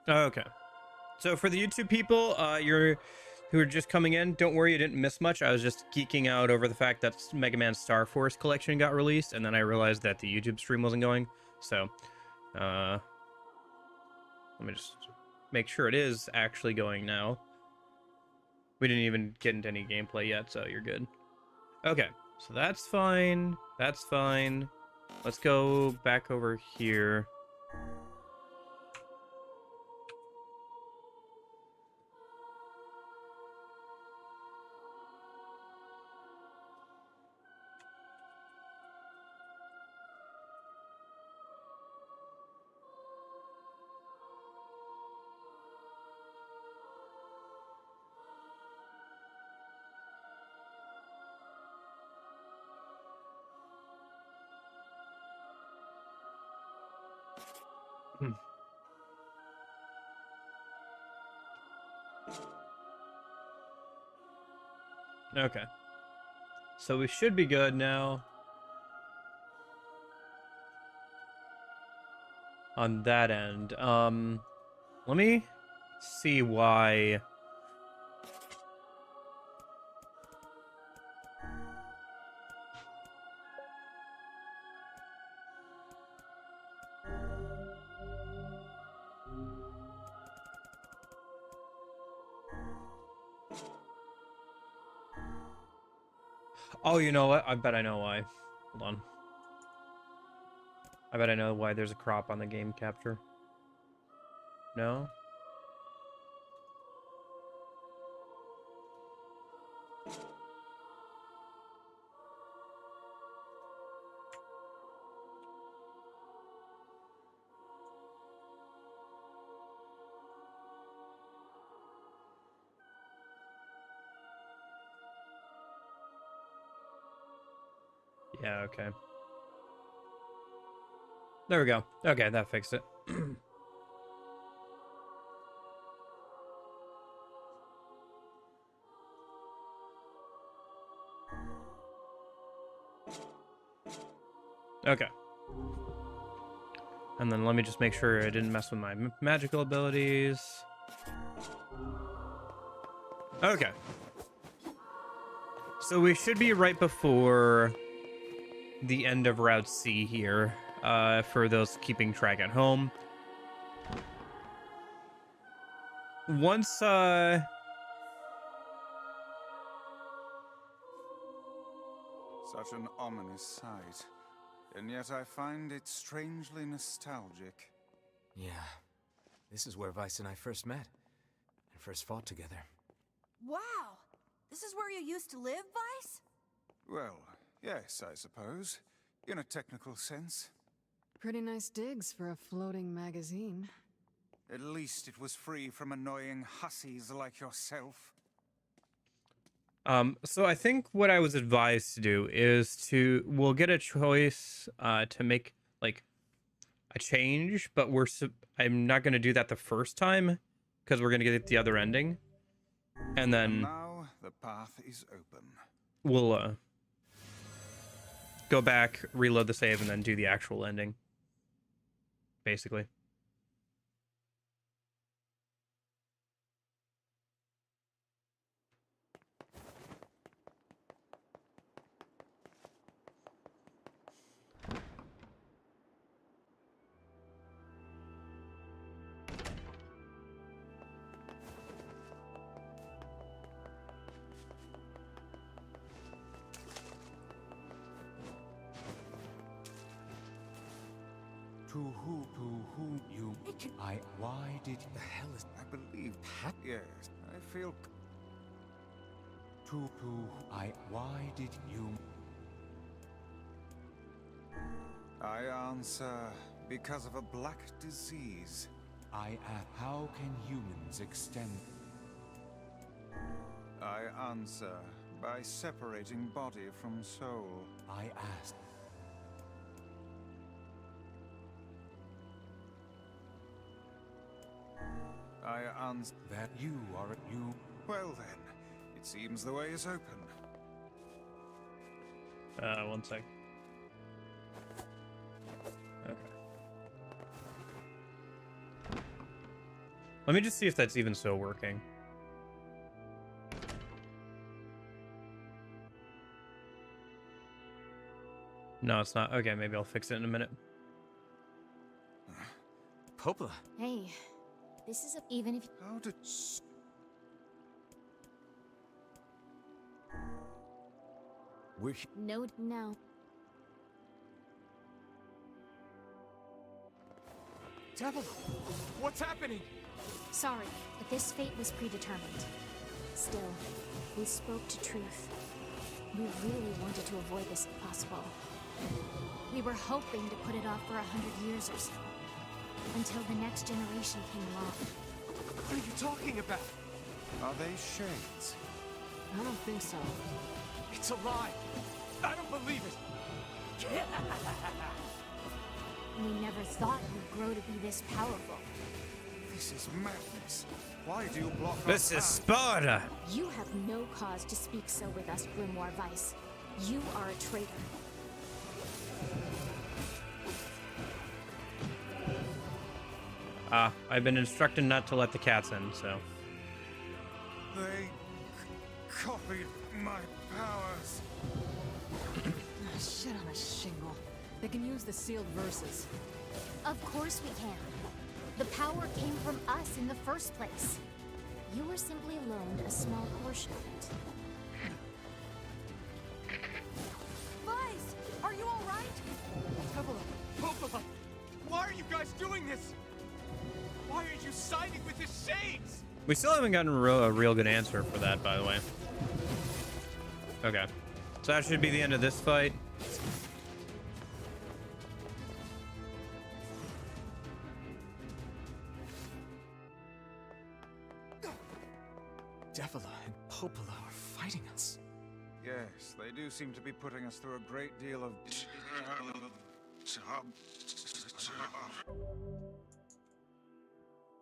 Oh, okay. So for the YouTube people, who are just coming in, don't worry, you didn't miss much. I was just geeking out over the fact that Mega Man Star Force collection got released, and then I realized that the YouTube stream wasn't going. So, let me just make sure it is actually going now. We didn't even get into any gameplay yet, so you're good. Okay, so that's fine. That's fine. Let's go back over here. Hmm. Okay. So we should be good now on that end. Let me see why. Oh, you know what? I bet I know why. Hold on. I bet I know why there's a crop on the game capture. No? Yeah, okay. There we go. Okay, that fixed it. Okay. And then let me just make sure I didn't mess with my magical abilities. Okay. So we should be right before the end of Route C here, for those keeping track at home. Once, Such an ominous sight, and yet I find it strangely nostalgic. Yeah, this is where Vice and I first met, and first fought together. Wow! This is where you used to live, Vice? Well, yes, I suppose, in a technical sense. Pretty nice digs for a floating magazine. At least it was free from annoying hussies like yourself. So I think what I was advised to do is we'll get a choice, to make, like, a change, but I'm not going to do that the first time, because we're going to get the other ending. And then And now the path is open. we'll, go back, reload the save, and then do the actual ending. Basically. To who you... why did... The hell is I believe... Pat? Yes, I feel... why did you... I answer, because of a black disease. I ask, how can humans extend... I answer, by separating body from soul. I ask... I answer that you are you. Well then, it seems the way is open. One sec. Okay. Let me just see if that's even so working. No, it's not. Okay, maybe I'll fix it in a minute. Popola. Hey, this is even if How did... We're no. Devil. What's happening? Sorry, but this fate was predetermined. Still, we spoke to truth. We really wanted to avoid this if possible. We were hoping to put it off for 100 years or so, until the next generation came along. What are you talking about? Are they shades? I don't think so. It's a lie. I don't believe it. We never thought you'd grow to be this powerful. This is madness. Why do you block our This is path? Sparta! You have no cause to speak so with us, Grimoire Weiss. You are a traitor. I've been instructed not to let the cats in, so... They copied my powers. Ah, shit on a shingle. They can use the sealed verses. Of course we can. The power came from us in the first place. You were simply loaned a small portion of it. Vice, are you all right? Popola. Why are you guys doing this? Why are you siding with the shades? We still haven't gotten a real good answer for that, by the way. Okay. So that should be the end of this fight. Devila and Popola are fighting us. Yes, they do seem to be putting us through a great deal of...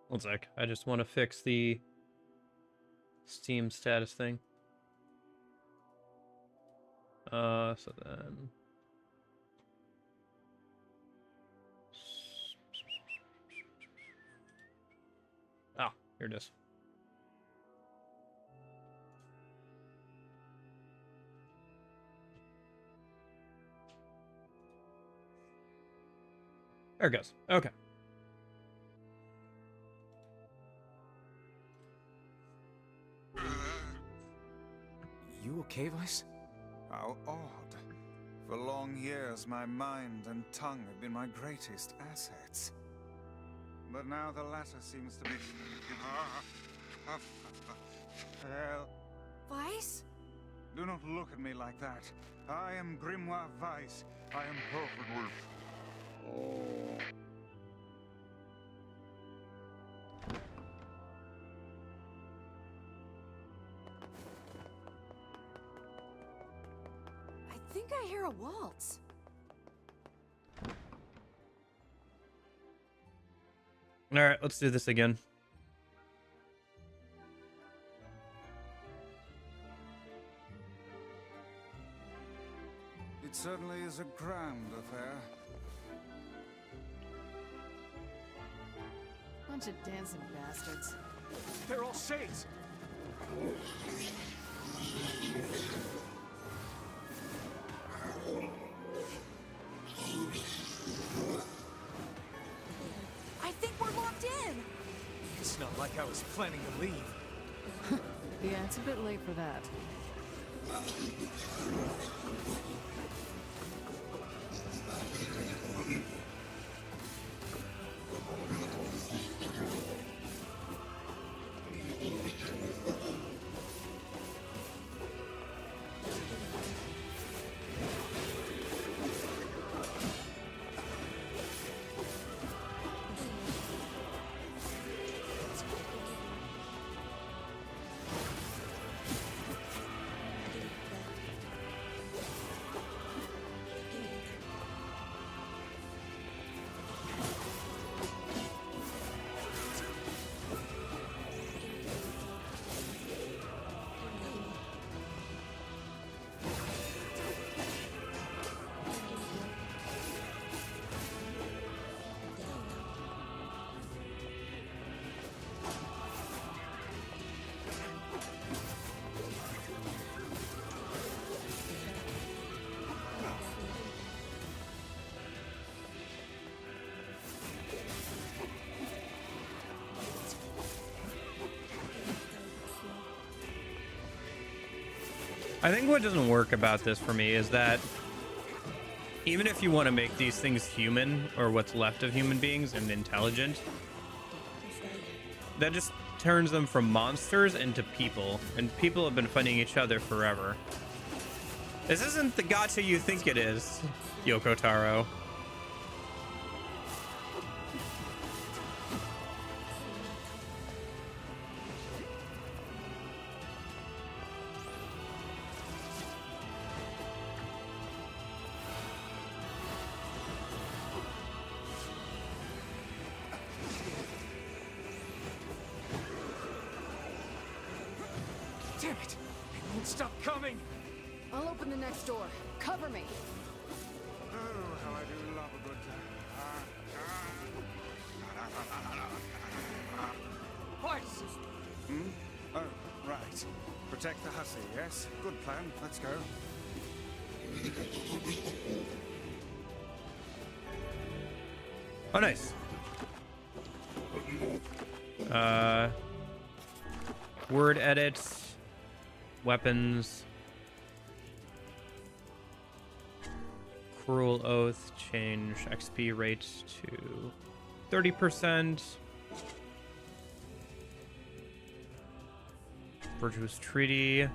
One sec. I just want to fix the Steam status thing. So then... Ah, here it is. There it goes. Okay. You okay, Vice? How odd. For long years, my mind and tongue have been my greatest assets. But now the latter seems to be... Hell, Vice? do not look at me like that. I am Grimoire Weiss. I am perfect. I think I hear a waltz. All right, let's do this again. It certainly is a grand affair. Bunch of dancing bastards. They're all shades. I think we're locked in. It's not like I was planning to leave. Yeah, it's a bit late for that. I think what doesn't work about this for me is that even if you want to make these things human, or what's left of human beings, and intelligent, that just turns them from monsters into people, and people have been fighting each other forever. This isn't the gacha you think it is, Yoko Taro. Damn it! It won't stop coming! I'll open the next door. Cover me. Oh, how I do love a good What? Oh, right. Protect the hussy, yes? Good plan. Let's go. Oh, nice. Word edits, weapons, cruel oath, change XP rate to 30%. Virtuous treaty.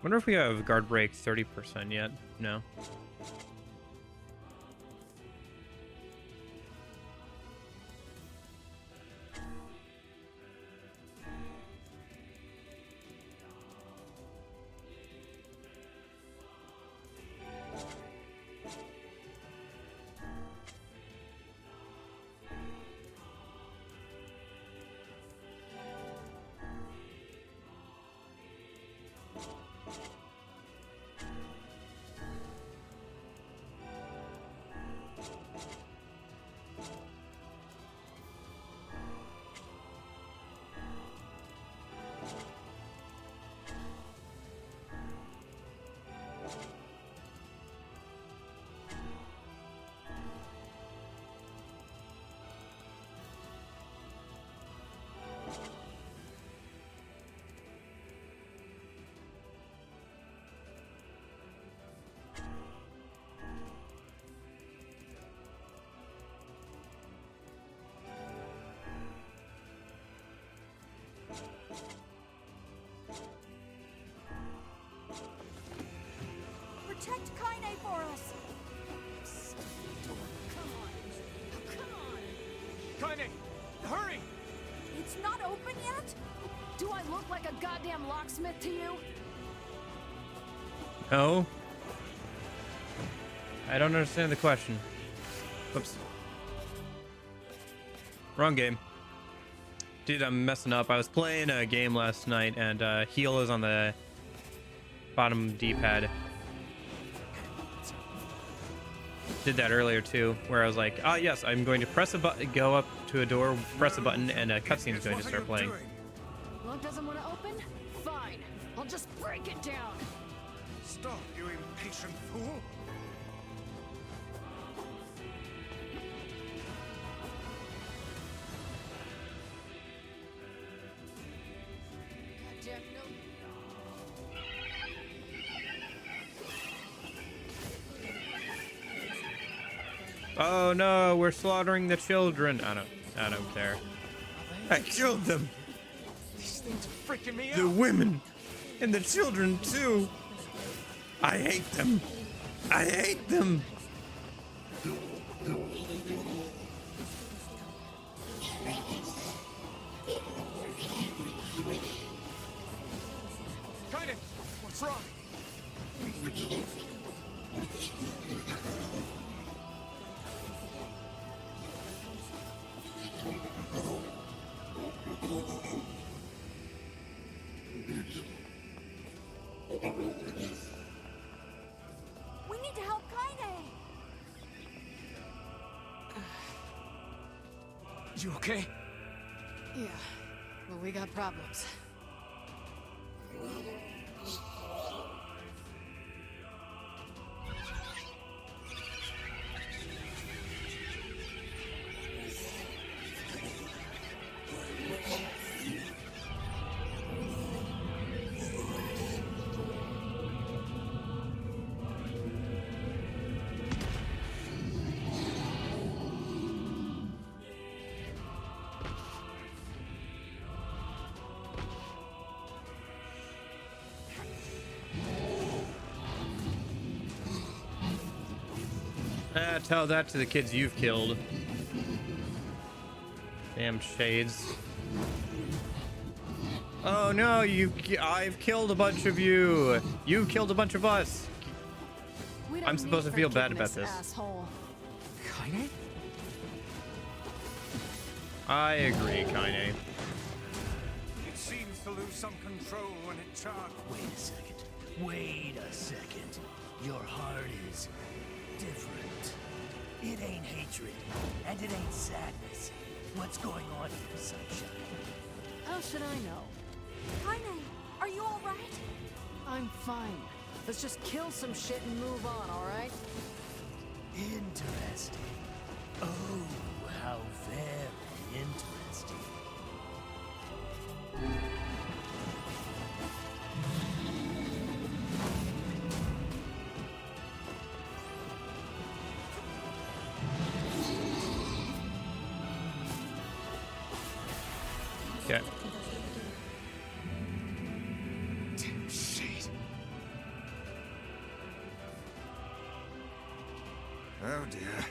Wonder if we have guard break 30% yet. No. Protect Kaine for us. Kaine! Hurry! It's not open yet? Do I look like a goddamn locksmith to you? No. I don't understand the question. Oops. Wrong game. Dude, I'm messing up. I was playing a game last night, and heal is on the bottom D-pad. Did that earlier too, where I was like, ah, yes, I'm going to press a button, go up to a door, press a button, and a cutscene is going to start playing. Lock doesn't want to open? Fine. I'll just break it down. Stop, you impatient fool! Goddamn no. Oh no, we're slaughtering the children. I don't care. I killed them. These things are freaking me The out! women and the children too. I hate them. I hate them. Kaine! What's wrong? We need to help Kaine. You okay? Yeah, but we got problems. Tell that to the kids you've killed. Damn shades. Oh no, I've killed a bunch of you. You've killed a bunch of us. We don't I'm supposed need to feel bad forgiveness, about this. Asshole. Kaine? I agree, Kaine. It seems to lose some control when it charges. Wait a second. Wait a second. Your heart is different. It ain't hatred, and it ain't sadness. What's going on here, Sunshine? How should I know? Kaine, are you all right? I'm fine. Let's just kill some shit and move on, alright? Interesting. Oh, how very interesting. Okay. Damn shit. Oh dear.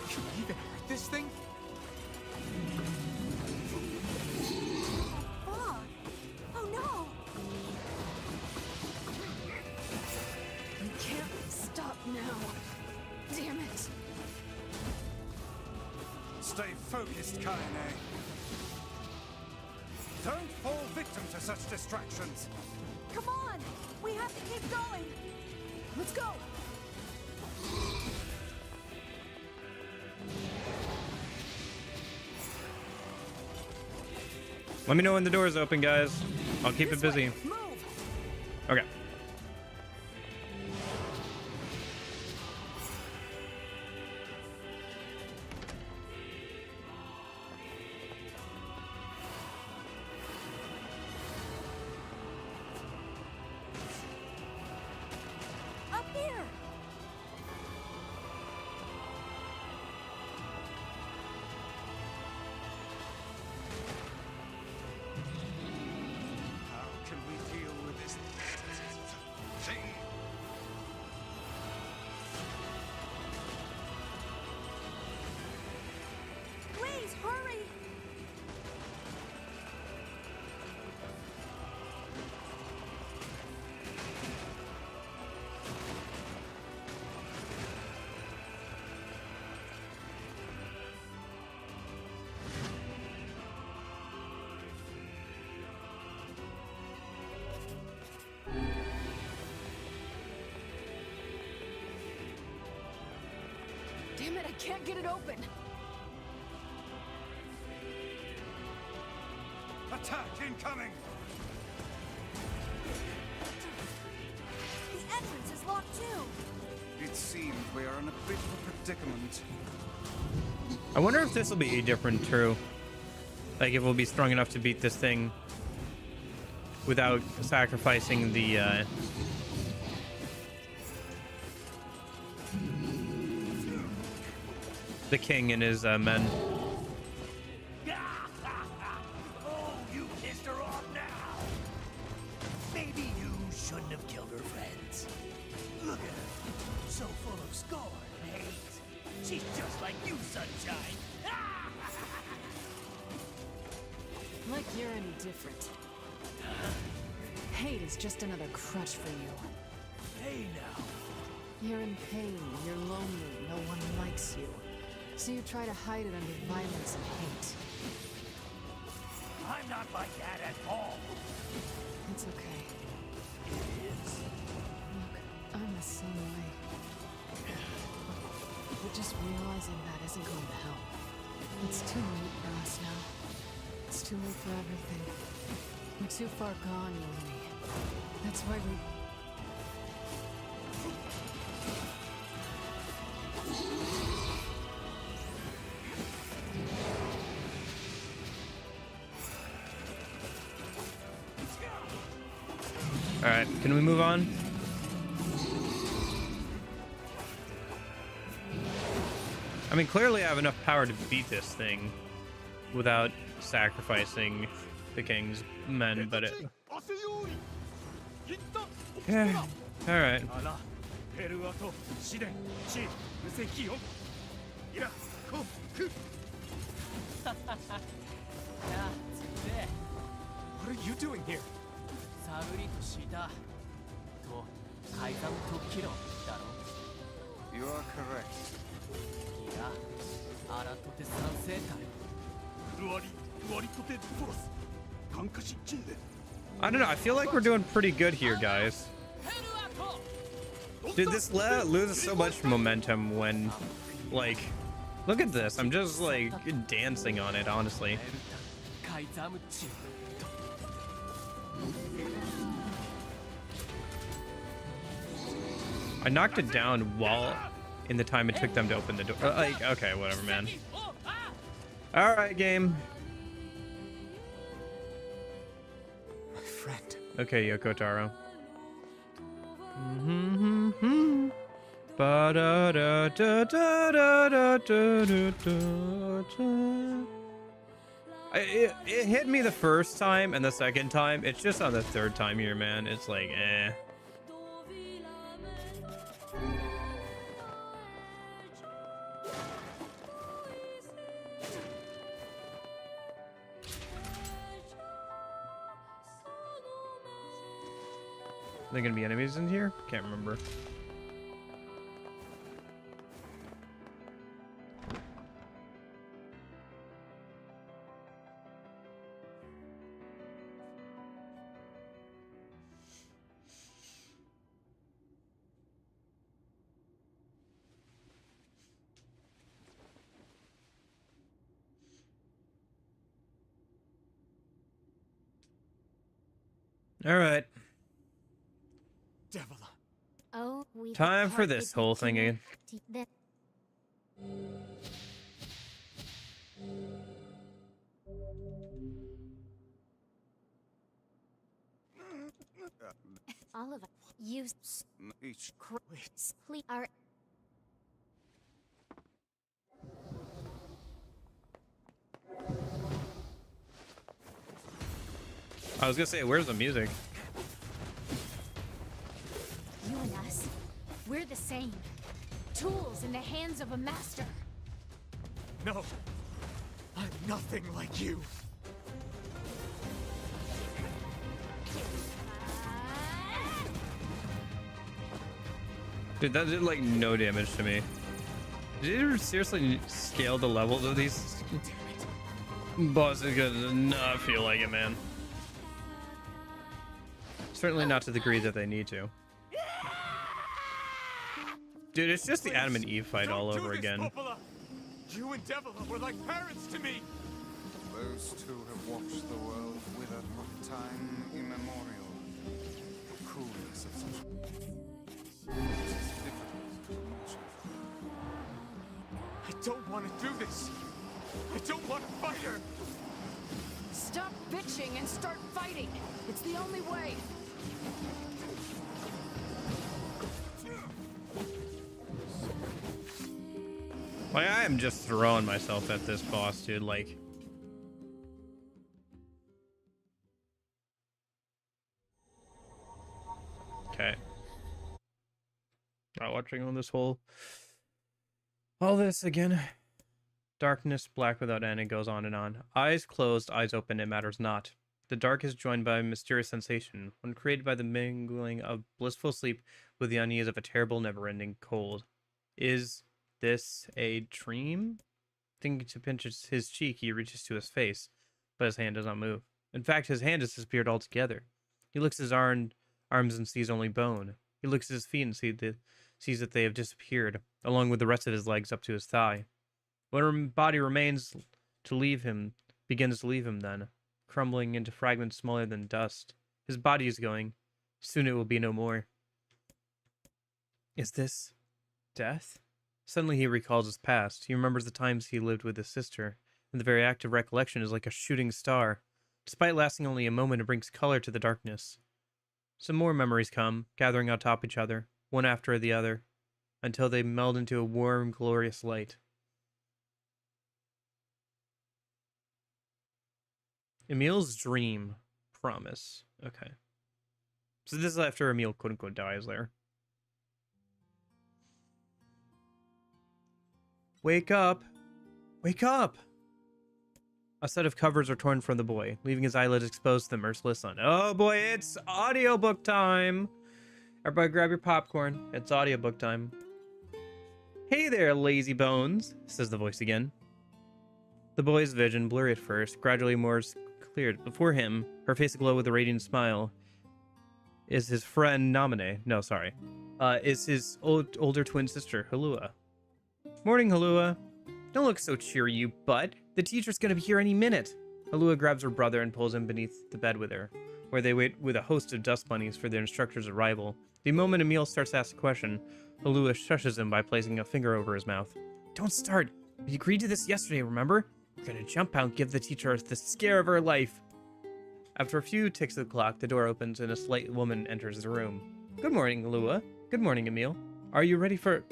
Can we even hurt this thing? Fuck. Oh no. You can't stop now. Damn it. Stay focused, Kaine. Don't fall victim to such distractions. Come on. We have to keep going. Let's go. Let me know when the door's open, guys. I'll keep it busy. Move. Okay. Up here. How can we deal with this thing? Please hurry. Damn it, I can't get it open. Attack incoming! The entrance is locked too. It seems we are in a bit of a predicament. I wonder if this will be different, too. Like, if we'll be strong enough to beat this thing without sacrificing the king and his men. Oh, you pissed her off now. Maybe you shouldn't have killed her friends. Look at her, so full of scorn and hate. She's just like you, Sunshine. Like you're any different. Hate is just another crutch for you. Hey now. You're in pain, you're lonely, no one likes you. So you try to hide it under violence and hate. I'm not like that at all. It's okay. It is. Look, I'm the same way. But just realizing that isn't going to help. It's too late for us now. It's too late for everything. We're too far gone, Yumi. That's why we... All right, can we move on? I mean, clearly I have enough power to beat this thing without sacrificing the king's men, but it... Yeah, all right. ペルアと試練地無責よいらこく What are you doing here? サブリとしたと改ざん特技論だろ You are correct. いやアラとて賛成たるルアリとてフォロス感化し金で I don't know. I feel like we're doing pretty good here, guys. Dude, this loses so much momentum when, like, look at this. I'm just, like, dancing on it, honestly. 改ざむち I knocked it down while in the time it took them to open the door. Like, okay, whatever, man. All right, game. My friend. Okay, Yoko Taro. It hit me the first time and the second time. It's just on the third time here, man. It's like, eh. Are there gonna be enemies in here? Can't remember. All right. Devil. Oh, we Time for this whole thing again. All of us use Each sleep our I was gonna say, where's the music? you and us. We're the same. Tools in the hands of a master. No. I'm nothing like you. Dude, that did like no damage to me. Did you seriously scale the levels of these bosses? Does not feel like it, man. Certainly not to the degree that they need to. Dude, it's just the Adam and Eve fight all over again. Popola. You and Devil were like parents to me. those two have watched the world wither from time immemorial. The coolness of such it is difficult to imagine. I don't want to do this. I don't want to fight her. Stop bitching and start fighting! It's the only way! Like, I am just throwing myself at this boss, dude. Like, okay. Not watching on this whole all this again. Darkness, black without end, and goes on and on. Eyes closed, eyes open, it matters not. The dark is joined by a mysterious sensation, one created by the mingling of blissful sleep with the unease of a terrible, never-ending cold. Is this a dream? Thinking to pinch his cheek, he reaches to his face, but his hand does not move. In fact, his hand has disappeared altogether. He looks at his arms and sees only bone. He looks at his feet and sees that they have disappeared, along with the rest of his legs up to his thigh. What body remains to leave him begins to leave him then. crumbling into fragments smaller than dust. His body is going. Soon it will be no more. Is this death? Suddenly he recalls his past. He remembers the times he lived with his sister, and the very act of recollection is like a shooting star. Despite lasting only a moment, it brings color to the darkness. Some more memories come, gathering on top of each other, one after the other, until they meld into a warm, glorious light. Emil's dream. Promise. Okay. So this is after Emil quote-unquote dies there. Wake up! Wake up! A set of covers are torn from the boy, leaving his eyelids exposed to the merciless sun. Oh boy, it's audiobook time! Everybody grab your popcorn. It's audiobook time. Hey there, lazy bones, says the voice again. The boy's vision, blurry at first, gradually more cleared. Before him, her face aglow with a radiant smile, is his friend Namine. No, sorry. Is his older twin sister, Halua. Morning, Halua. Don't look so cheery, you butt. The teacher's gonna be here any minute. Halua grabs her brother and pulls him beneath the bed with her, where they wait with a host of dust bunnies for their instructor's arrival. The moment Emil starts to ask a question, Halua shushes him by placing a finger over his mouth. Don't start. We agreed to this yesterday, remember? We're gonna jump out and give the teacher the scare of her life. After a few ticks of the clock, the door opens and a slight woman enters the room. Good morning, Halua. Good morning, Emil. Are you ready for...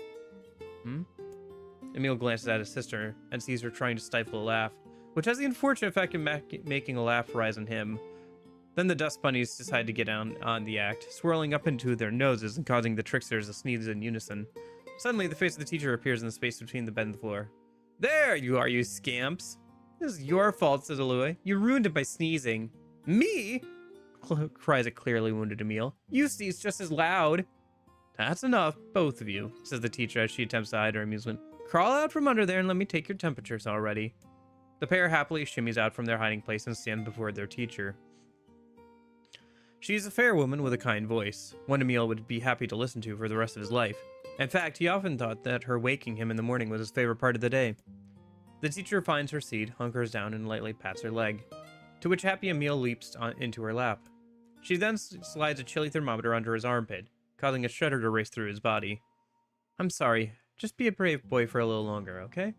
Emil glances at his sister and sees her trying to stifle a laugh, which has the unfortunate effect of making a laugh rise on him. Then the dust bunnies decide to get down on the act, swirling up into their noses and causing the tricksters to sneeze in unison. Suddenly, the face of the teacher appears in the space between the bed and the floor. There you are, you scamps! This is your fault, says Halua. You ruined it by sneezing. Me? Cries a clearly wounded Emil. You sneeze just as loud. That's enough, both of you, says the teacher as she attempts to hide her amusement. Crawl out from under there and let me take your temperatures already. The pair happily shimmies out from their hiding place and stand before their teacher. She is a fair woman with a kind voice, one Emil would be happy to listen to for the rest of his life. In fact, he often thought that her waking him in the morning was his favorite part of the day. The teacher finds her seat, hunkers down, and lightly pats her leg, to which happy Emil leaps into her lap. She then slides a chilly thermometer under his armpit, causing a shudder to race through his body. I'm sorry, just be a brave boy for a little longer, okay?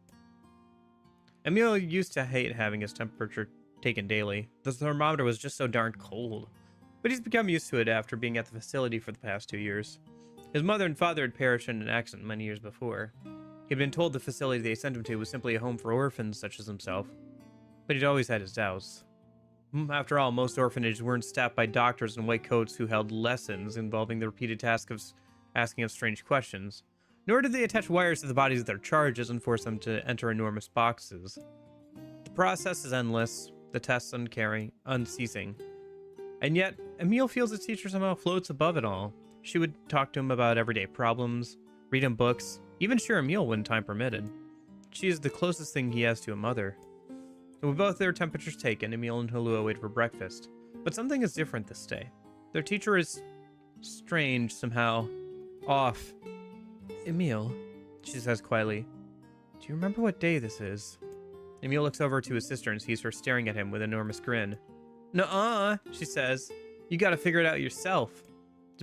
Emil used to hate having his temperature taken daily. The thermometer was just so darn cold. But he's become used to it after being at the facility for the past 2 years. His mother and father had perished in an accident many years before. He'd been told the facility they sent him to was simply a home for orphans such as himself. But he'd always had his doubts. After all, most orphanages weren't staffed by doctors in white coats who held lessons involving the repeated task of asking of strange questions. Nor did they attach wires to the bodies of their charges and force them to enter enormous boxes. The process is endless, the tests unceasing. And yet, Emil feels his teacher somehow floats above it all. She would talk to him about everyday problems, read him books, even share a meal when time permitted. She is the closest thing he has to a mother. With both their temperatures taken, Emil and Halua wait for breakfast. But something is different this day. Their teacher is strange, somehow off. Emil, she says quietly, do you remember what day this is? Emil looks over to his sister and sees her staring at him with an enormous grin. Nuh-uh, she says. You gotta figure it out yourself.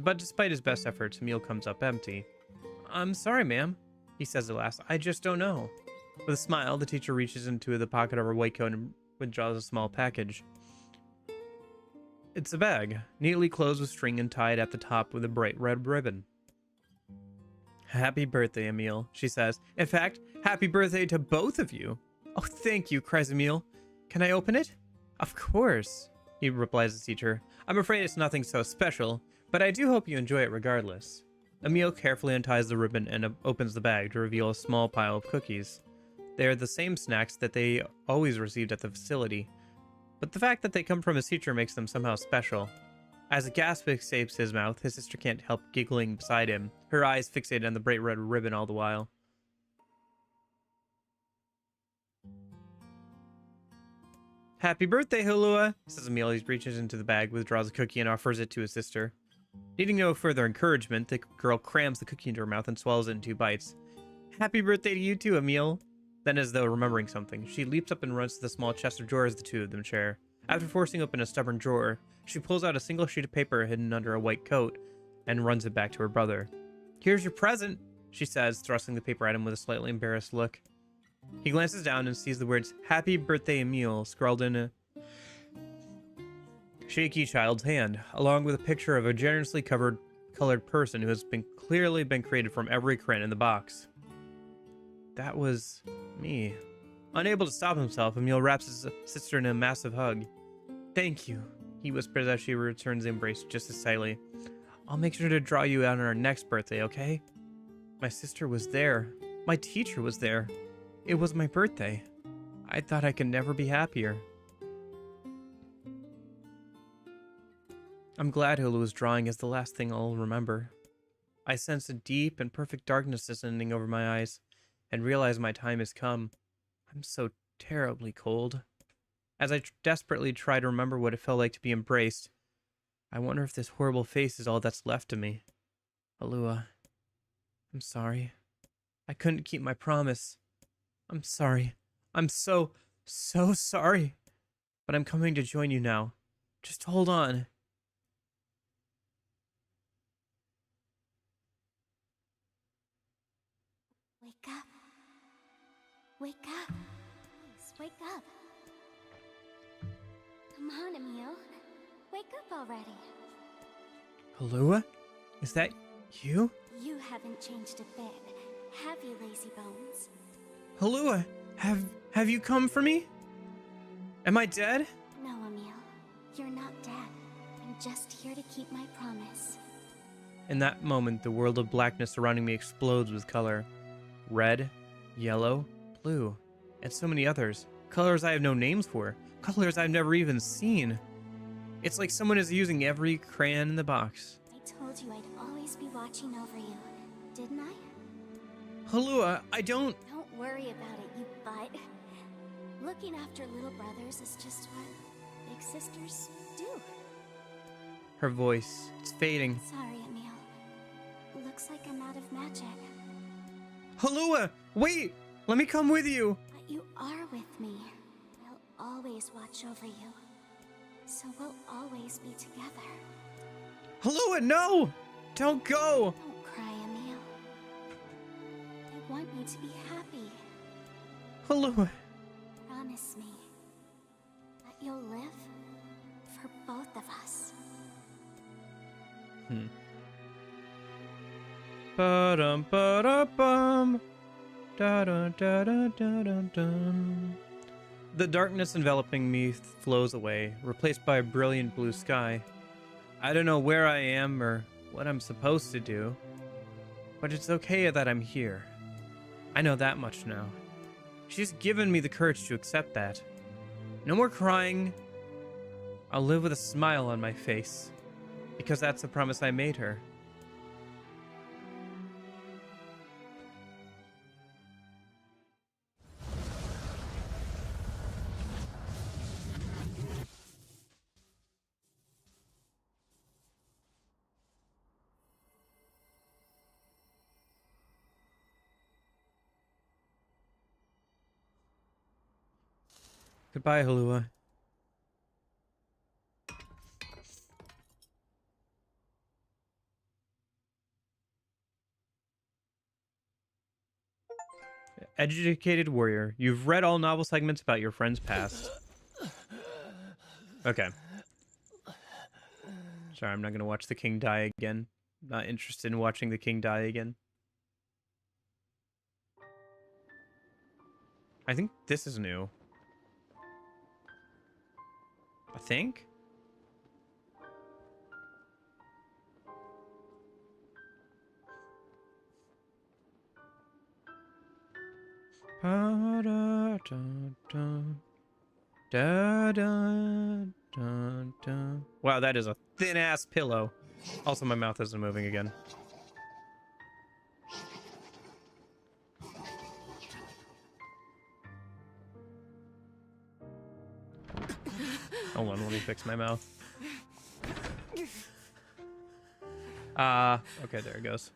But despite his best efforts, Emil comes up empty. I'm sorry, ma'am, he says at last. I just don't know. With a smile, the teacher reaches into the pocket of her white coat and withdraws a small package. It's a bag, neatly closed with string and tied at the top with a bright red ribbon. Happy birthday, Emil, she says. In fact, happy birthday to both of you. Oh, thank you, cries Emil. Can I open it? Of course, he replies the teacher. I'm afraid it's nothing so special, but I do hope you enjoy it regardless. Emil carefully unties the ribbon and opens the bag to reveal a small pile of cookies. They are the same snacks that they always received at the facility, but the fact that they come from his teacher makes them somehow special. As a gasp escapes his mouth, his sister can't help giggling beside him, her eyes fixated on the bright red ribbon all the while. Happy birthday, Halua, says Emil. He reaches into the bag, withdraws a cookie, and offers it to his sister. Needing no further encouragement, the girl crams the cookie into her mouth and swallows it in 2 bites. Happy birthday to you too, Emil. Then, as though remembering something, she leaps up and runs to the small chest of drawers the two of them share. After forcing open a stubborn drawer, she pulls out a single sheet of paper hidden under a white coat and runs it back to her brother. "Here's your present," she says, thrusting the paper at him with a slightly embarrassed look. He glances down and sees the words "Happy Birthday, Emil" scrawled in a shaky child's hand, along with a picture of a generously colored person who has clearly been created from every crayon in the box. That was me. Unable to stop himself, Emil wraps his sister in a massive hug. "Thank you," he whispers as she returns the embrace just as tightly. "I'll make sure to draw you out on our next birthday, okay?" My sister was there. My teacher was there. It was my birthday. I thought I could never be happier. I'm glad Hulua's drawing is the last thing I'll remember. I sense a deep and perfect darkness descending over my eyes and realize my time has come. I'm so terribly cold. As I desperately try to remember what it felt like to be embraced, I wonder if this horrible face is all that's left of me. Hulua, I'm sorry. I couldn't keep my promise. I'm sorry. I'm so sorry. But I'm coming to join you now. Just hold on. Wake up. Wake up. Please, wake up. Come on, Emil. Wake up already. Hulua? Is that you? You haven't changed a bit, have you, lazy bones? Hulua, have you come for me? Am I dead? No, Emil. You're not dead. I'm just here to keep my promise. In that moment, the world of blackness surrounding me explodes with color. Red, yellow, blue, and so many others. Colors I have no names for. Colors I've never even seen. It's like someone is using every crayon in the box. I told you I'd always be watching over you, didn't I? Hulua, I don't... Don't worry about it, you butt. Looking after little brothers is just what big sisters do. Her voice, it's fading. Sorry, Emil. Looks like I'm out of magic. Hulua, wait! Let me come with you! But you are with me. I'll always watch over you. So we'll always be together. Hulua, no! Don't go! Don't cry, Emil. I want you to be happy. Hulua. Promise me that you'll live for both of us. Ba-dum, ba-da-bum. Da-dum-da-dum-da-dum-dum. The darkness enveloping me flows away, replaced by a brilliant blue sky. I don't know where I am or what I'm supposed to do, but it's okay that I'm here. I know that much now. She's given me the courage to accept that. No more crying. I'll live with a smile on my face, because that's the promise I made her. Goodbye, Hulua. Educated warrior, you've read all novel segments about your friend's past. Okay. Sorry, I'm not going to watch the king die again. Not interested in watching the king die again. I think this is new. I think? Wow, that is a thin-ass pillow. Also, my mouth isn't moving again. Hold on, let me fix my mouth. Okay, there it goes.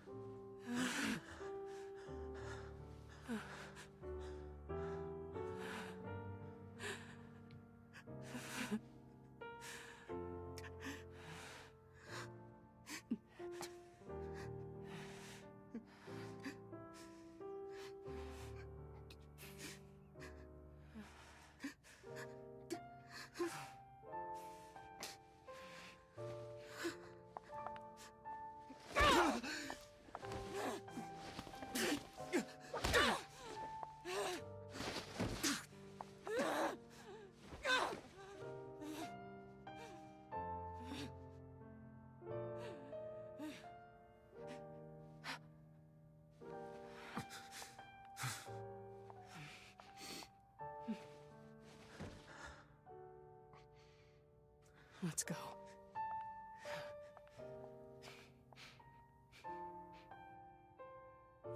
Let's go.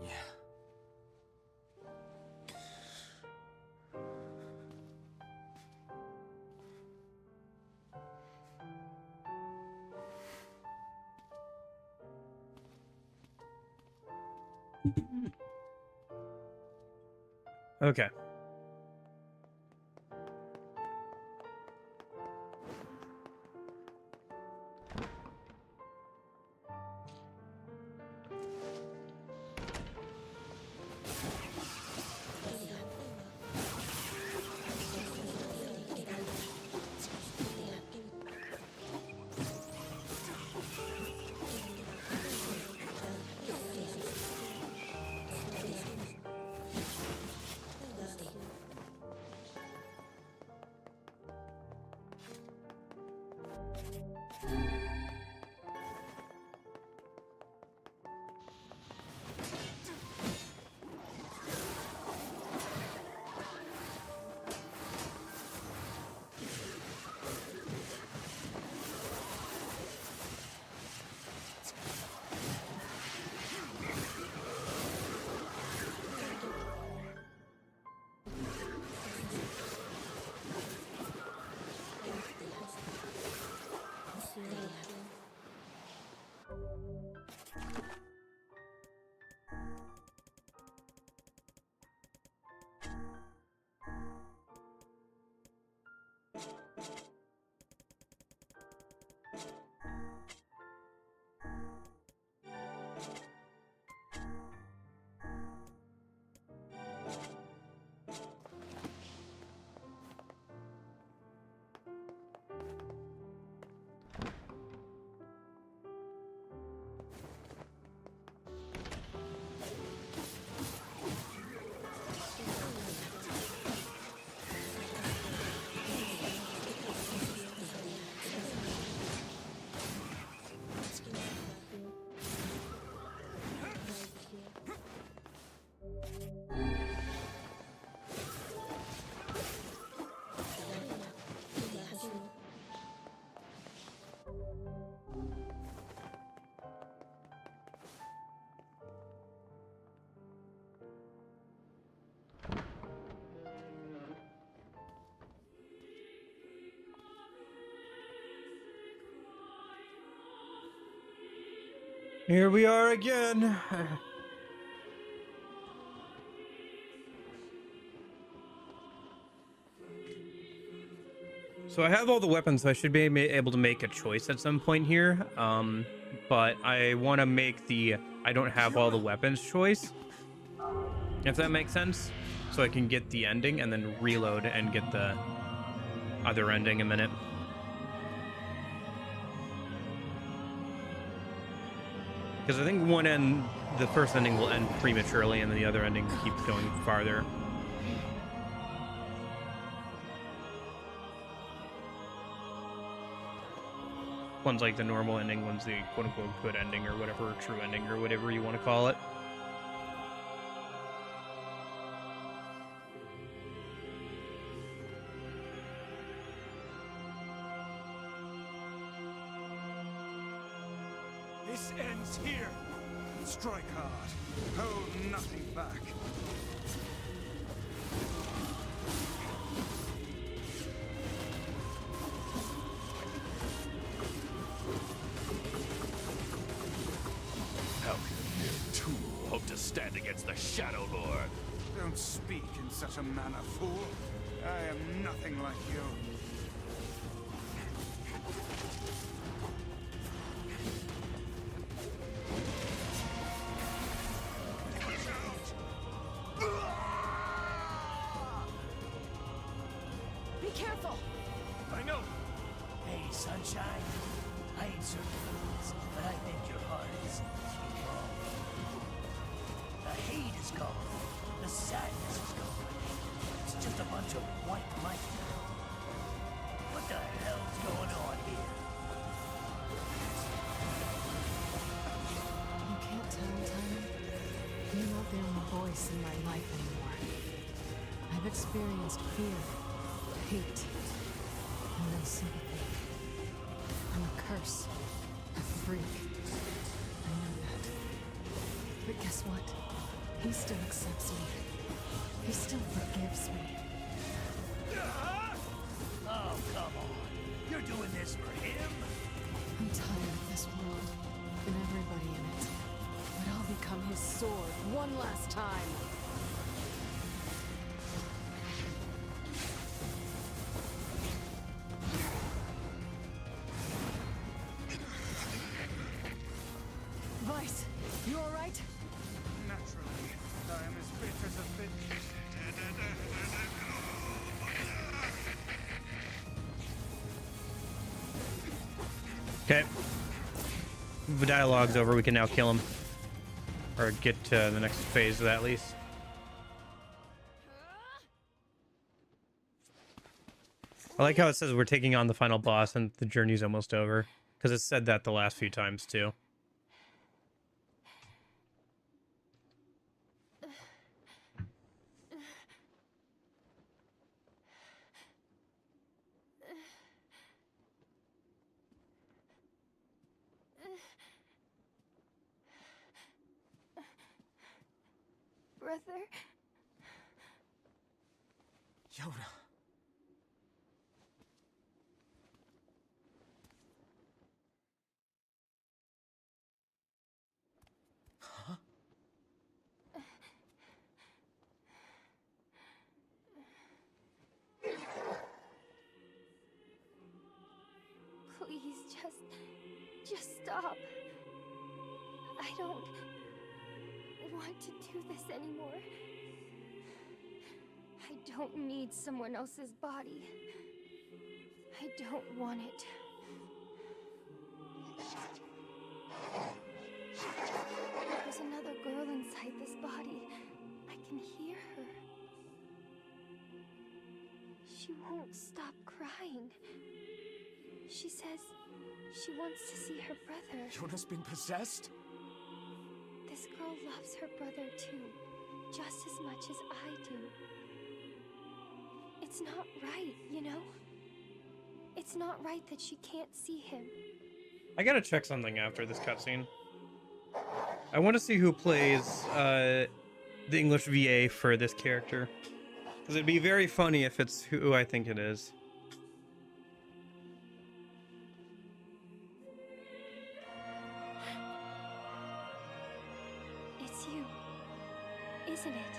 Yeah. Okay. Here we are again. So I have all the weapons, so I should be able to make a choice at some point here. But I want to make the I don't have all the weapons choice, if that makes sense. So I can get the ending and then reload and get the other ending in a minute. Because I think the first ending will end prematurely, and then the other ending keeps going farther. One's like the normal ending, one's the quote-unquote good ending, or whatever, true ending, or whatever you want to call it. This ends here. Strike hard. Hold nothing back. How can a mere tool hope to stand against the Shadow Lord? Don't speak in such a manner, fool. I am nothing like you. Be careful! I know. Hey, Sunshine. I ain't certain fools, but I think your heart is strong. The hate is gone. The sadness is gone. It's just a bunch of white light now. What the hell's going on here? You can't tell, Tyler. You're not the only voice in my life anymore. I've experienced fear, hate, and then sympathy. I'm a curse. A freak. I know that. But guess what? He still accepts me. He still forgives me. Oh, come on. You're doing this for him? I'm tired of this world and everybody in it. But I'll become his sword one last time. Vice, you alright? Naturally, I am as fit as a fit. Okay. The dialogue's over. We can now kill him. Or get to the next phase of that, at least. I like how it says we're taking on the final boss and the journey's almost over. Because it said that the last few times, too. Brother? Yoda. Huh? Please, just stop. I don't want to do this anymore. I don't need someone else's body. I don't want it. There's another girl inside this body. I can hear her. She won't stop crying. She says she wants to see her brother. Yoda's been possessed? This girl loves her brother too, just as much as I do. It's not right, you know? It's not right that she can't see him. I gotta check something after this cutscene. I want to see who plays the English VA for this character. Because it'd be very funny if it's who I think it is. It's you, isn't it?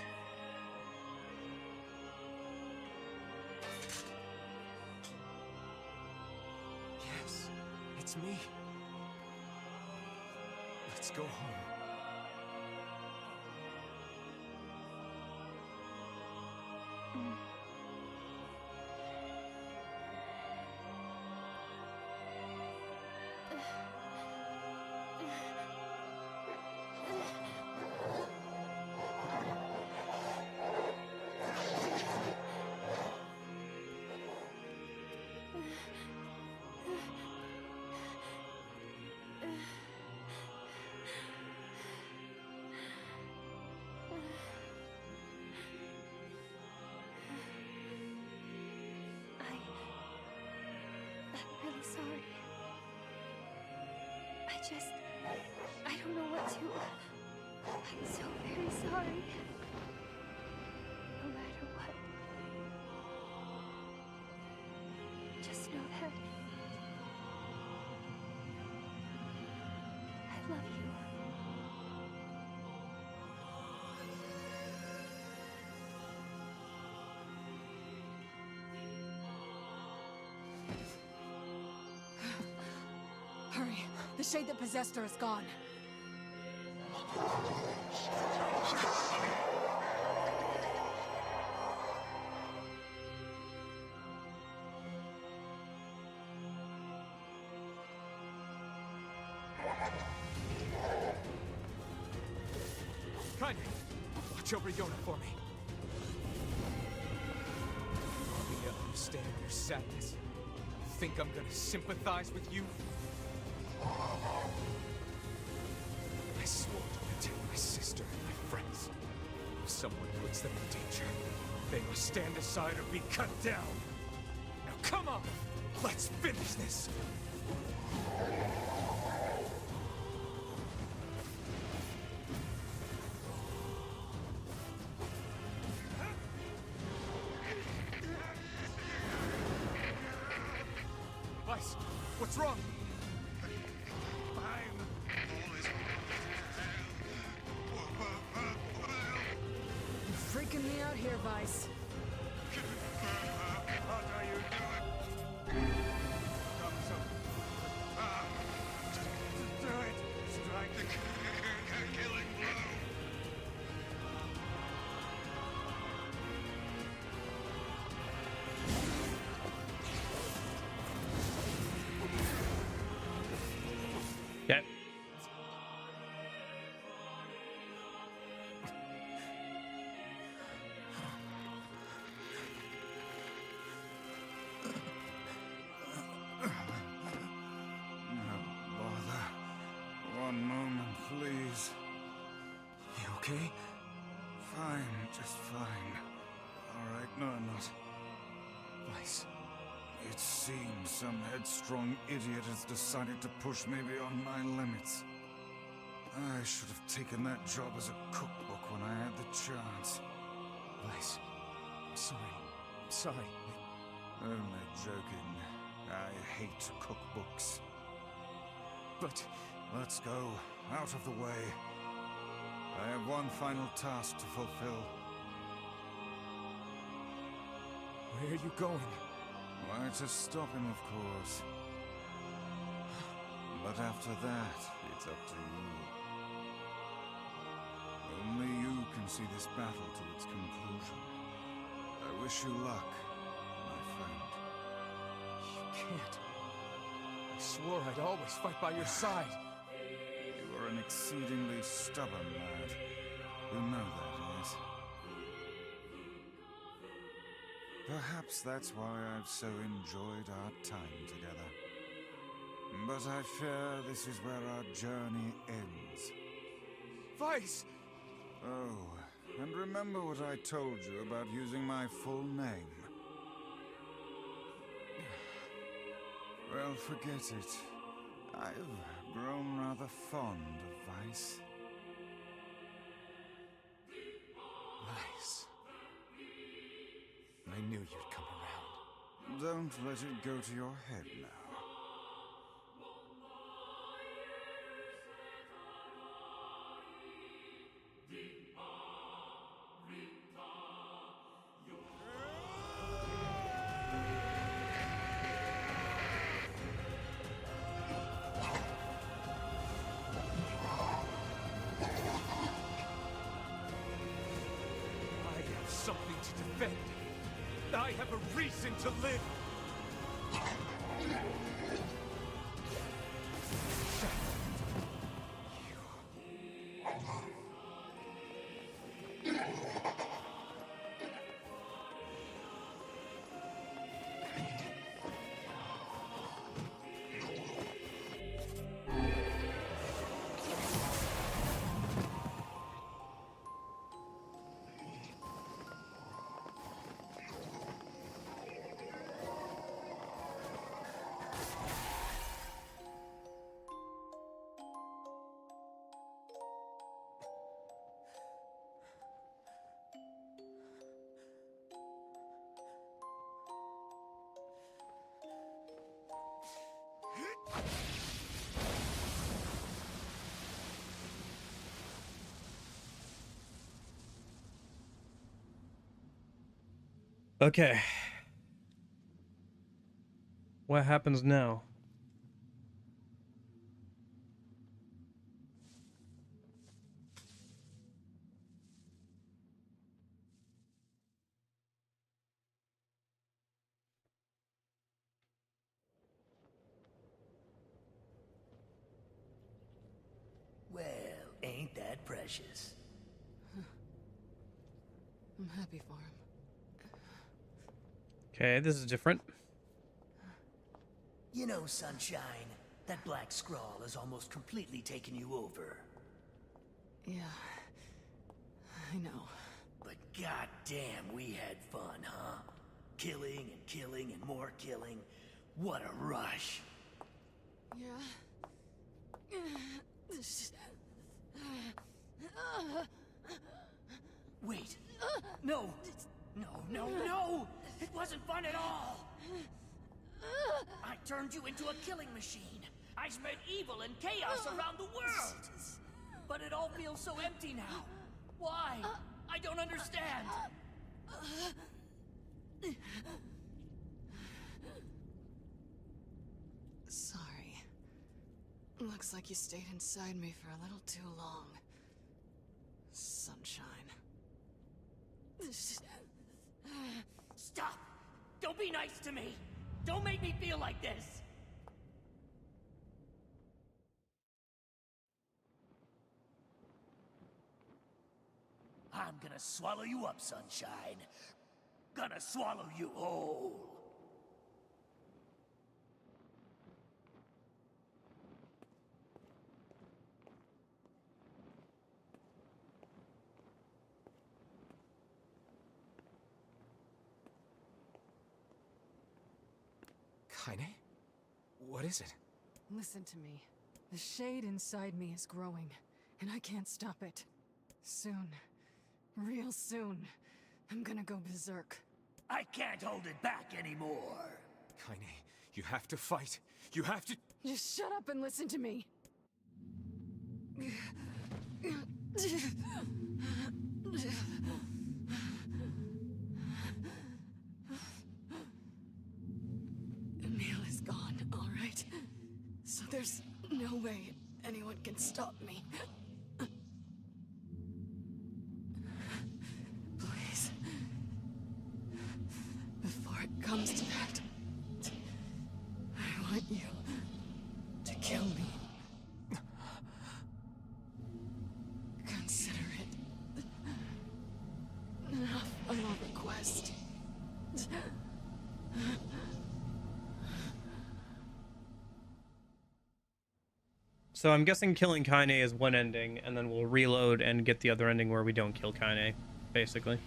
Yes, it's me. Let's go home. I'm really sorry. I don't know what to. I'm so very sorry. No matter what. Just know that I love you. Hurry. The shade that possessed her is gone. Kaine, watch over Yoda for me. Want me to understand your sadness? You think I'm gonna sympathize with you? I swore to protect my sister and my friends. If someone puts them in danger, they must stand aside or be cut down. Now come on, let's finish this. Vice, what's wrong? You're freaking me out here, Vice. What are you doing? Come so. Just do it. Strike the killing blow. Yeah. No bother. One moment, please. You okay? Fine, just fine. All right, no, I'm not. Vice, It seems some headstrong idiot has decided to push me beyond my limits. I should have taken that job as a cookbook when I had the chance. Vice, I'm sorry. I'm sorry. Only joking. I hate cookbooks. But Let's go. Out of the way. I have one final task to fulfill. where are you going? Why, to stop him, of course. But after that, it's up to you. Only you can see this battle to its conclusion. I wish you luck, my friend. You can't. I swore I'd always fight by your side. You are an exceedingly stubborn lad. You know that, yes? Perhaps that's why I've so enjoyed our time together. But I fear this is where our journey ends. Vice! Oh, and remember what I told you about using my full name. Well, forget it. I've grown rather fond of Vice. Vice. I knew you'd come around. Don't let it go to your head now. I have something to defend. I have a reason to live. Okay. What happens now? Well, ain't that precious? I'm happy for him. Okay, this is different. You know, Sunshine, that black scrawl has almost completely taken you over. Yeah. I know. But goddamn, we had fun, huh? Killing and killing and more killing. What a rush. Yeah. Wait. No. No. It wasn't fun at all. I turned you into a killing machine. I spread evil and chaos around the world. But it all feels so empty now. Why? I don't understand. Sorry. Looks like you stayed inside me for a little too long. Sunshine. Stop! Don't be nice to me! Don't make me feel like this! I'm gonna swallow you up, Sunshine. Gonna swallow you whole. Kaine? What is it? Listen to me. The shade inside me is growing, and I can't stop it. Soon, real soon, I'm gonna go berserk. I can't hold it back anymore. Kaine, you have to fight. You have to... Just shut up and listen to me. Emil is gone, all right? So there's no way anyone can stop me. Please. Before it comes to that, I want you to kill me. Consider it a final request. So I'm guessing killing Kaine is one ending, and then we'll reload and get the other ending where we don't kill Kaine, basically.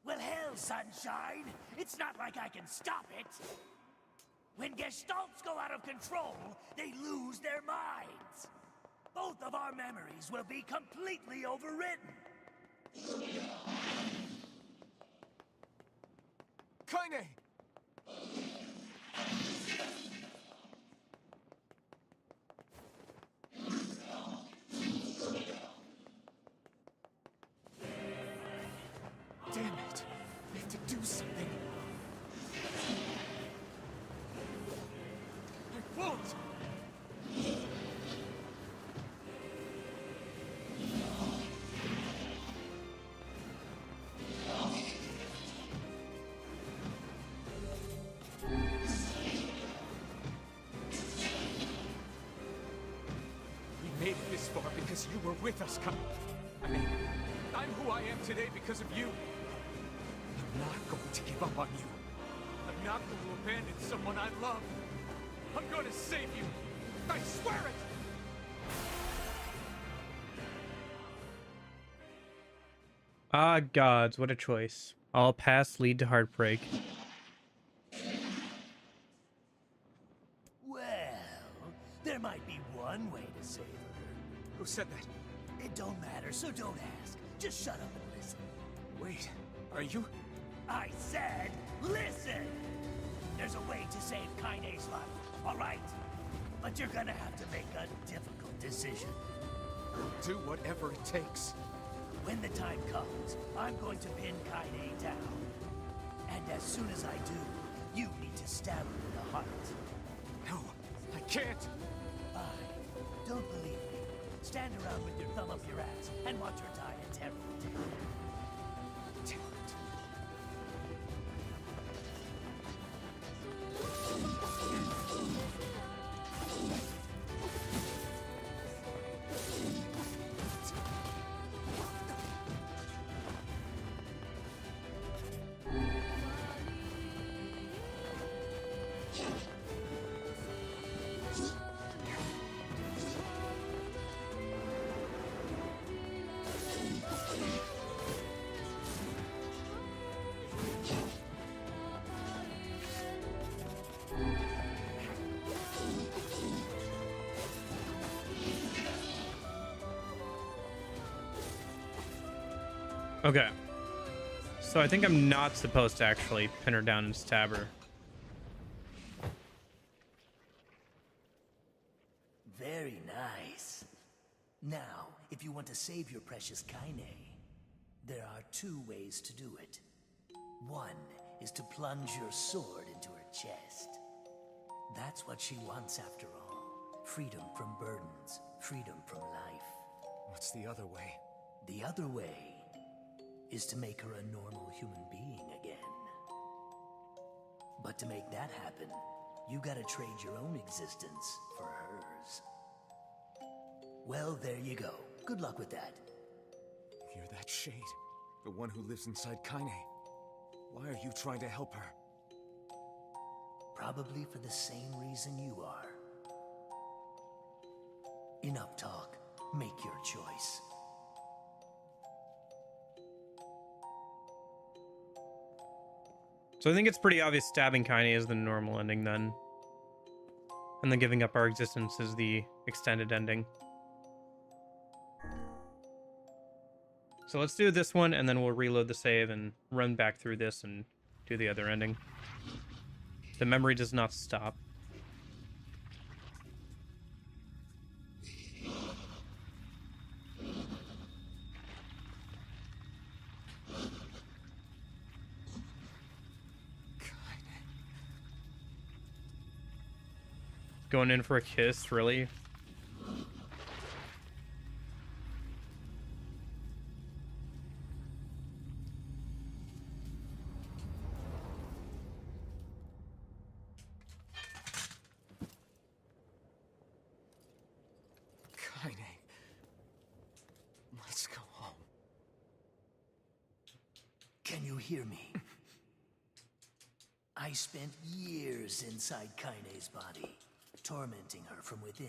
Well, hell, Sunshine! It's not like I can stop it! When Gestalts go out of control, they lose their minds! Both of our memories will be completely overwritten! Kaine! Damn it! I have to do something. I won't! We made it this far because you were with us, Kaine. I mean, I'm who I am today because of you. I'm not going to give up on you. I'm not going to abandon someone I love. I'm going to save you. I swear it! Ah, gods, what a choice. All paths lead to heartbreak. Well, there might be one way to save her. Who said that? It don't matter, so don't ask. Just shut up and listen. Wait, are you? I said, listen! There's a way to save Kaine's life, all right? But you're gonna have to make a difficult decision. Do whatever it takes. When the time comes, I'm going to pin Kaine down. And as soon as I do, you need to stab her in the heart. No, I can't. Fine. Don't believe me. Stand around with your thumb up your ass and watch her die a terrible death. Damn it. Okay. So I think I'm not supposed to actually pin her down and stab her. Very nice. Now, if you want to save your precious Kaine, there are two ways to do it. One is to plunge your sword into her chest. That's what she wants after all. Freedom from burdens, freedom from life. What's the other way? The other way is to make her a normal human being again. But to make that happen, you gotta trade your own existence for hers. Well, there you go. Good luck with that. You're that shade. The one who lives inside Kaine. Why are you trying to help her? Probably for the same reason you are. Enough talk. Make your choice. So I think it's pretty obvious stabbing Kaine is the normal ending then. And then giving up our existence is the extended ending. So let's do this one, and then we'll reload the save and run back through this and do the other ending. The memory does not stop. Going in for a kiss, really? Kaine. Let's go home. Can you hear me? I spent years inside Kaine's body, tormenting her from within.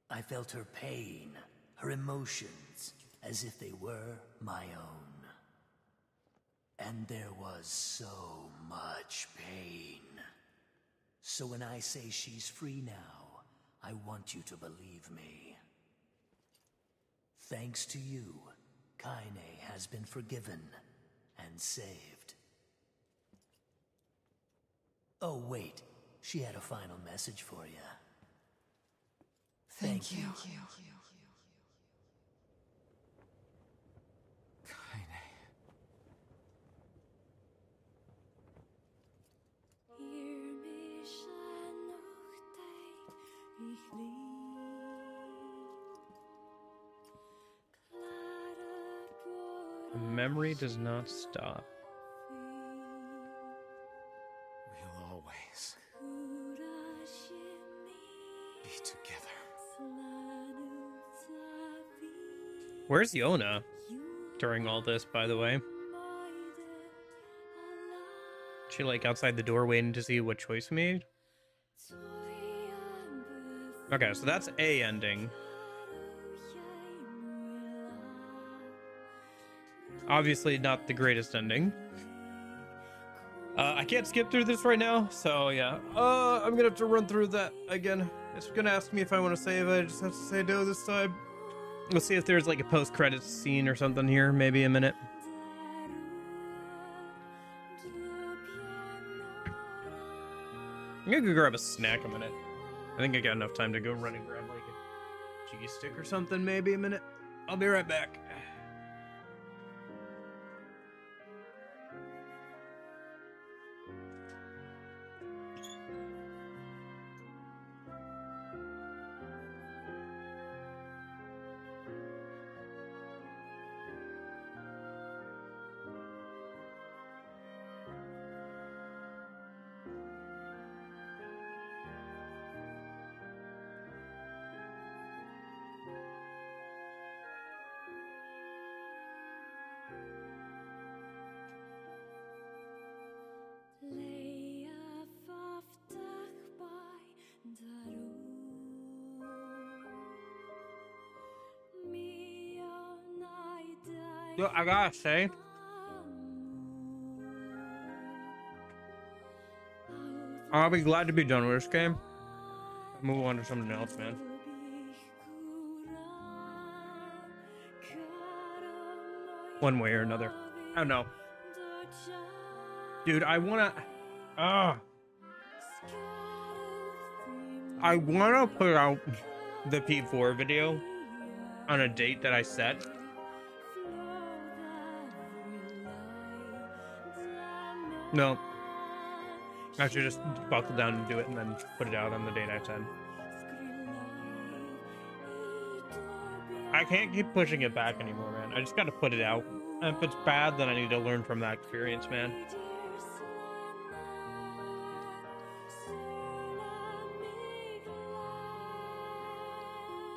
I felt her pain, her emotions, as if they were my own. And there was so much pain. So when I say she's free now, I want you to believe me. Thanks to you, Kaine has been forgiven and saved. Oh, wait. She had a final message for you. Thank you. Kaine. The memory does not stop. We'll always be together. Where's Yona during all this, by the way? She like outside the door waiting to see what choice we made? Okay, so that's a ending. Obviously not the greatest ending. I can't skip through this right now, so yeah. I'm gonna have to run through that again. It's gonna ask me if I want to save. I just have to say no this time. We'll see if there's like a post-credits scene or something here, maybe a minute. I'm gonna go grab a snack a minute. I think I got enough time to go run and grab like a cheese stick or something, maybe a minute. I'll be right back. Yo, I gotta say, I'll be glad to be done with this game. Move on to something else, man. one way or another. I don't know. Dude, I wanna put out the P4 video on a date that I set. No. I should just buckle down and do it and then put it out on the date I said. I can't keep pushing it back anymore, man. I just gotta put it out. And if it's bad, then I need to learn from that experience, man.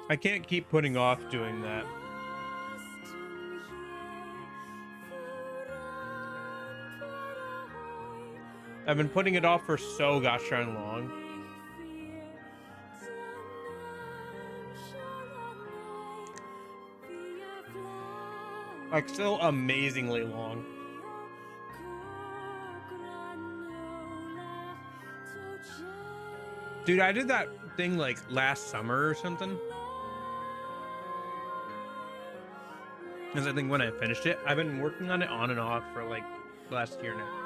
I can't keep putting off doing that. I've been putting it off for so gosh darn long. Like, so amazingly long. Dude, I did that thing like last summer or something. Because I think when I finished it, I've been working on it on and off for like the last year now.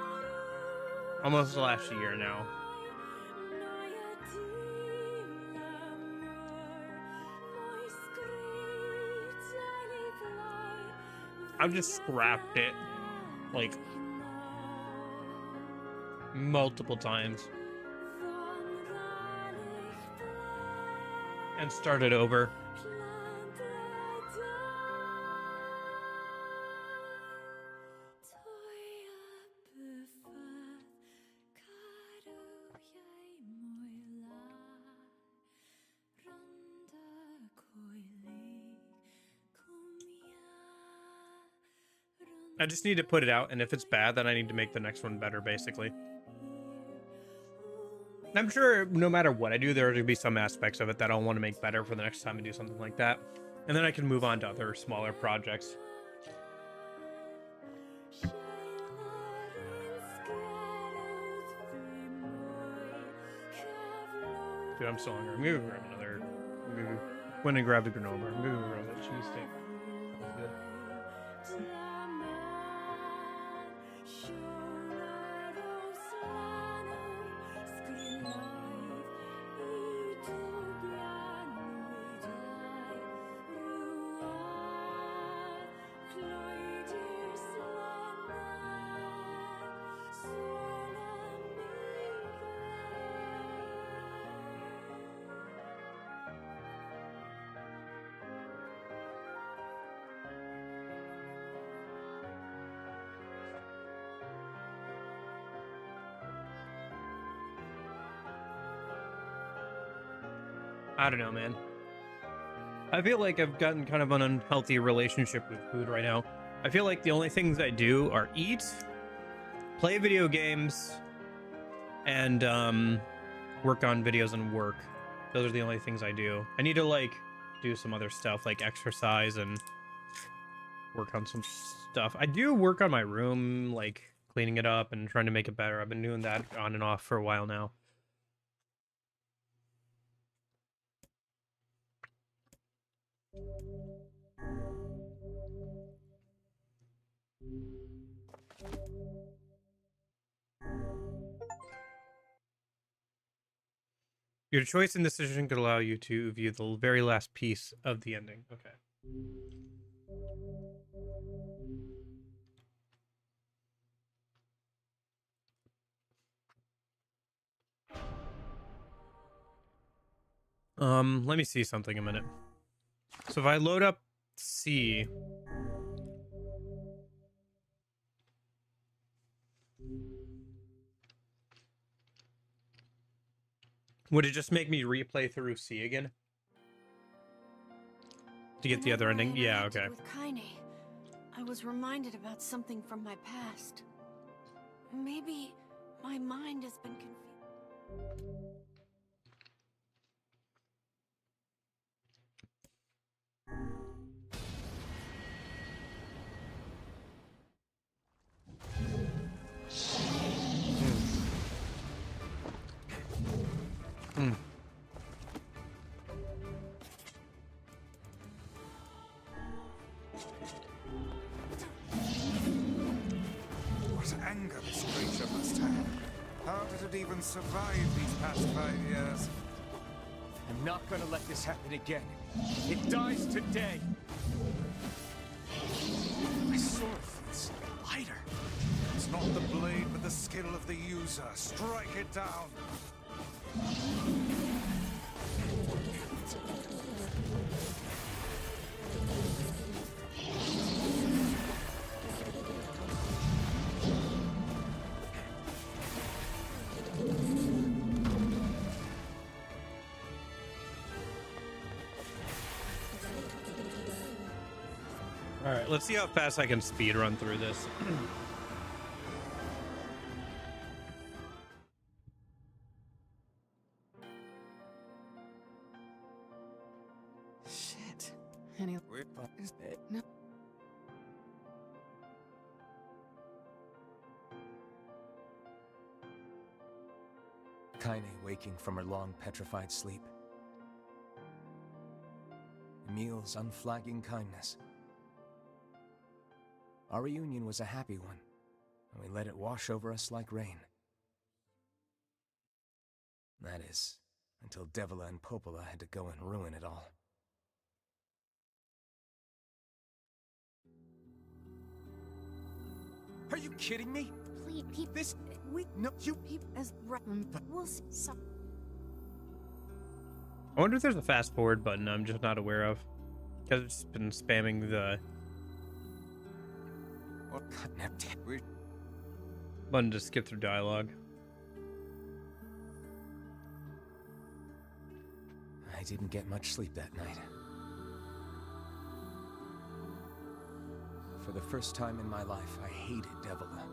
Almost the last year now. I've just scrapped it like multiple times and started over. I just need to put it out, and if it's bad, then I need to make the next one better, basically. I'm sure no matter what I do, there are going to be some aspects of it that I'll want to make better for the next time I do something like that. And then I can move on to other smaller projects. Dude, I'm so hungry. I'm gonna grab another. When I grab the granola, I'm gonna grab that cheesesteak. That's good. I don't know, man. I feel like I've gotten kind of an unhealthy relationship with food right now. I feel like the only things I do are eat, play video games, and work on videos and work. Those are the only things I do. I need to like do some other stuff like exercise and work on some stuff. I do work on my room, like cleaning it up and trying to make it better. I've been doing that on and off for a while now. Your choice and decision could allow you to view the very last piece of the ending. Okay. Let me see something a minute. So if I load up C, would it just make me replay through C again? To get the other ending? Yeah, okay. With Kaine, I was reminded about something from my past. Maybe my mind has been confused. What anger this creature must have. How did it even survive these past 5 years? I'm not gonna let this happen again. It dies today. My sword feels lighter. It's not the blade, but the skill of the user. Strike it down. All right, let's see how fast I can speed run through this. Shit. Any is it? No. Kaine waking from her long petrified sleep. Emil's unflagging kindness. Our reunion was a happy one, and we let it wash over us like rain. That is, until Devila and Popola had to go and ruin it all. Are you kidding me? Please, This... No, you... As we'll see some. I wonder if there's a fast forward button I'm just not aware of. Because it's been spamming the button to skip through dialogue. I didn't get much sleep that night. For the first time in my life, I hated Devila.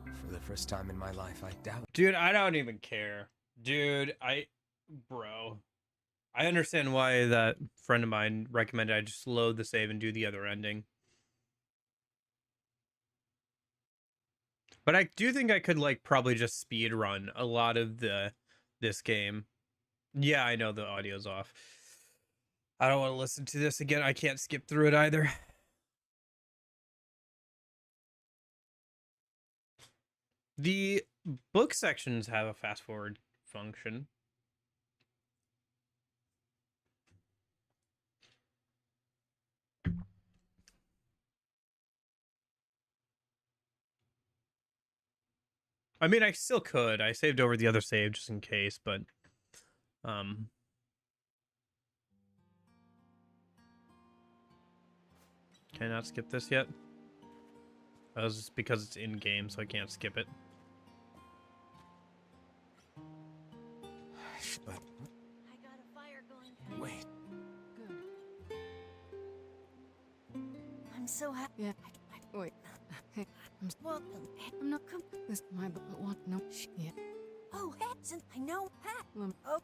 For the first time in my life, I doubted. Dude, I don't even care. Dude, bro. I understand why that friend of mine recommended I just load the save and do the other ending. But I do think I could, like, probably just speed run a lot of this game. Yeah, I know the audio's off. I don't want to listen to this again. I can't skip through it either. The book sections have a fast forward function. I mean, I still could. I saved over the other save just in case, but can I not skip this yet? That was just because it's in game, so I can't skip it. But I got a fire going. wait, Good. I'm so happy. Yeah. Wait. Hey, Welcome. I'm not come. This my but what? No shit. Oh, Hudson, I know. Pat. Oh.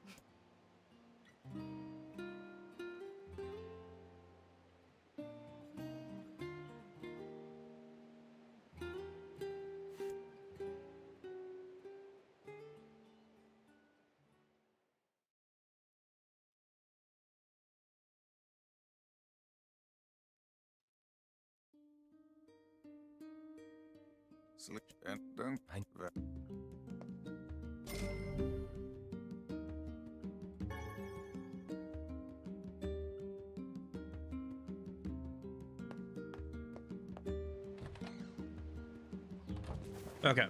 Sleep and don't. Okay.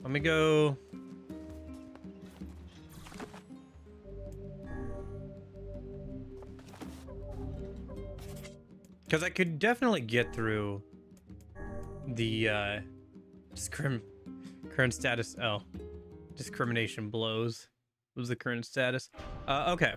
Let me go. Because I could definitely get through the current status. Oh, discrimination blows was the current status. Okay.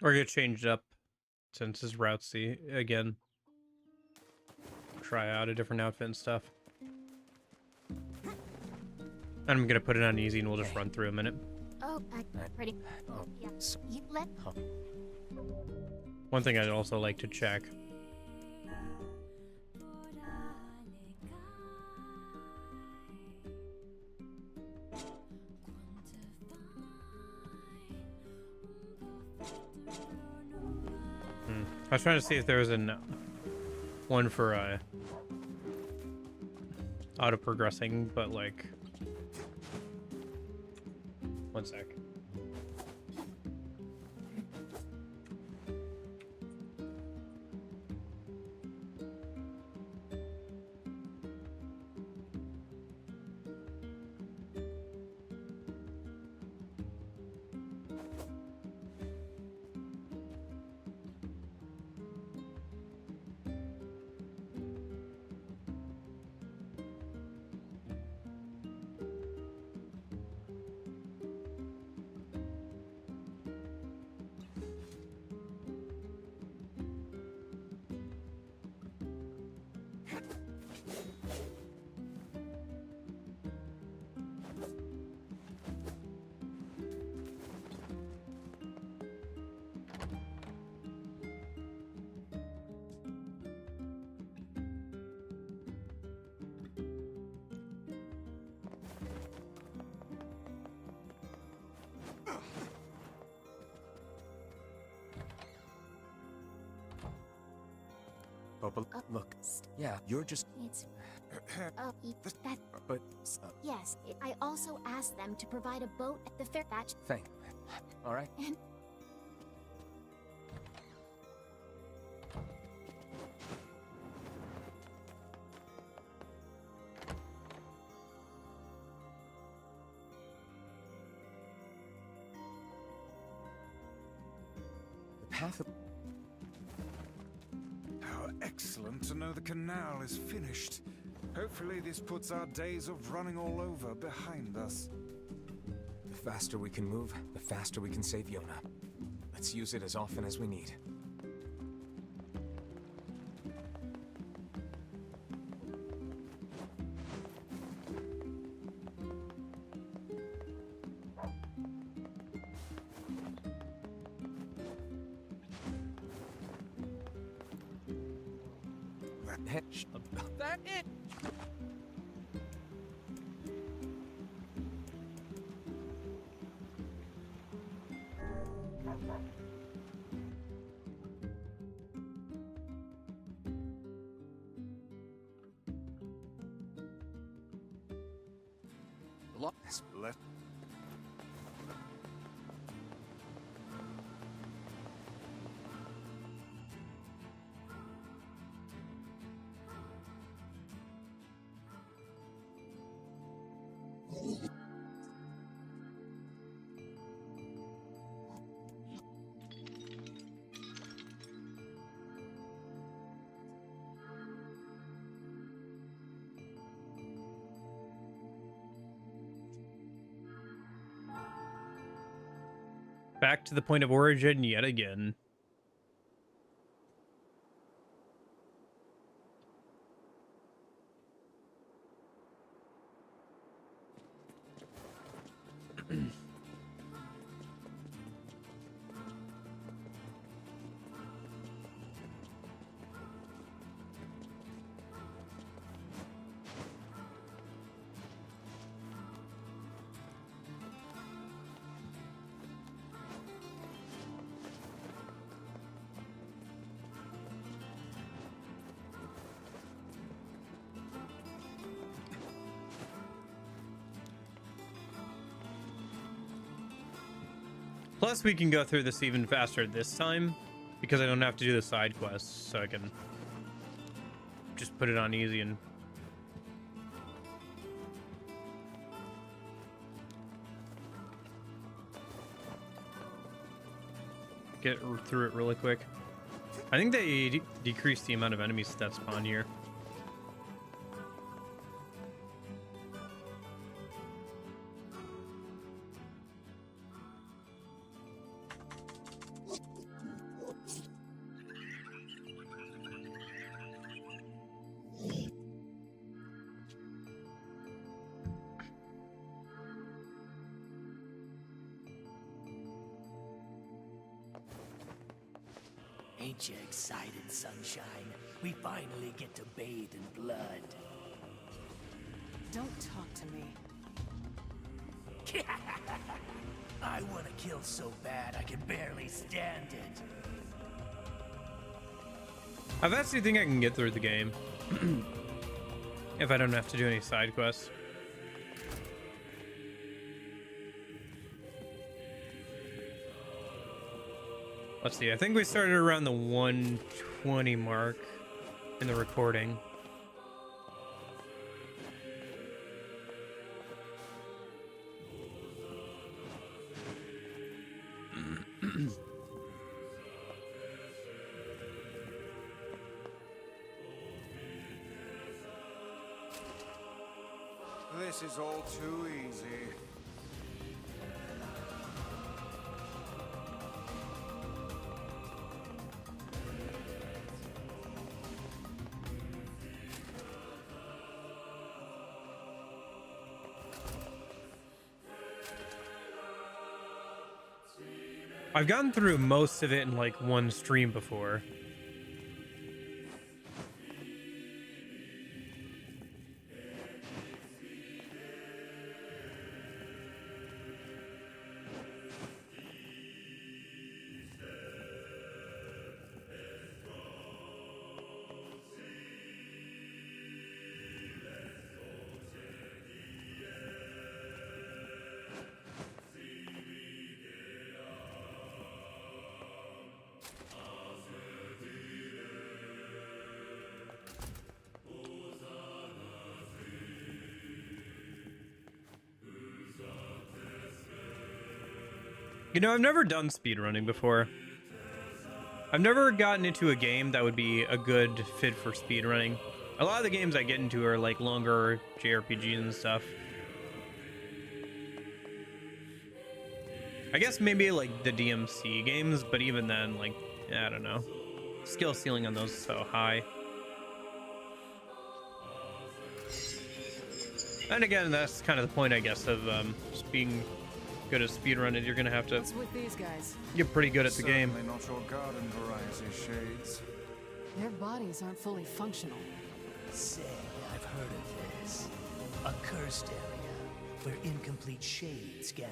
Or get changed up since his routesy again. Try out a different outfit and stuff. I'm gonna put it on easy and we'll just run through a minute. Oh, pretty. Oh, Yeah. You let. One thing I'd also like to check. I was trying to see if there was one for auto progressing, but like, one sec. Bubba, look. Yeah, you're just. It's. That. But. Yes, I also asked them to provide a boat at the fair. That. Thank. All right. And. The path of. How excellent to know the canal is finished. Hopefully this puts our days of running all over behind us. The faster we can move, the faster we can save Yona. Let's use it as often as we need. That it. Let Back to the point of origin yet again. Plus, we can go through this even faster this time because I don't have to do the side quests, so I can just put it on easy and get through it really quick. I think they decreased the amount of enemies that spawn here. Ain't you excited, sunshine? We finally get to bathe in blood. Don't talk to me. I want to kill so bad I can barely stand it. I've actually think I can get through the game if I don't have to do any side quests. Let's see, I think we started around the 120 mark in the recording. This is all too easy. I've gotten through most of it in like one stream before. You know, I've never done speedrunning before. I've never gotten into a game that would be a good fit for speedrunning. A lot of the games I get into are like longer JRPGs and stuff. I guess maybe like the DMC games, but even then, like, I don't know. Skill ceiling on those is so high. And again, that's kind of the point, I guess, of just being good at speedrunning. You're gonna have to What's with these guys? get pretty good at the game. Certainly not your garden variety, Shades. Their bodies aren't fully functional. Say, I've heard of this. A cursed area where incomplete shades gather.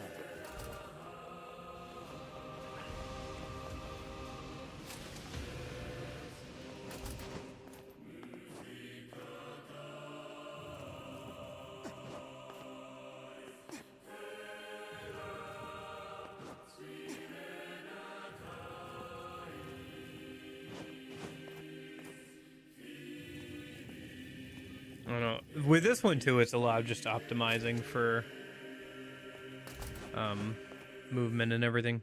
I don't know. With this one too, it's a lot of just optimizing for movement and everything.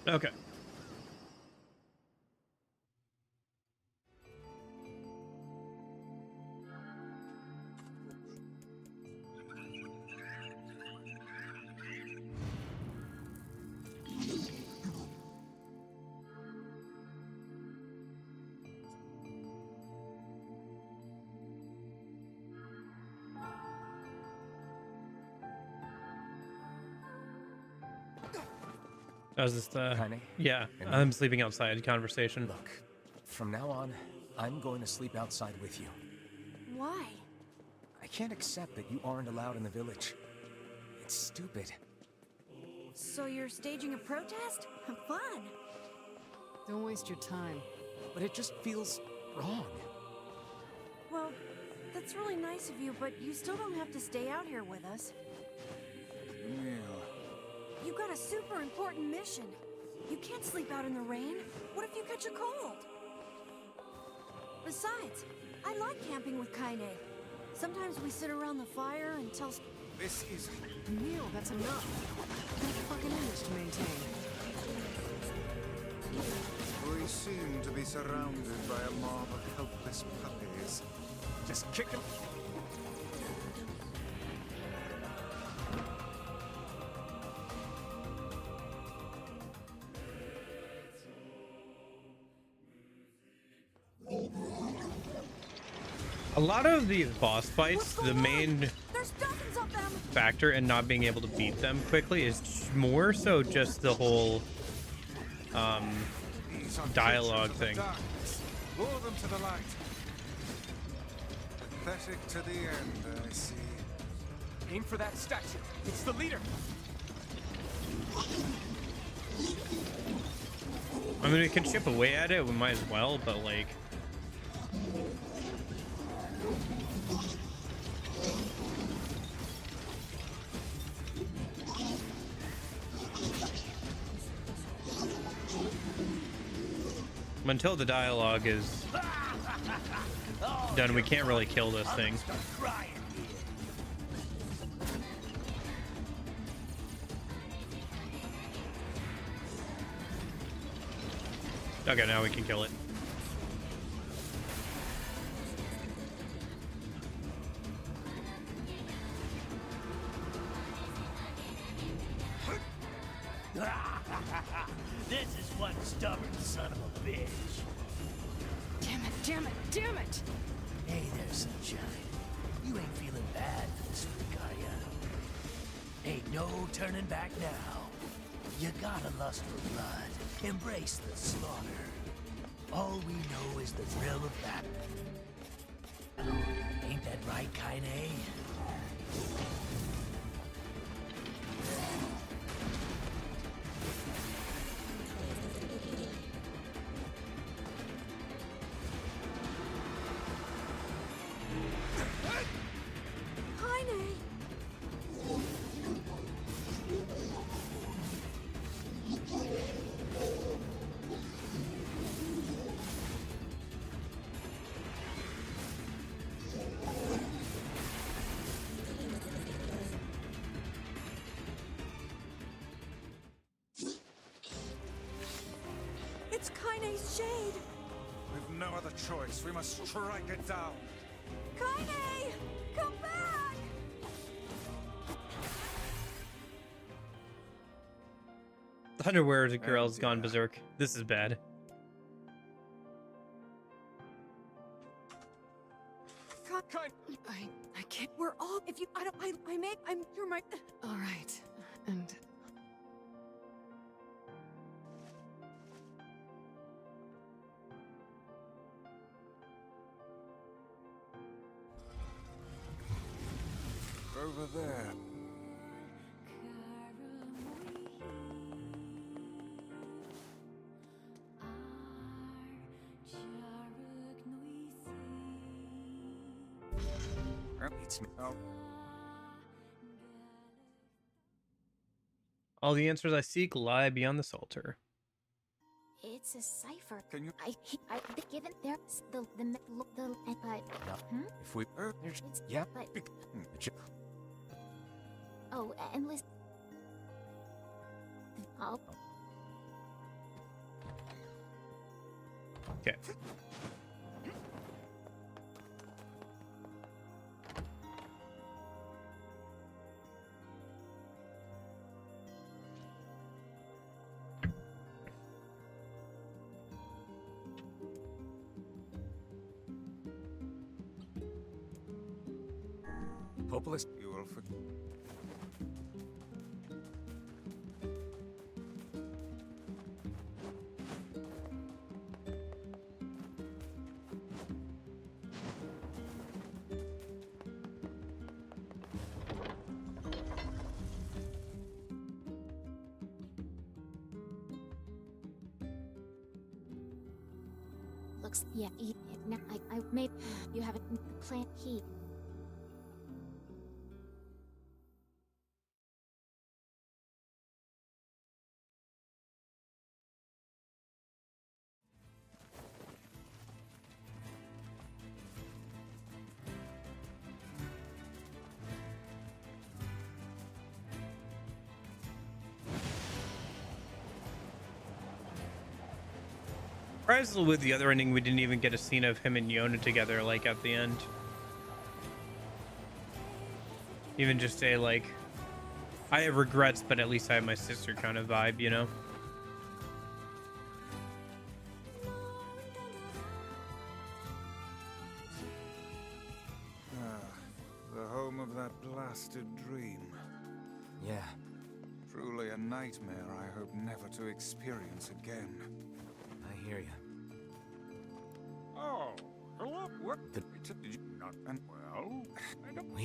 Okay. How's this? Kaine? Yeah, I'm sleeping outside conversation. Look, from now on, I'm going to sleep outside with you. Why? I can't accept that you aren't allowed in the village. It's stupid. So you're staging a protest? Fun. Don't waste your time. But it just feels wrong. Well, that's really nice of you, but you still don't have to stay out here with us. Nier. You got a super important mission. You can't sleep out in the rain. What if you catch a cold? Besides, I like camping with Kaine. Sometimes we sit around the fire and tell... This is... Neil, that's enough. You have a fucking image to maintain. We seem to be surrounded by a mob of helpless puppies. Just kick him. A lot of these boss fights, the main There's dozens of them! factor in not being able to beat them quickly is more so just the whole These are dialogue creatures of the thing. darkness. Lure them to the light. Pathetic to the end, I see. Aim for that statue. It's the leader. I mean, we can chip away at it, we might as well, but like... Until the dialogue is done, we can't really kill this thing. Start crying here. Okay, now we can kill it. This is one stubborn son of a bitch. Damn it, damn it, damn it! Hey there, sunshine. You ain't feeling bad for this week, are ya? Ain't no turning back now. You got a lust for blood. Embrace the slaughter. All we know is the thrill of battle. Ain't that right, Kaine? Kaine! It's Kaine's shade! We've no other choice. We must strike it down. Kaine! Come back! The underwear girl's gone berserk. This is bad. Kaine. I can't. We're all... If you... You're my... All right. And Over there. It's me. Oh, All the answers I seek lie beyond this altar. It's a cipher. can you... I've given there the but If we... It's- yeah. but Hmm, oh, and listen. Oh, Okay. Hopeless. You will forget. looks. Yeah, now I made. You have a plant heat. Surprised with the other ending, we didn't even get a scene of him and Yona together, like at the end. Even just say like, I have regrets, but at least I have my sister kind of vibe, you know? The home of that blasted dream. Yeah. Truly a nightmare I hope never to experience again. I hear you. Oh, hello. What did you not? And well, I don't.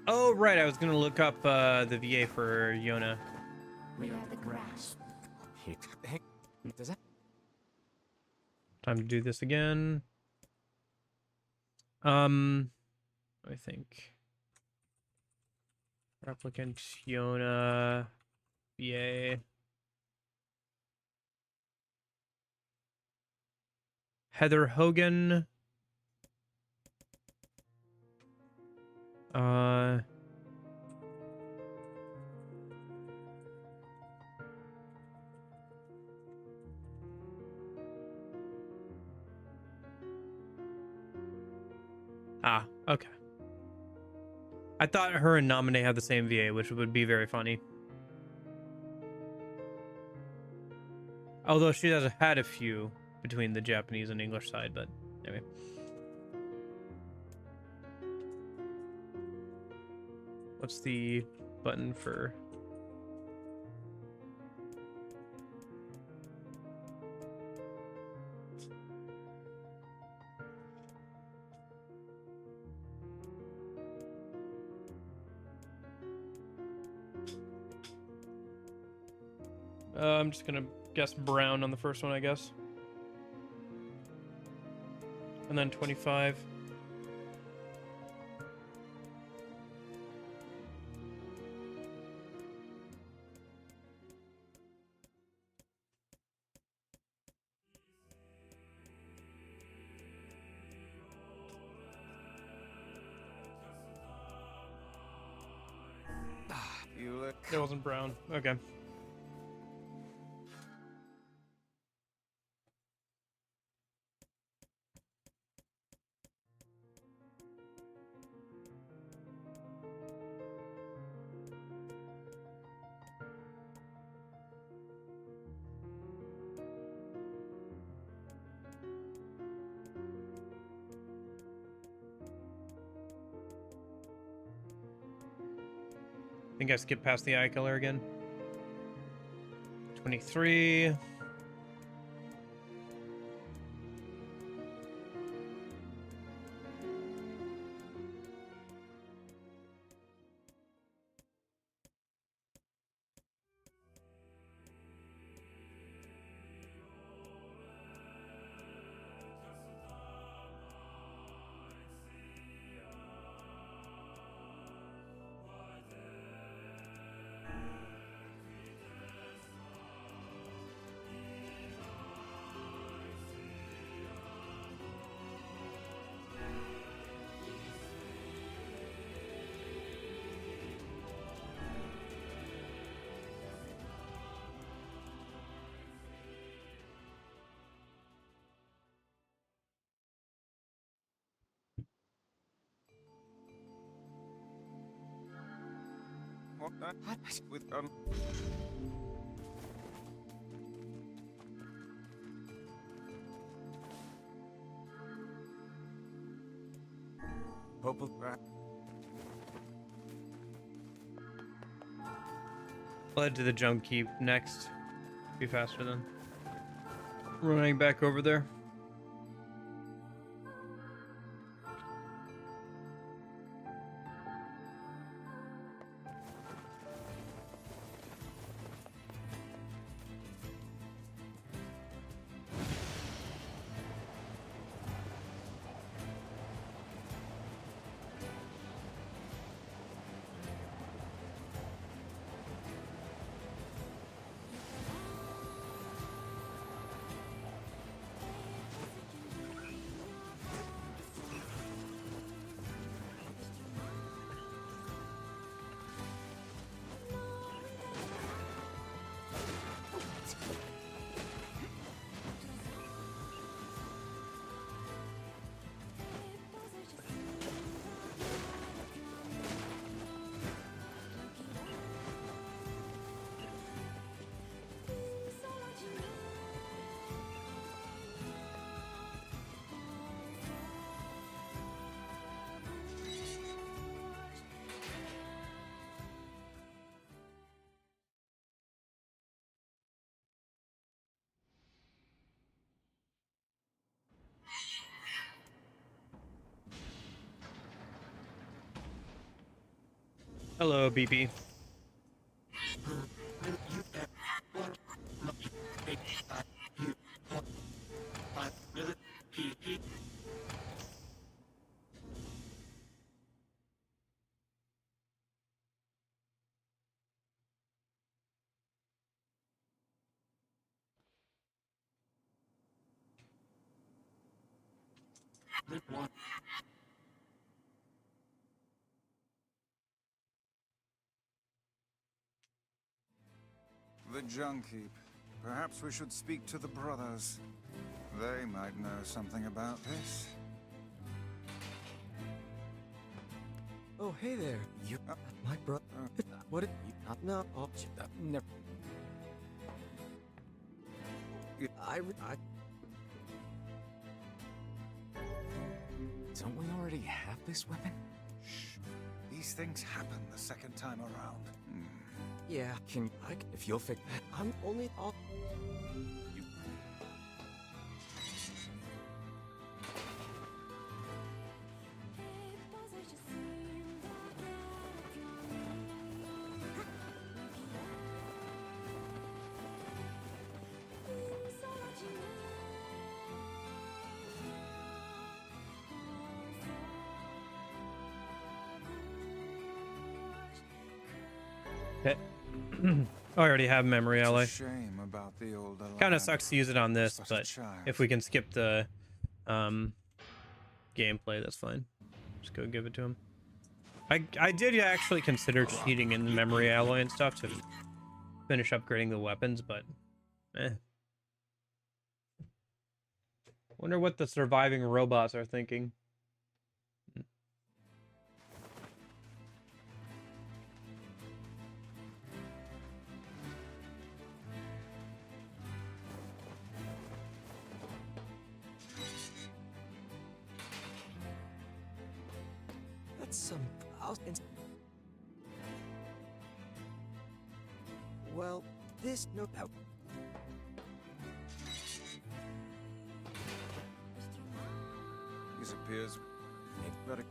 Oh, right. I was going to look up the VA for Yona. We are the grass. Hey, does that? Time to do this again. I think. Replicant, Yona, VA. Heather Hogan. Okay. I thought her and Naminé had the same VA, which would be very funny. Although she has had a few between the Japanese and English side, but anyway. What's the button for... I'm just gonna guess brown on the first one, I guess. And then 25. You look. It wasn't brown. Okay. I think I skipped past the eye color again. 23. What that? With Hope of that. I'll head to the jump keep next. Be faster then. Running back over there. Hello, BP. The junk heap. Perhaps we should speak to the brothers. They might know something about this. Oh, hey there. You, my brother. What did you not know? Oh, never. I. Don't we already have this weapon? Shh. These things happen the second time around. Yeah, if you'll fix. I'm only all. You... Okay. Oh, I already have memory It's alloy. a shame about the older Kind lad. of sucks to use it on this, Such a but child. if we can skip the gameplay, that's fine. Just go give it to him. I did actually consider cheating in the memory alloy and stuff to finish upgrading the weapons, but wonder what the surviving robots are thinking. That's some. Well, this no doubt. This appears better.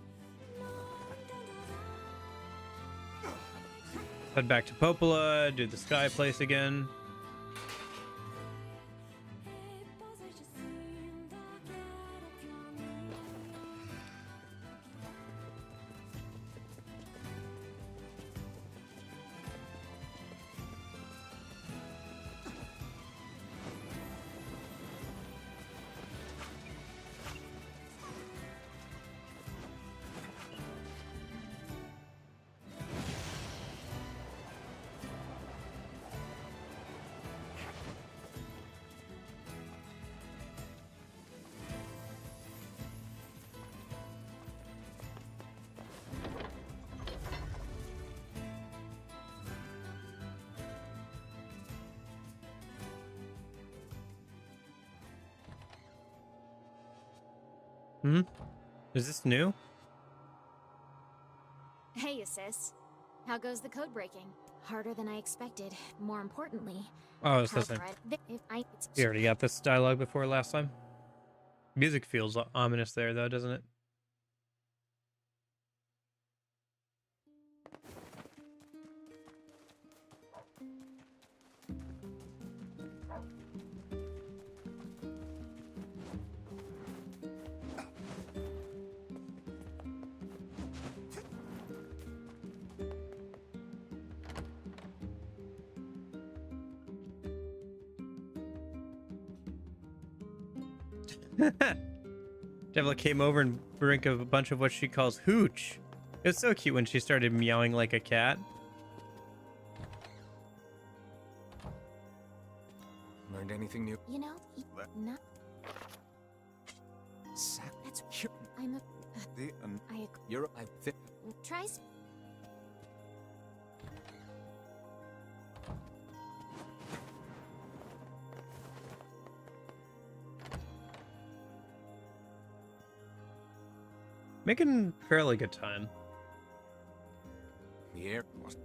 Head back to Popola, do the sky place again. Is this new? Hey, Sis. How goes the code breaking? Harder than I expected. More importantly, Oh, it's the same. You already got this dialogue before last time. Music feels ominous there, though, doesn't it? Devil came over and drank a bunch of what she calls hooch. It's so cute when she started meowing like a cat. Learned anything new? You know, not. That's. I'm a. You're. I think. Tries. Making fairly good time. Nier was.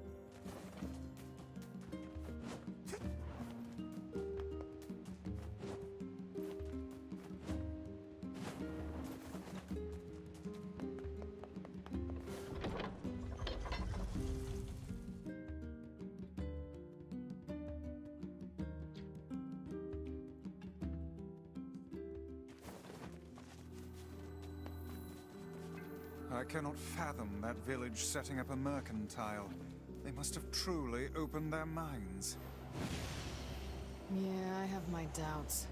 I cannot fathom that village setting up a mercantile. They must have truly opened their minds. Yeah, I have my doubts.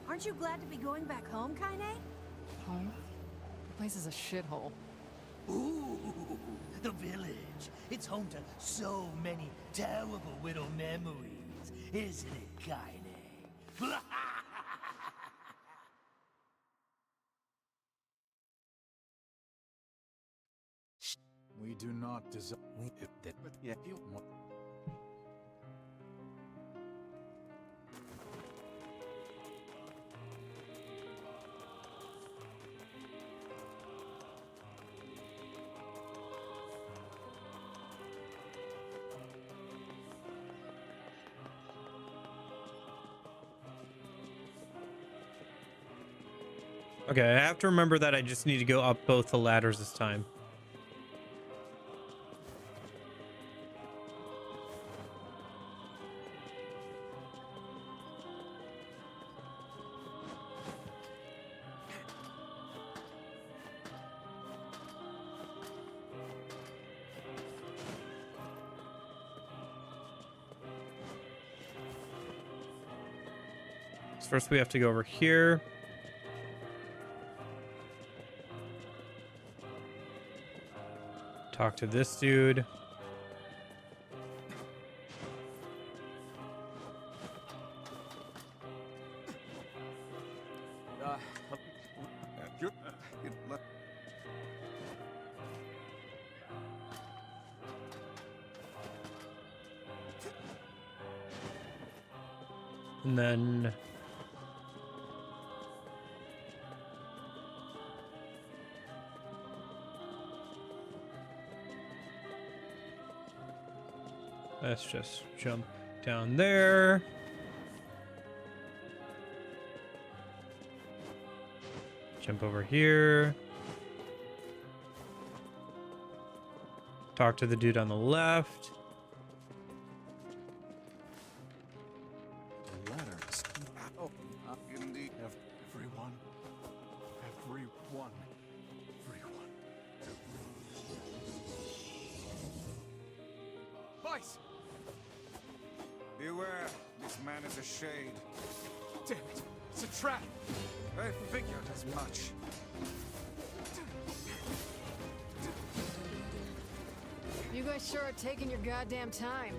Aren't you glad to be going back home, Kaine? Home? The place is a shithole. Ooh, the village. It's home to so many terrible little memories, isn't it, Kaine? We do not desire. Yeah, you want. Okay, I have to remember that I just need to go up both the ladders this time. So first we have to go over here. Talk to this dude. And then let's just jump down there. Jump over here. Talk to the dude on the left. The ladders. Oh, indeed. Everyone. Vice! Beware, this man is a shade. Damn it! It's a trap! I figured as much. You guys sure are taking your goddamn time.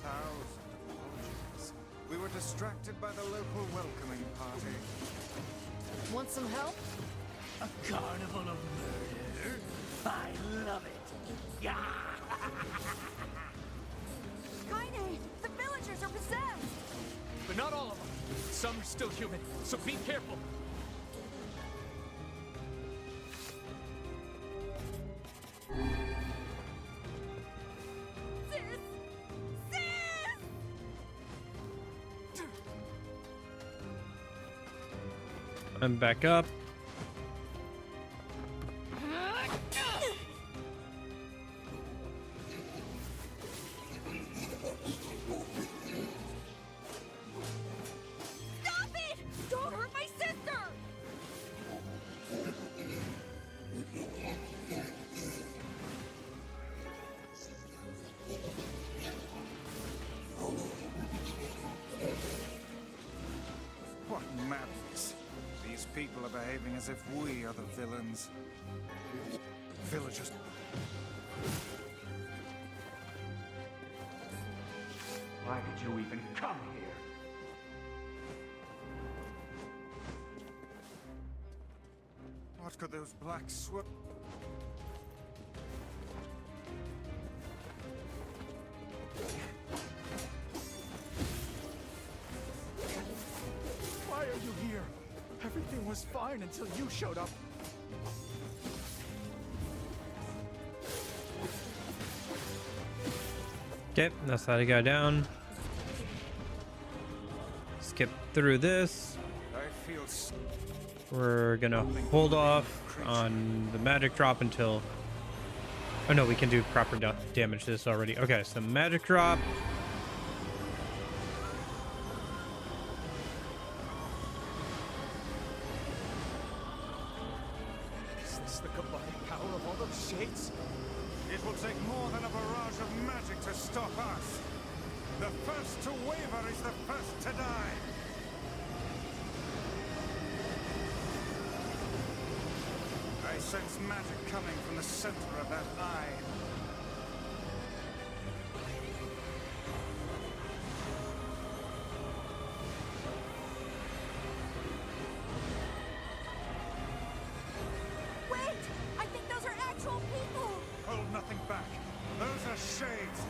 1,000 apologies. We were distracted by the local welcoming party. Want some help? A carnival of murder? I love it. Yeah. Kaine, the villagers are possessed! But not all of them. Some are still human, so be careful. Sis! Sis! I'm back up. Stop it! Don't hurt my sister! What madness. These people are behaving as if we are the villains. Villagers. Why did you even come here? What could those black swirl? Why are you here? Everything was fine until you showed up. Okay, that's how to go down. Skip through this. I feel We're gonna hold off on the magic drop until... Oh no, we can do proper damage to this already. Okay, so magic drop. this the combined power of all those shades? It will take more than a barrage of magic to stop us. The first to waver is the first to die. I sense magic coming from the center of that eye. Wait! I think those are actual people! Hold nothing back. Those are shades.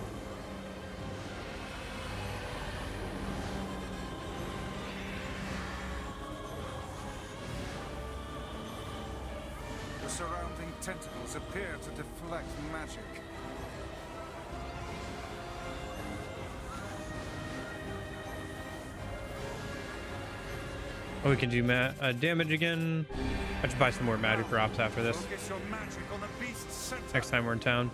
The surrounding tentacles appear to deflect magic. Oh, we can do damage again. I should buy some more magic drops after this. Focus your magic on the beast's center. Next time we're in town.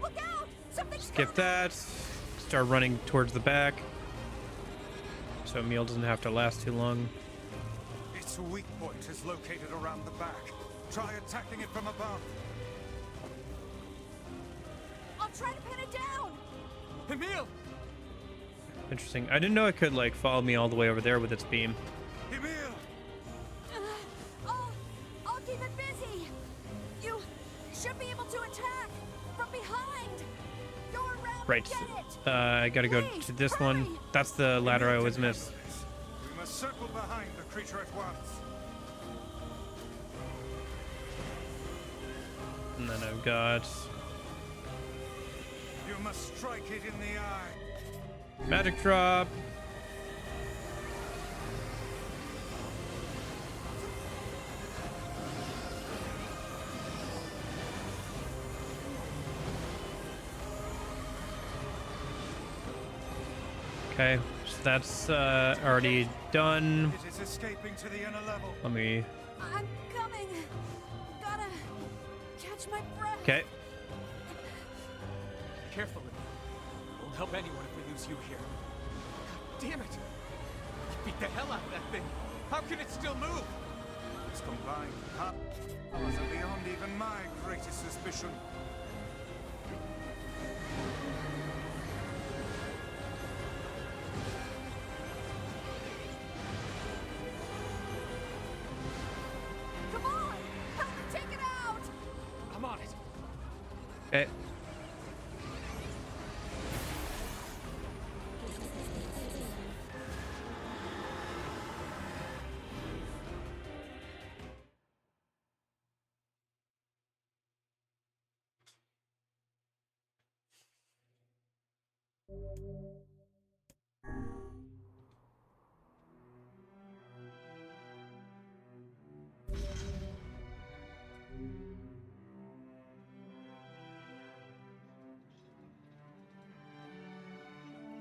Look out! Something's Skip that. Start running towards the back. So meal doesn't have to last too long. Its weak point is located around the back. Try attacking it from above. I'll try to pin it down! Emil! Interesting. I didn't know it could like follow me all the way over there with its beam. Emil! I'll keep it busy! You should be able to attack from behind! Go around Right. and get it! I gotta go Please, to this hurry! one. That's the ladder I always miss. We must circle behind the creature at once. And then I've got You must strike it in the eye. magic drop. Okay, so that's already done. It is escaping to the inner level. Let me. I'm coming! Gotta catch my breath! Okay. Careful, Emil. It won't help anyone if we lose you here. God damn it! You beat the hell out of that thing. How can it still move? Its combined powers are beyond even my greatest suspicion. Come on! Help me take it out! I'm on it. Okay.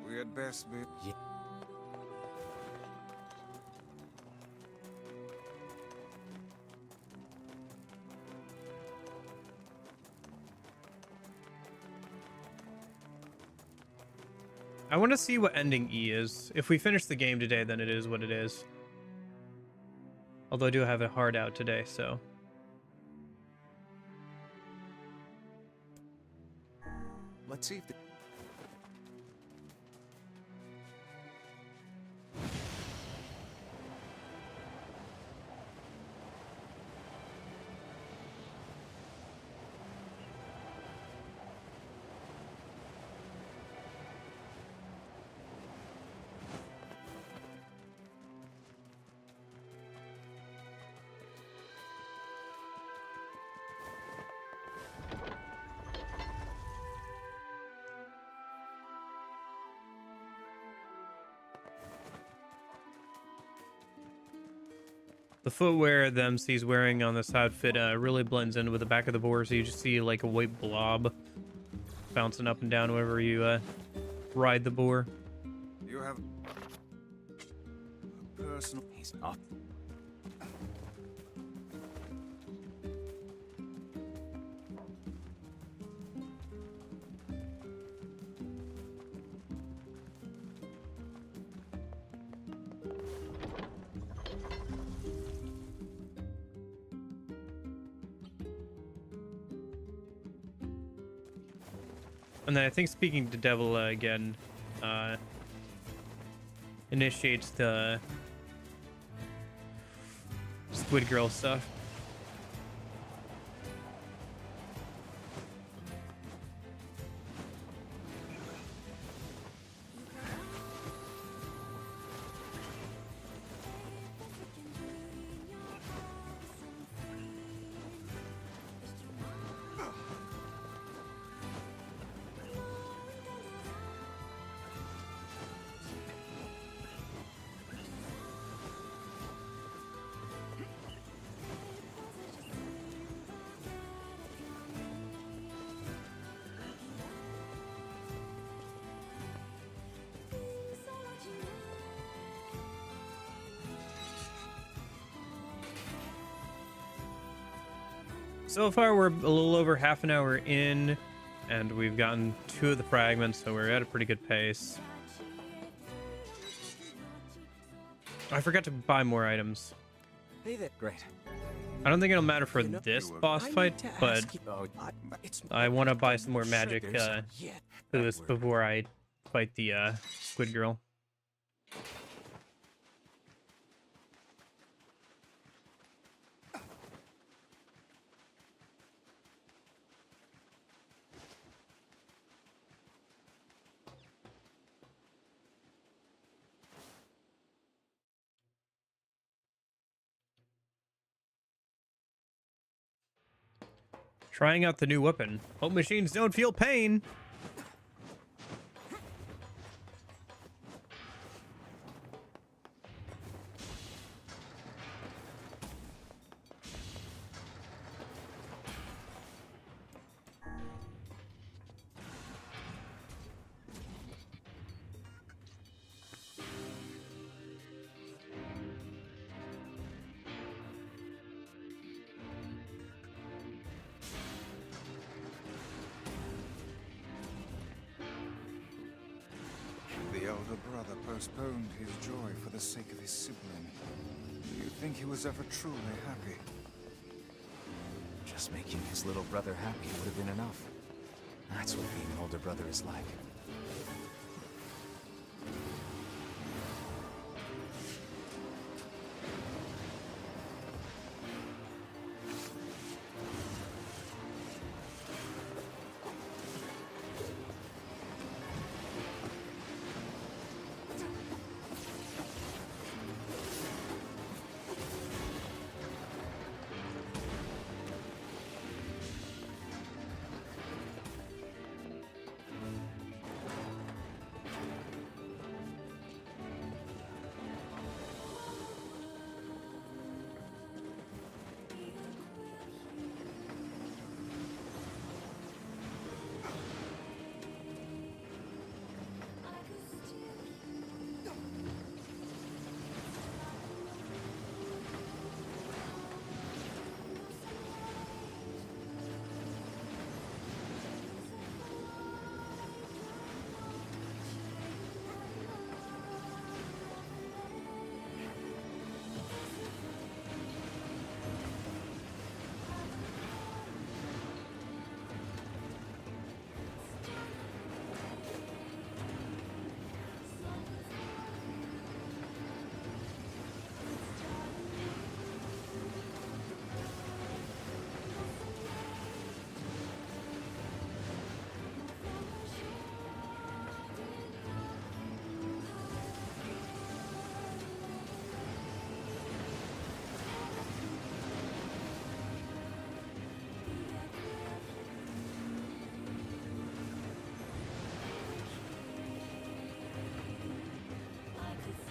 We had best be. I want to see what ending E is. If we finish the game today, then it is what it is. Although I do have a hard out today, so. Let's see if the... The footwear the MC's wearing on this outfit really blends in with the back of the board, so you just see like a white blob bouncing up and down whenever you ride the boar. You have a personal. He's not. And then I think speaking to Devil again initiates the Squid Girl stuff. So far, we're a little over half an hour in, and we've gotten 2 of the fragments, so we're at a pretty good pace. I forgot to buy more items. Hey there. Great. I don't think it'll matter for this boss fight, but I want to buy some more magic boost before I fight the Squid Girl. Trying out the new weapon. Hope machines don't feel pain. The elder brother postponed his joy for the sake of his sibling. Do you think he was ever truly happy? Just making his little brother happy would have been enough. That's what being an older brother is like.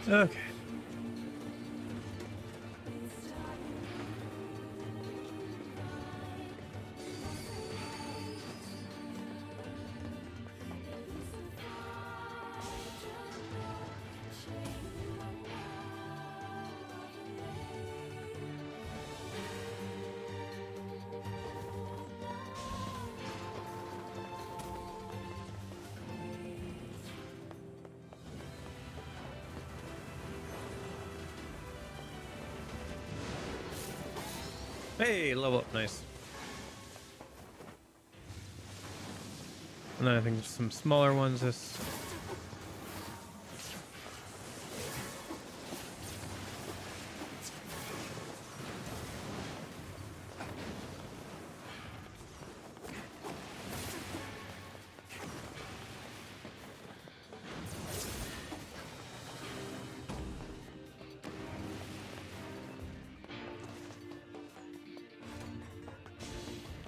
Okay. Hey, level up, nice. And then I think there's some smaller ones. This.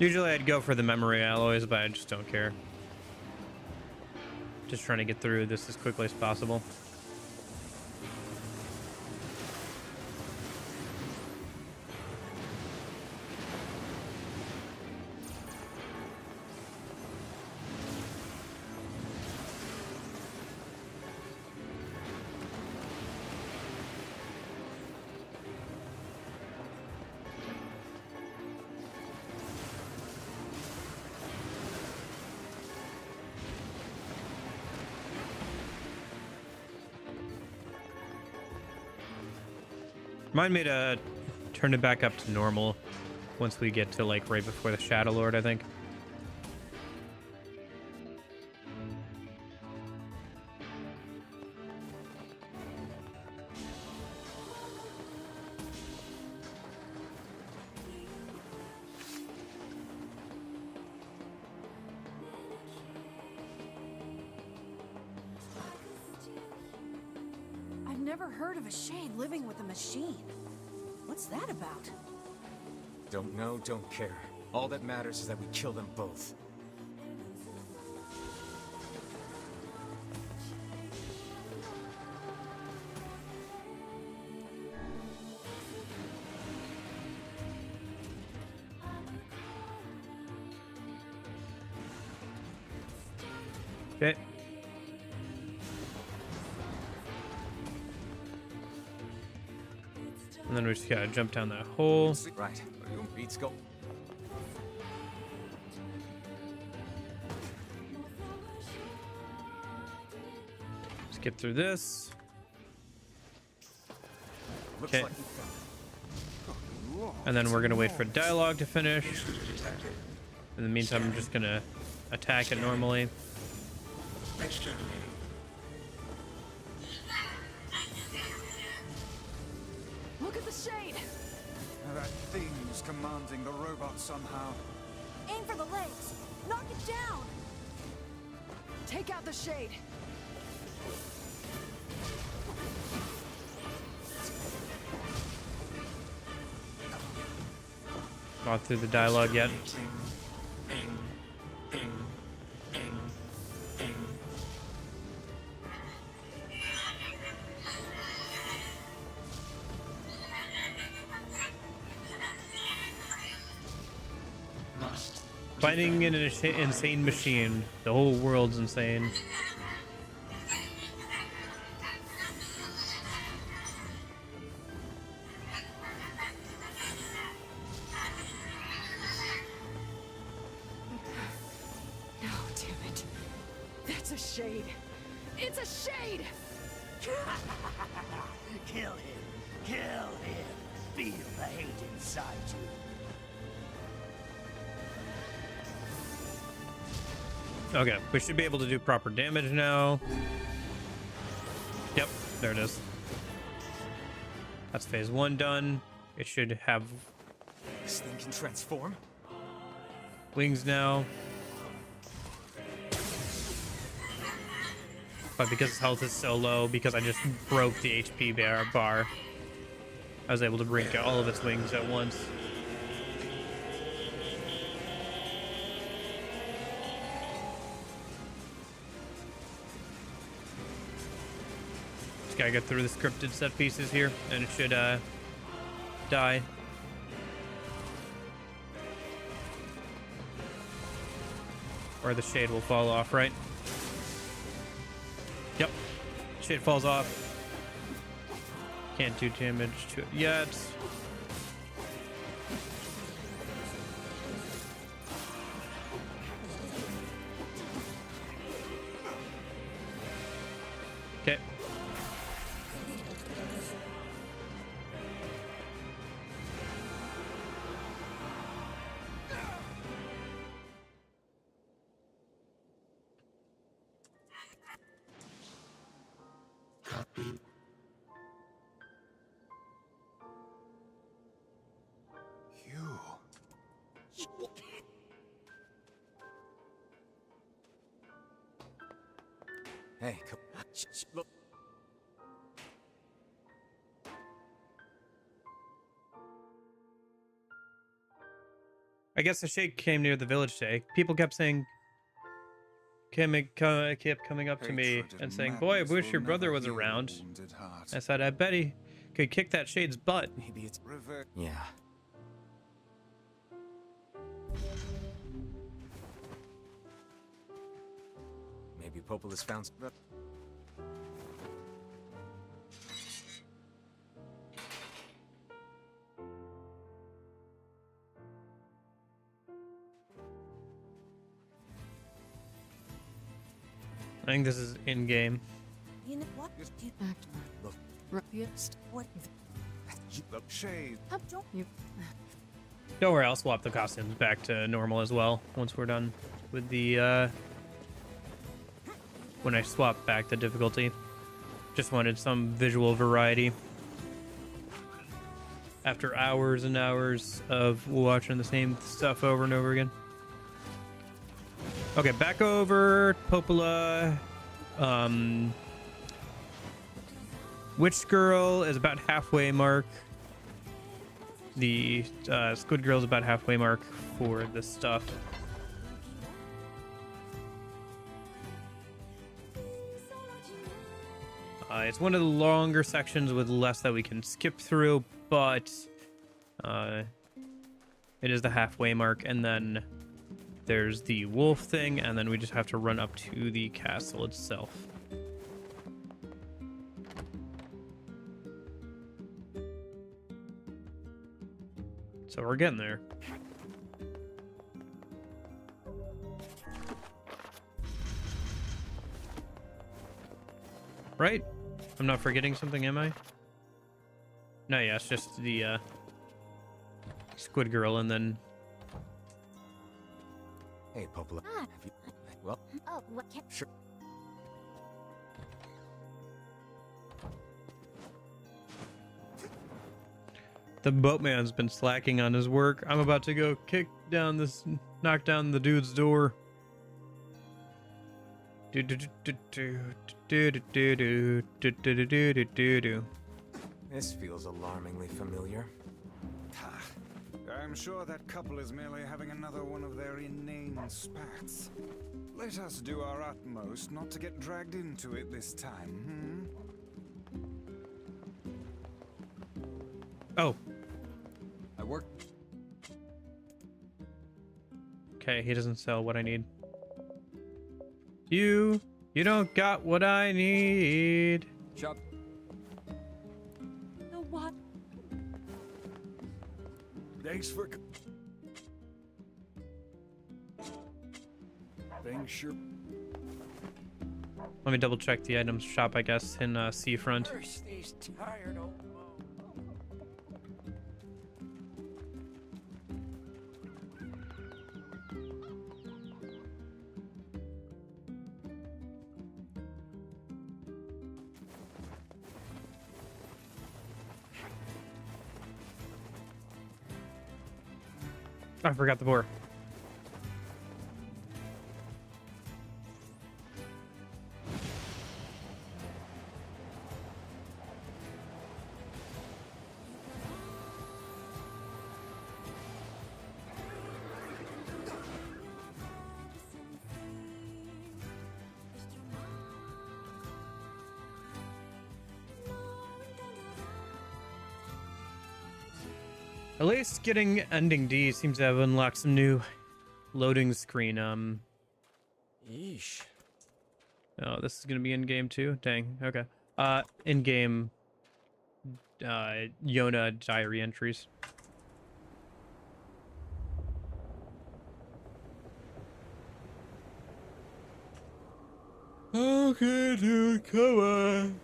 Usually I'd go for the memory alloys, but I just don't care. Just trying to get through this as quickly as possible. Remind me to turn it back up to normal once we get to like right before the Shadow Lord, I think. I've never heard of a shade living with a machine. What's that about? Don't know, don't care. All that matters is that we kill them both. Okay. And then we just gotta jump down that hole. Right. Beats go. Skip through this. Looks Okay. like we found it. And then we're gonna wait for dialogue to finish. In the meantime, I'm just gonna attack it normally. Look at the shade! That thing's commanding the robot somehow. Aim for the legs! Knock it down! Take out the shade! Not through the dialogue yet. Fighting an insane machine. The whole world's insane. No, damn it. That's a shade. It's a shade! Kill him. Kill him. Feel the hate inside you. Okay, we should be able to do proper damage now. Yep, there it is. That's phase 1 done. It should have This thing can transform? wings now. But because his health is so low, because I just broke the HP bar, I was able to break all of its wings at once. Just gotta get through the scripted set pieces here, and it should die. Or the shade will fall off, right? Yep. Shade falls off. Can't do damage to it yet. Okay. Hey, come. Look. I guess the shake came near the village today. People kept saying, kept coming up to me Hatred and saying, madness "Boy, I wish will your brother never was heal a around." wounded heart. I said, "I bet he could kick that shade's butt." Maybe it's. Revenge. Yeah. Maybe Populus found. I think this is in game. You know what? You Act Look. Rupiest. what? The shade. Don't You. Don't worry, I'll swap the costumes back to normal as well once we're done with the when I swap back the difficulty. Just wanted some visual variety after hours and hours of watching the same stuff over and over again. Okay, back over Popola. Witch Girl is about halfway mark. The Squid Girl is about halfway mark for this stuff. It's one of the longer sections with less that we can skip through, but it is the halfway mark, and then there's the wolf thing, and then we just have to run up to the castle itself. So we're getting there. Right? I'm not forgetting something, am I? No, yeah, it's just the Squid Girl, and then Hey, Popola. Ah. Have you? Well, Oh, what can... sure. the boatman's been slacking on his work. I'm about to go knock down the dude's door. This feels alarmingly familiar. I'm sure that couple is merely having another one of their inane spats. Let us do our utmost not to get dragged into it this time, Oh, I work. okay, he doesn't sell what I need. You don't got what I need. Shop. know what? Thanks for. Thanks, sure. Let me double check the items shop, I guess, in Seafront. Curse these tired old. I forgot the boar. At least getting ending D seems to have unlocked some new loading screen. Yeesh. Oh, this is gonna be in game too. Dang. Okay. In game. Yona diary entries. Okay, dude, come on.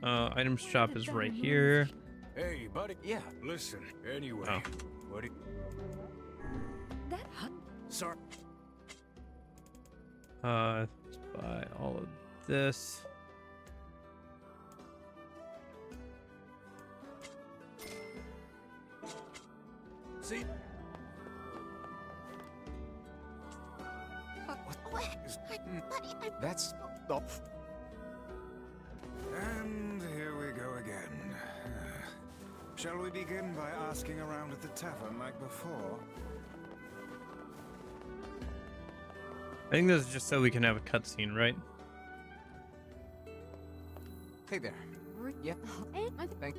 Item shop is right here. Hey, buddy. Yeah. Listen, anyway. Oh. What do That Sorry. Let's buy all of this. See? That's the. And here we go again. Shall we begin by asking around at the tavern like before? I think this is just so we can have a cutscene, right? Hey there. Yeah. Thank.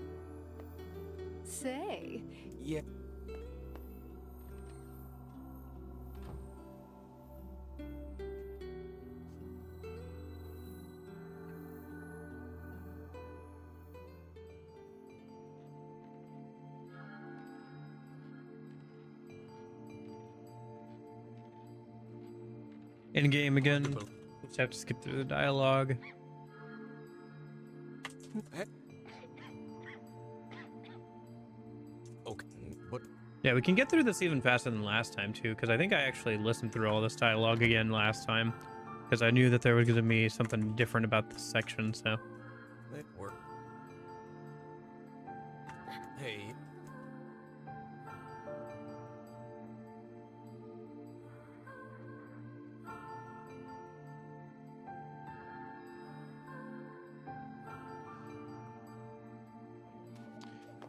say. Yeah. In game again. Just have to skip through the dialogue. Okay. What? Yeah, we can get through this even faster than last time too, because I think I actually listened through all this dialogue again last time, because I knew that there was going to be something different about this section. So. It worked. Hey.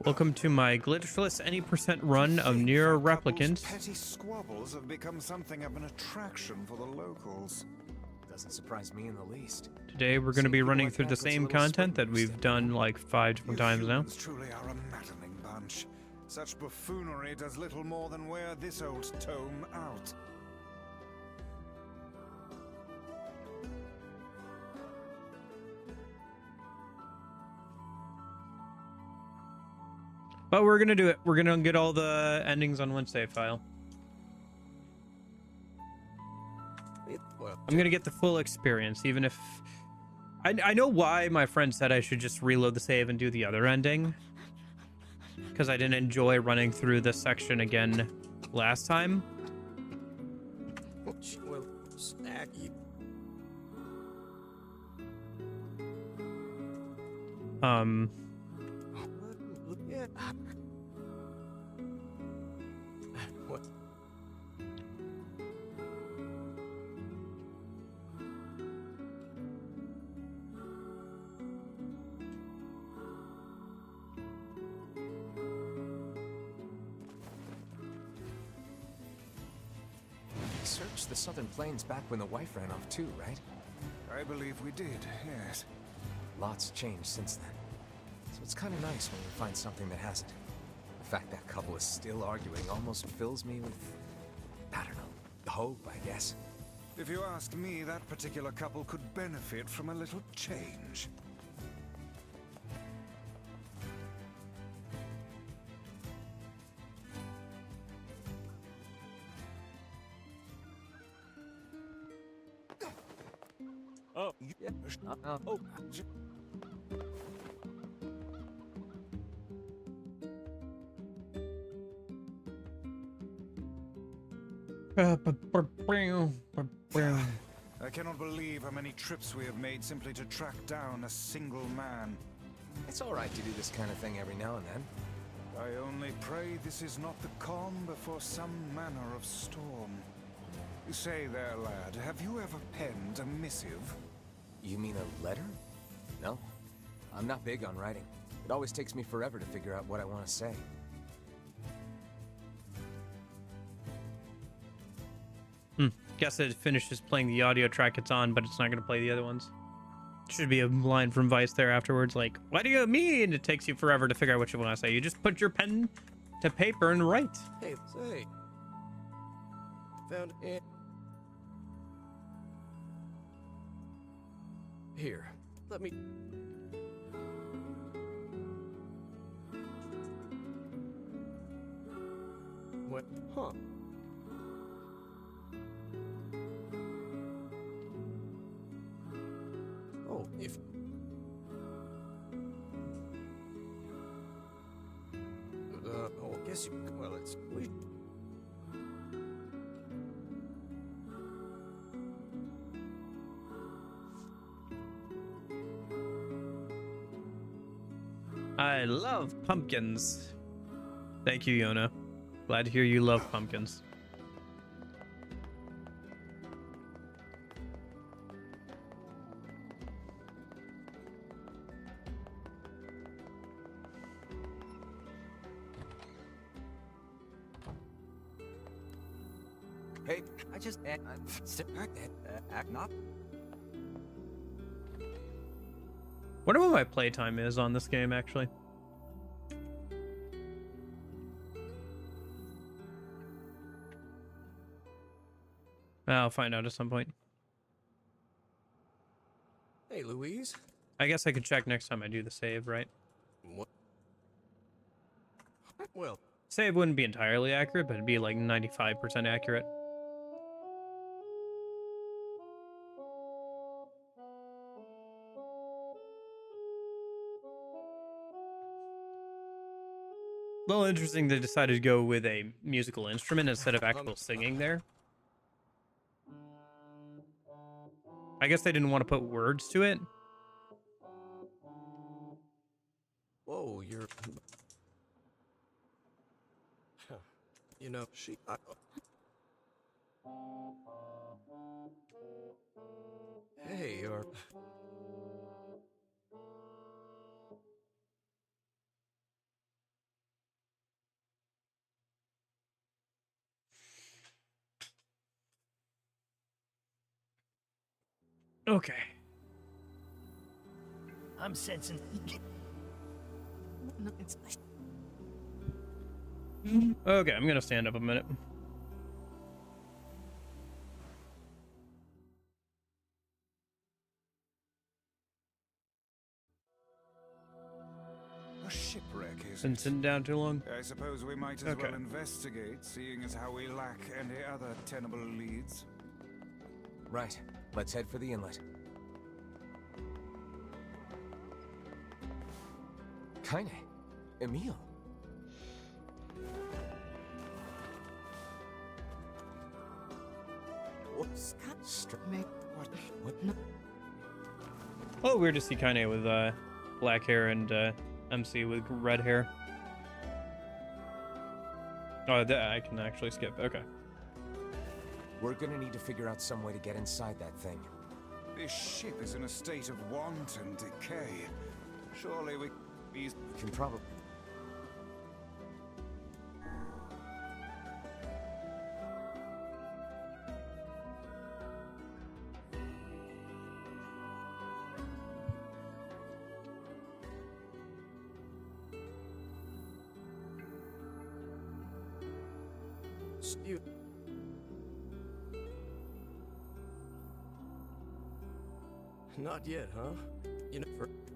Welcome to my glitchless any % run of Nier Replicant. Petty squabbles have become something of an attraction for the locals. Doesn't surprise me in the least. Today we're going to be running through the same content that we've done like 5 different times now. Humans truly are a maddening bunch. Such buffoonery does little more than wear this old tome out. But we're going to do it. We're going to get all the endings on one save file. I'm going to get the full experience, even if... I know why my friend said I should just reload the save and do the other ending. Because I didn't enjoy running through this section again last time. Well, snack you. Yeah. What? Searched the Southern Plains back when the wife ran off too, right? I believe we did, yes. Lots changed since then. So it's kind of nice when we find something that hasn't. The fact that couple is still arguing almost fills me with, I don't know, hope, I guess. If you ask me, that particular couple could benefit from a little change. Oh, yeah. Oh. I cannot believe how many trips we have made simply to track down a single man. It's all right to do this kind of thing every now and then. I only pray this is not the calm before some manner of storm. Say there, lad, have you ever penned a missive? You mean a letter? No. I'm not big on writing. It always takes me forever to figure out what I want to say. Guess it finishes playing the audio track it's on, but it's not going to play the other ones. Should be a line from Vice there afterwards, like, what do you mean it takes you forever to figure out what you want to say? You just put your pen to paper and write. Hey, say. Found it. Here, let me... What? Huh. Oh, if... guess you... Well, it's... We... I love pumpkins. Thank you, Yona. Glad to hear you love pumpkins. Hey, I just... act not... Wonder what my playtime is on this game, actually. I'll find out at some point. Hey, Louise. I guess I could check next time I do the save, right? What? Well, Save wouldn't be entirely accurate, but it'd be like 95% accurate. A little interesting they decided to go with a musical instrument instead of actual singing there. I guess they didn't want to put words to it. whoa, you're... You know, Hey, or... Okay. I'm sensing... No, it's... Okay, I'm gonna stand up a minute. A shipwreck, is Been it? sitting down too long. I suppose we might as well investigate, seeing as how we lack any other tenable leads. Right. Let's head for the inlet. Kaine. Emil. Whoops. What? No. Oh, weird to see Kaine with black hair and MC with red hair. Oh, that I can actually skip. Okay. We're gonna need to figure out some way to get inside that thing. This ship is in a state of wanton decay. Surely we can probably... You... Not yet, huh? You know,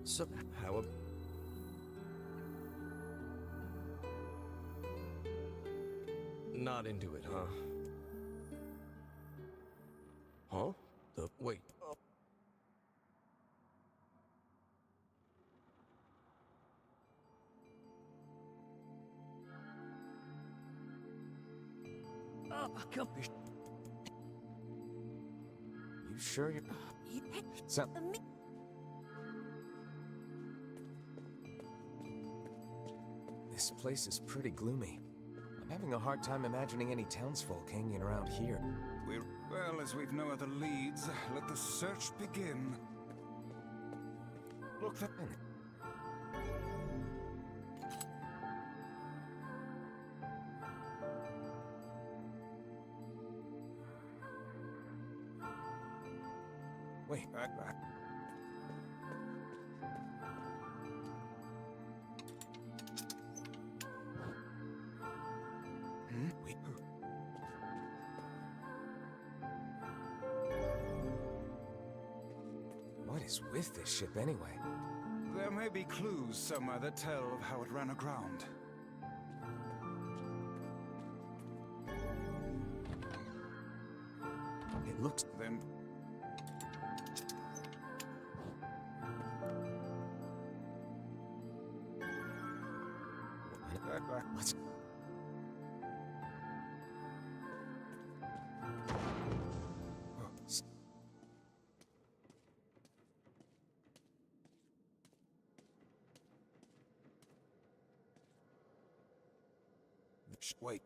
so how about... Not into it, huh? Huh? Wait. Come... You sure you're... This place is pretty gloomy. I'm having a hard time imagining any townsfolk hanging around here. Well, as we've no other leads, let the search begin. Look that... Wait, Wait. What is with this ship anyway? There may be clues somewhere that tell of how it ran aground. It looks... Then... Let's... Wait.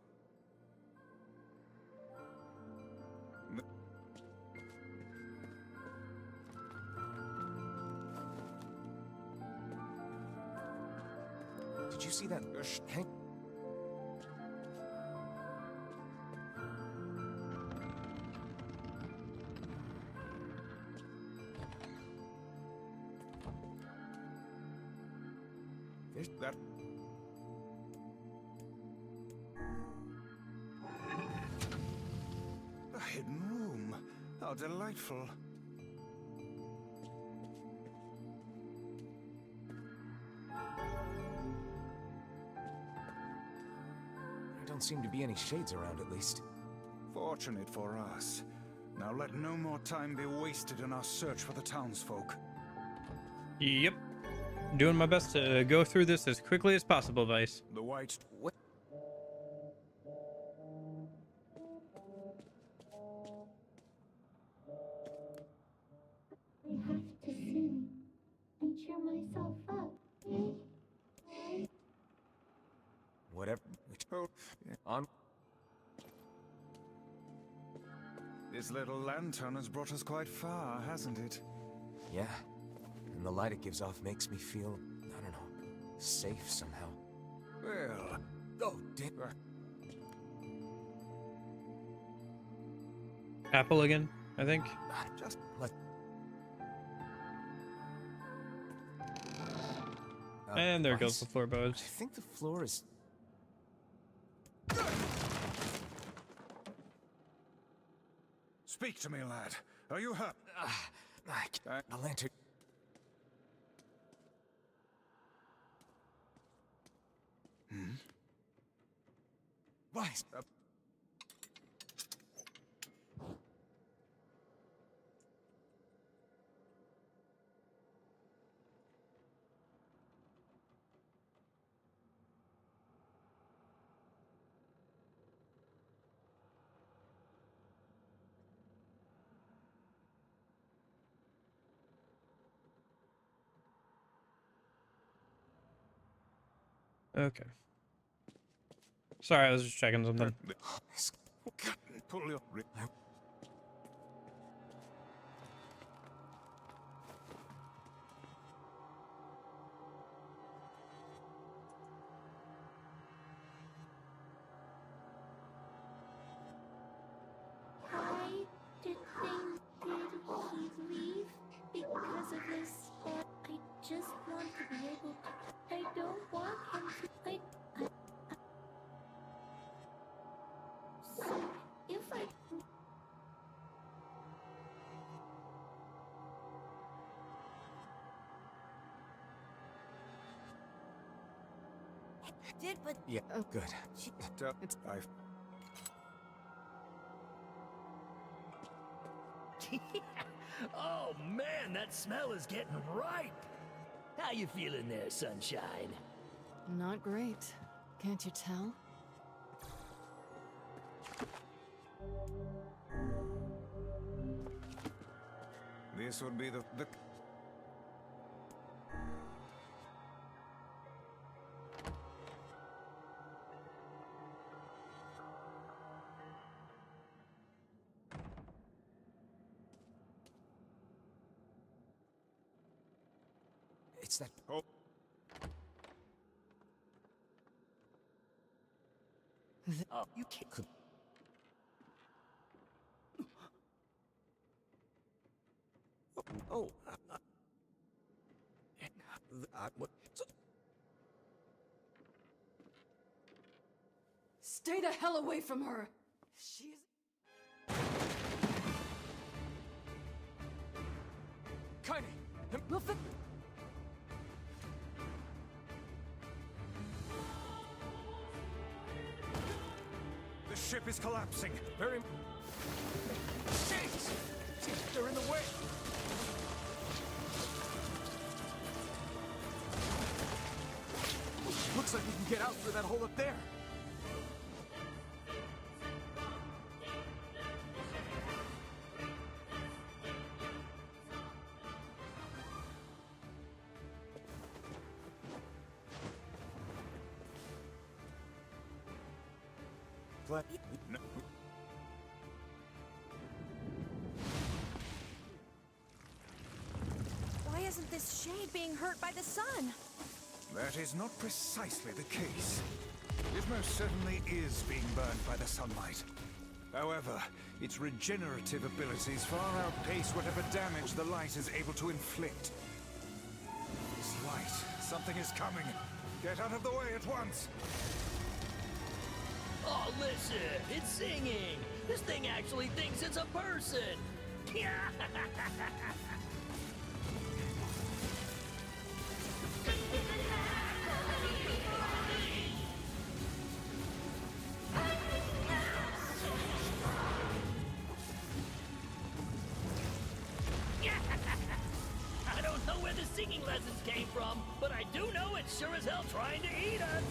Did you see that? Hank? There's that. A hidden room. How delightful. There don't seem to be any shades around, at least. Fortunate for us. Now let no more time be wasted in our search for the townsfolk. Yep. Doing my best to go through this as quickly as possible, Vice. The white... What? I have to sing and cheer myself up. Whatever. Oh, On. this little lantern has brought us quite far, hasn't it? Yeah. And the light it gives off makes me feel, I don't know, safe somehow. Well... Oh, damn. Apple again, I think. Just let... And there goes Vice? the floorboards. I think the floor is... Speak to me, lad. Are you hurt? A lantern... Vice! Okay. Sorry, I was just checking something. Pull your... Why did he leave? Because of this. I just want to be able to. I don't want him to. So if I. Did, but Yeah, good. I've... oh man, that smell is getting ripe. How you feeling there, sunshine? Not great. Can't you tell? This would be the... It's that... Oh. Oh, you can't. Could... Oh. What? Stay the hell away from her! She's... Kaine! We'll fi- The ship is collapsing. Very... Shit! They're in the way! Looks like we can get out through that hole up there. glad. No. Why isn't this shade being hurt by the sun? That is not precisely the case. It most certainly is being burned by the sunlight. However, its regenerative abilities far outpace whatever damage the light is able to inflict. This light, something is coming. Get out of the way at once! Oh, listen, it's singing. This thing actually thinks it's a person. I don't know where the singing lessons came from, but I do know it's sure as hell trying to eat us.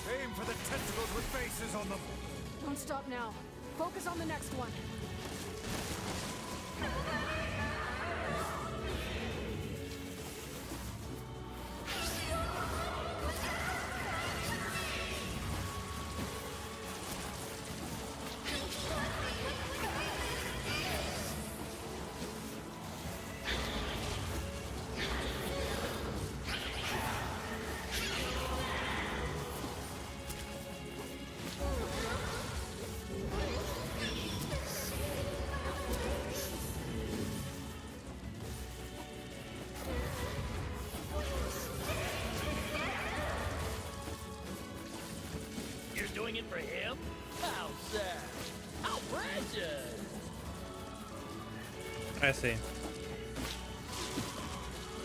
Aim for the tentacles with faces on them! Don't stop now. Focus on the next one. You're doing it for him? How sad. How precious. I see.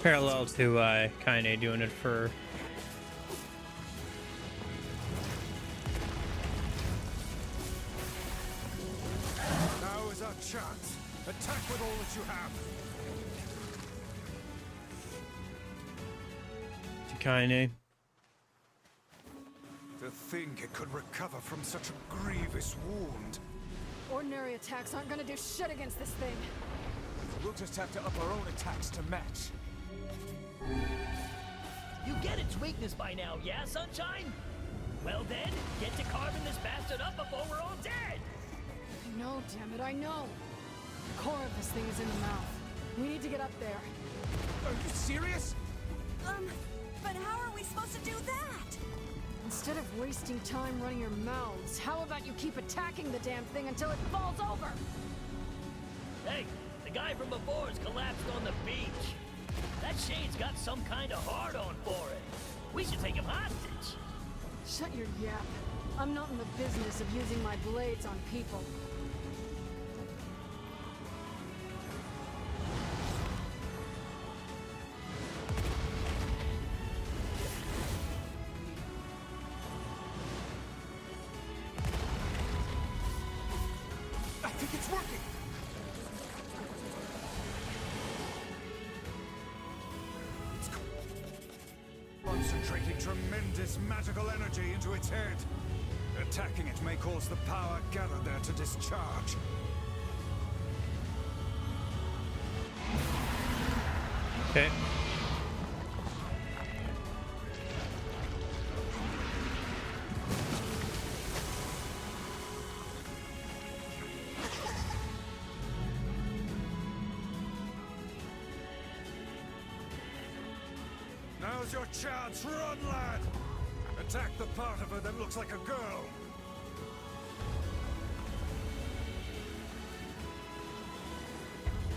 Parallel to Kaine doing it for. Now is our chance. Attack with all that you have. To Kaine. To think it could recover from such a grievous wound. Ordinary attacks aren't gonna do shit against this thing. We'll just have to up our own attacks to match. You get its weakness by now, yeah, Sunshine? Well then, get to carving this bastard up before we're all dead! I know, damn it, I know. The core of this thing is in the mouth. We need to get up there. Are you serious? But how are we supposed to do that? Instead of wasting time running your mouths, how about you keep attacking the damn thing until it falls over? Hey, the guy from before's collapsed on the beach. That shade's got some kind of hard-on for it. We should take him hostage. Shut your yap. I'm not in the business of using my blades on people. I think it's working. Concentrating tremendous magical energy into its head. Attacking it may cause the power gathered there to discharge. Okay. Now's your chance, run, lad! Attack the part of her that looks like a girl.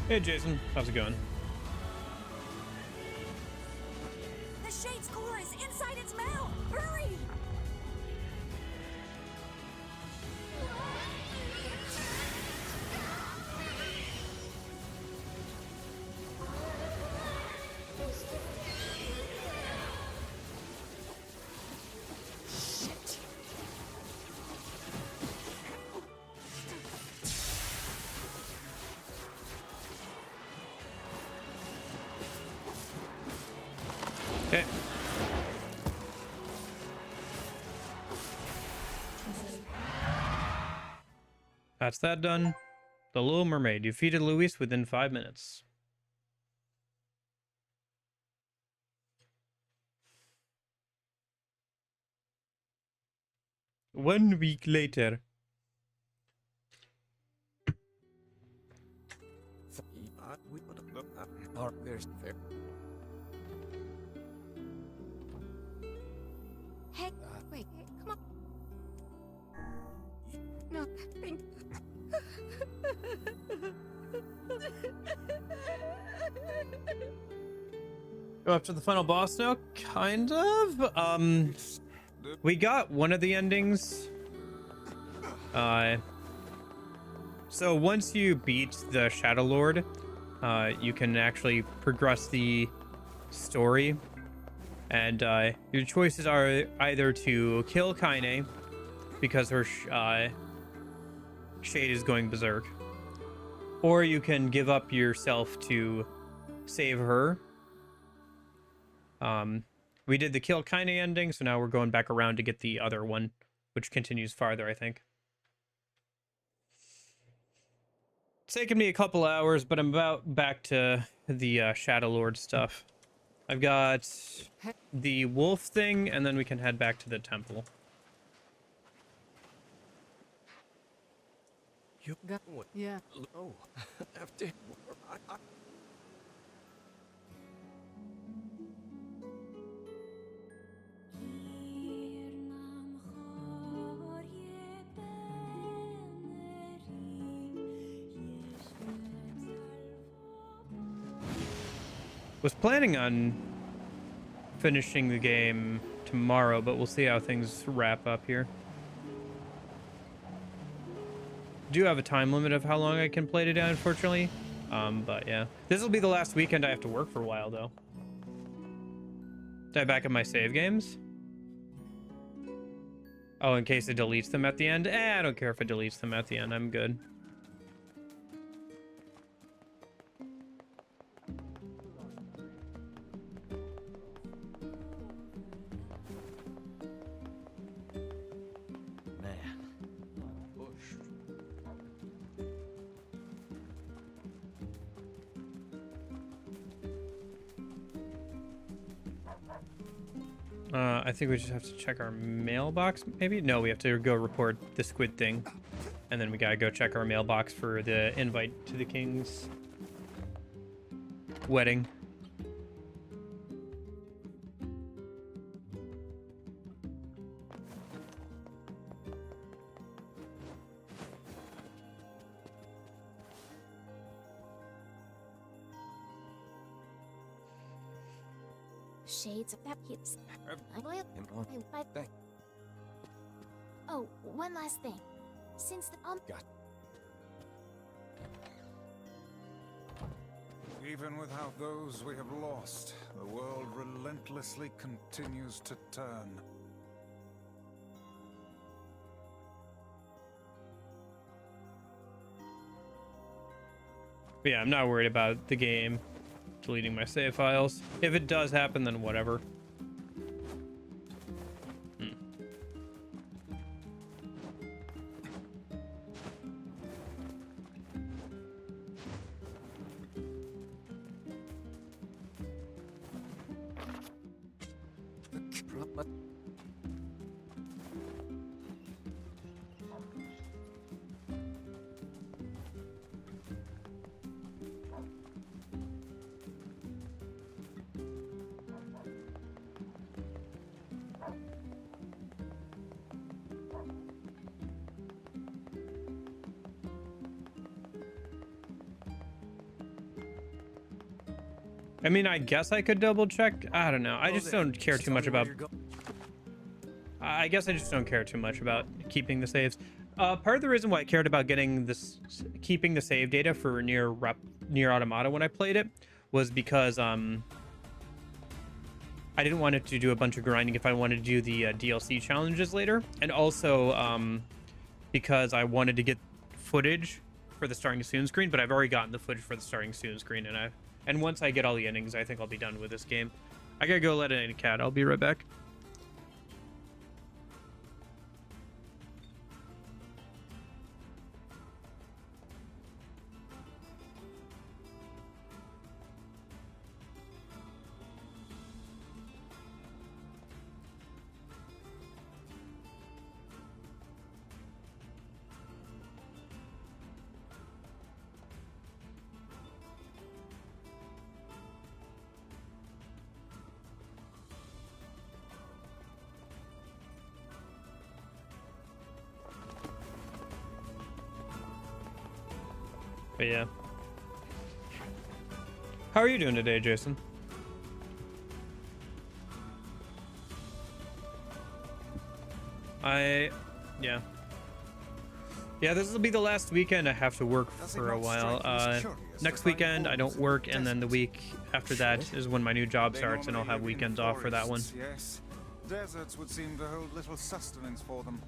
Hey Jason, how's it going? The shade's core is inside its mouth! Hurry! Okay. That's that done. The Little Mermaid. Defeated Luis within 5 minutes. One week later. There's fair. Hey, wait, come on. No, thank Go after the final boss now? Kind of. We got one of the endings. So once you beat the Shadow Lord, you can actually progress the story. And your choices are either to kill Kaine because her shade is going berserk, or you can give up yourself to save her. We did the kill Kaine ending, so now we're going back around to get the other one, which continues farther, I think. It's taken me a couple hours, but I'm about back to the Shadow Lord stuff. I've got the wolf thing, and then we can head back to the temple. You got what? Yeah. Oh, after. Was planning on finishing the game tomorrow, but we'll see how things wrap up here. Do have a time limit of how long I can play today, unfortunately. But yeah, this will be the last weekend I have to work for a while, though. Did I back up my save games? Oh, in case it deletes them at the end? I don't care if it deletes them at the end. I'm good. I think we just have to check our mailbox, maybe? No, we have to go report the squid thing. And then we gotta go check our mailbox for the invite to the king's wedding. Shades of that kids. Oh, one last thing. Since the Even without those we have lost, the world relentlessly continues to turn. But yeah, I'm not worried about the game deleting my save files. If it does happen, then whatever. I mean, I guess I could double check. I don't know. I just don't care too much about... I guess I just don't care too much about keeping the saves. Part of the reason why I cared about getting this, keeping the save data for Nier Automata when I played it, was because I didn't want it to do a bunch of grinding if I wanted to do the DLC challenges later, and also because I wanted to get footage for the starting soon screen. But I've already gotten the footage for the starting soon screen, and once I get all the endings, I think I'll be done with this game. I gotta go let in a cat. I'll be right back. But yeah. How are you doing today, Jason? Yeah. Yeah, this will be the last weekend I have to work for a while. Next weekend I don't work, and then the week after that is when my new job starts, and I'll have weekends off for that one. Yes. Deserts would seem to hold little sustenance for them.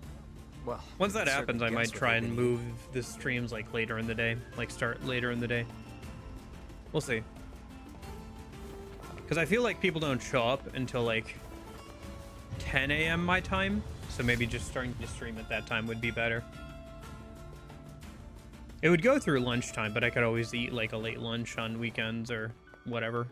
Well, Once that happens, I might try and move the streams like later in the day, like start later in the day. We'll see. Because I feel like people don't show up until like 10 a.m. my time, so maybe just starting to stream at that time would be better. It would go through lunchtime, but I could always eat like a late lunch on weekends or whatever.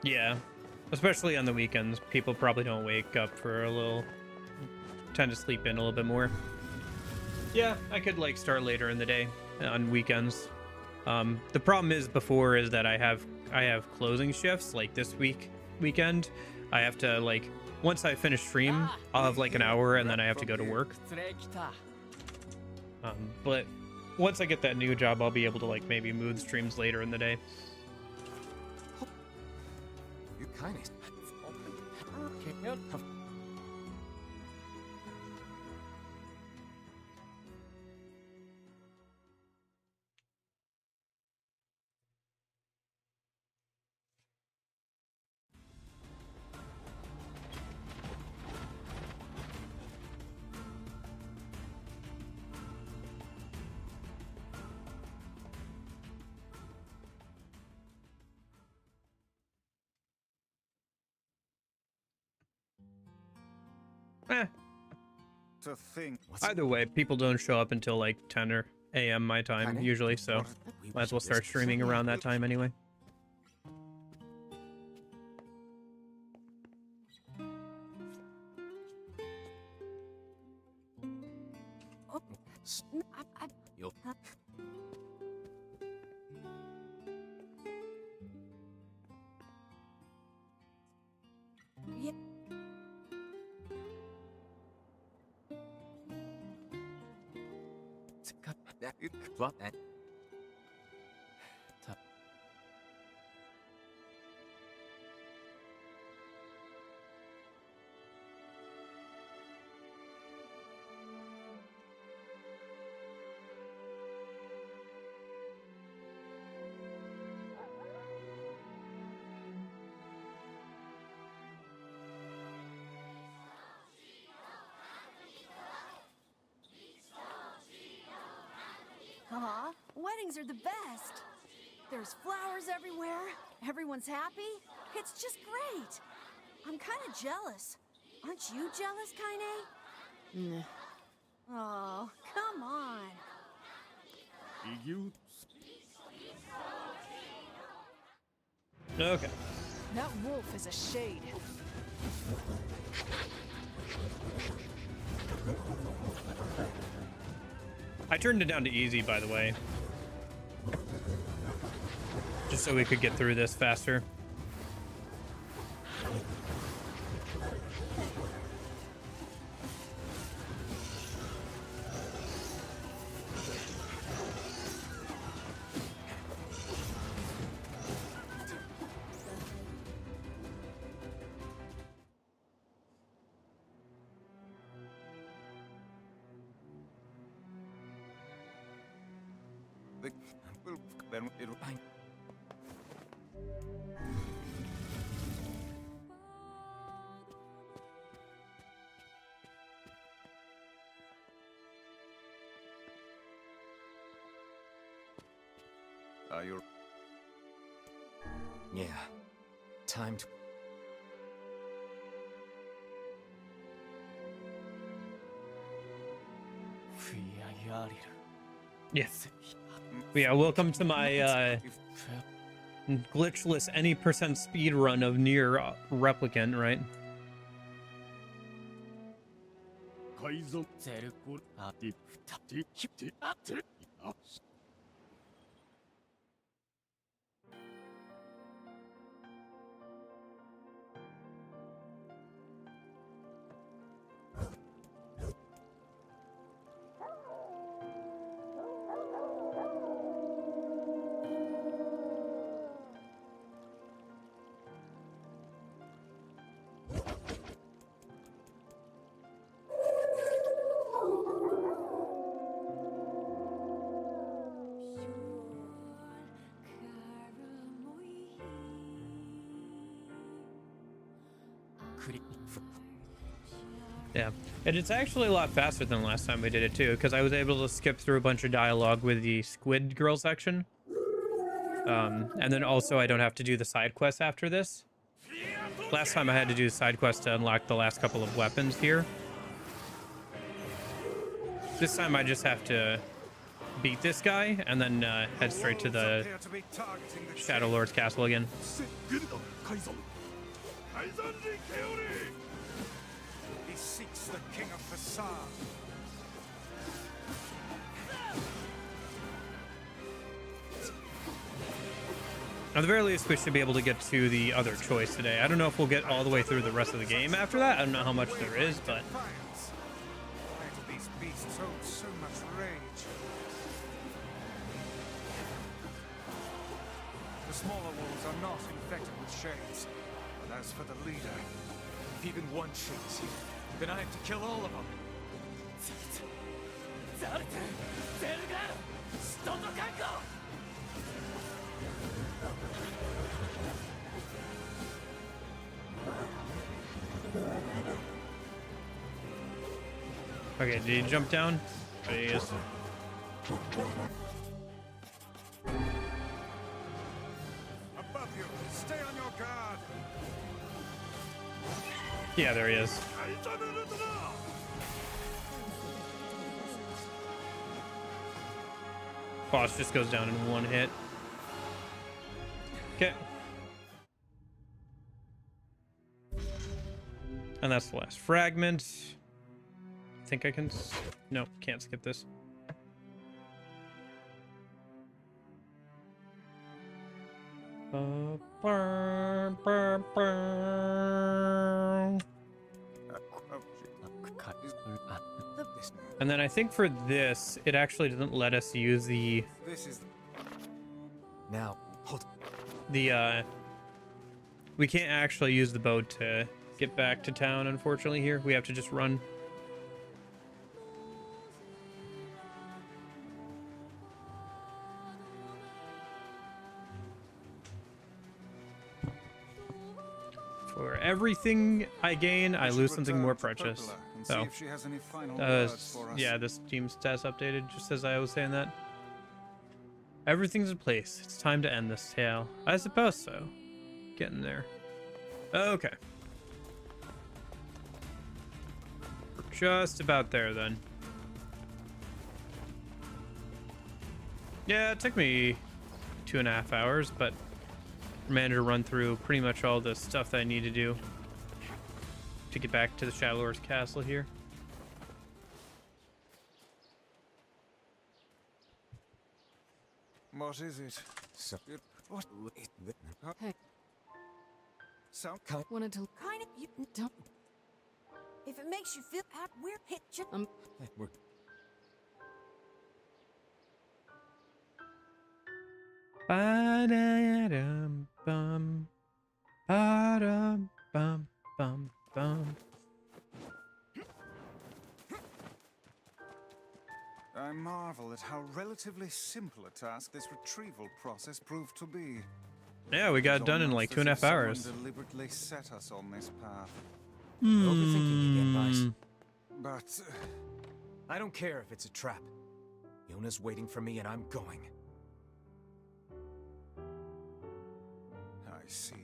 Yeah, especially on the weekends. People probably don't wake up for a little, tend to sleep in a little bit more. Yeah, I could like start later in the day on weekends. The problem is that I have closing shifts like this weekend. I have to like, once I finish stream, I'll have like an hour and then I have to go to work. But once I get that new job, I'll be able to like maybe move streams later in the day. Kind of. To think. Either way, people don't show up until like 10 a.m. my time usually, so might as well start streaming around that time anyway. Aw, weddings are the best. There's flowers everywhere. Everyone's happy. It's just great. I'm kind of jealous. Aren't you jealous, Kaine? Nah. Oh, come on. Okay. That wolf is a shade. I turned it down to easy, by the way. Just so we could get through this faster. Then it'll. Are you? Yeah. Time to. Yes. Yeah, welcome to my glitchless any percent speed run of Nier Replicant, right? Yeah, and it's actually a lot faster than last time we did it too, because I was able to skip through a bunch of dialogue with the Squid Girl section. And then also I don't have to do the side quests after this. Last time I had to do the side quest to unlock the last couple of weapons here. This time I just have to beat this guy and then head straight to the Shadow Lord's castle again. He seeks the king of facade. At the very least, we should be able to get to the other choice today. I don't know if we'll get all the way through the rest of the game after that. I don't know how much there is, but... These beasts hold so much rage. The smaller wolves are not infected with shades. But as for the leader, If even one shade is here, then I have to kill all of them. Okay, did he jump down? Oh, he is. above you, stay on your guard. Yeah, there he is. Boss just goes down in one hit. Okay. And that's the last fragment. I think I can... No, can't skip this. And then I think for this, it actually doesn't let us use the... This is... Now, hold... The, we can't actually use the boat to get back to town, unfortunately, here. We have to just run. For everything I gain, I lose something more precious. So, yeah, this team stats updated just as I was saying that. Everything's in place. It's time to end this tale. I suppose so. Getting there. Okay. We're just about there then. Yeah, it took me 2.5 hours, but I managed to run through pretty much all the stuff that I need to do to get back to the Shadow Lord's castle here. What is it? So, What? Hey, So, wanted to Kind of, you don't. If it makes you feel happy, we're hit. hey, we're... Ba-da-dum bum. Ba-dum bum bum bum. I marvel at how relatively simple a task this retrieval process proved to be. Yeah, we got it done in like 2.5 hours. Someone deliberately set us on this path. Overthinking again, Vice. But I don't care if it's a trap. Yona's waiting for me and I'm going. I see.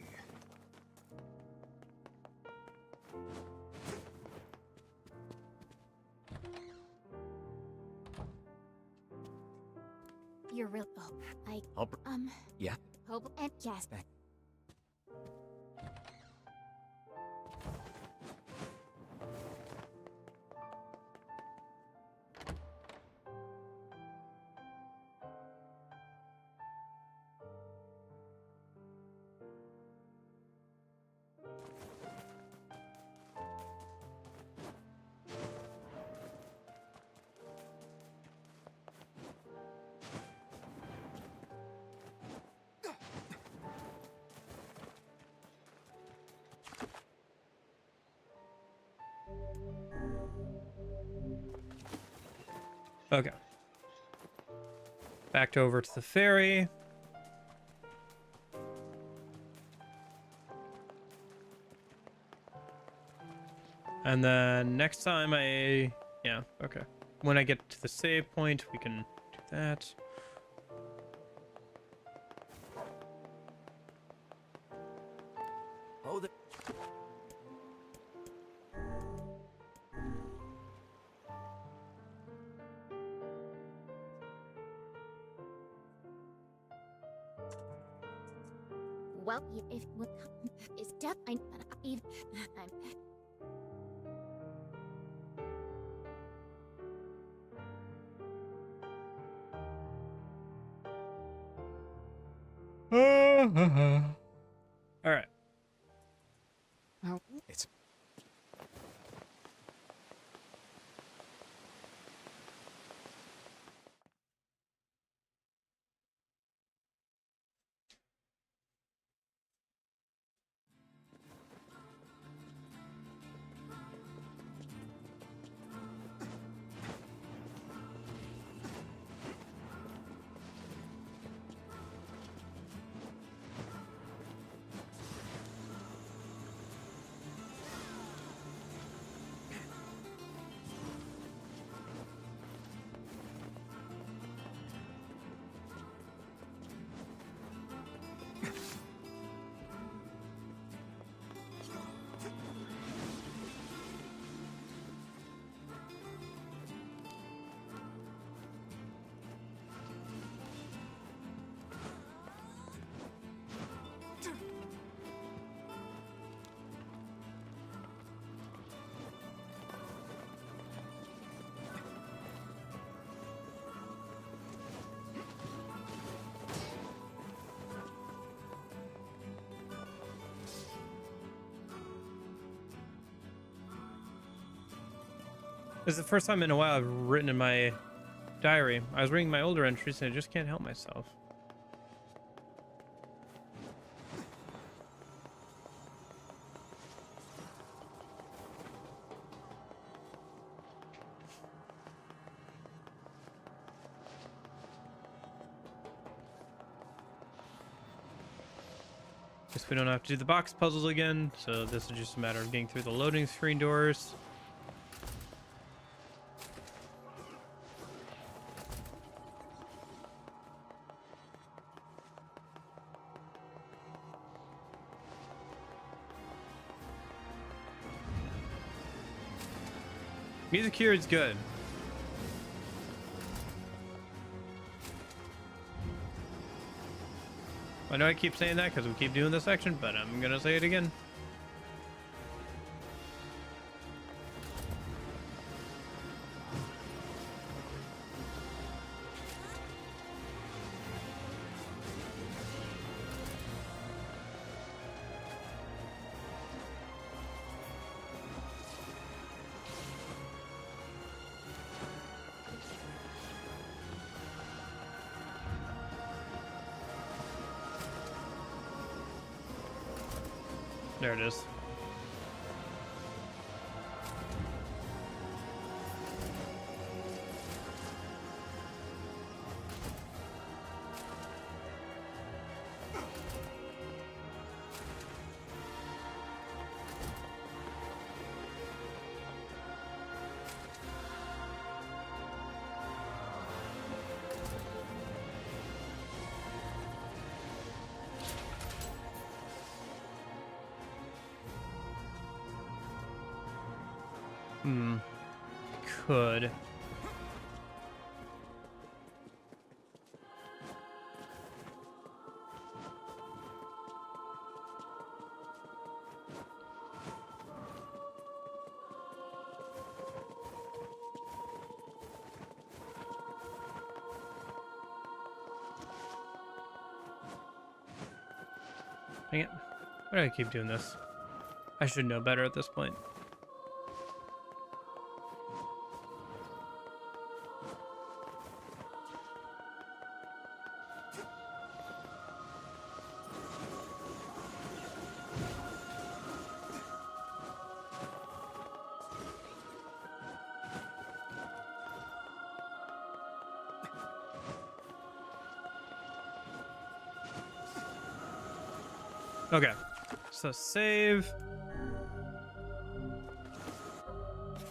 You're real. Oh, Yeah? hope and yes. Okay. Back over to the ferry. And then next time yeah, okay. When I get to the save point, we can do that. Oh, the... Well, if what is death, I'm. All right. It's... This is the first time in a while I've written in my diary. I was reading my older entries and I just can't help myself. Guess we don't have to do the box puzzles again, so this is just a matter of getting through the loading screen doors. Music here is good. I know I keep saying that because we keep doing this section, but I'm gonna say it again. There it is. Could. Dang it. Why do I keep doing this? I should know better at this point. Okay, so save,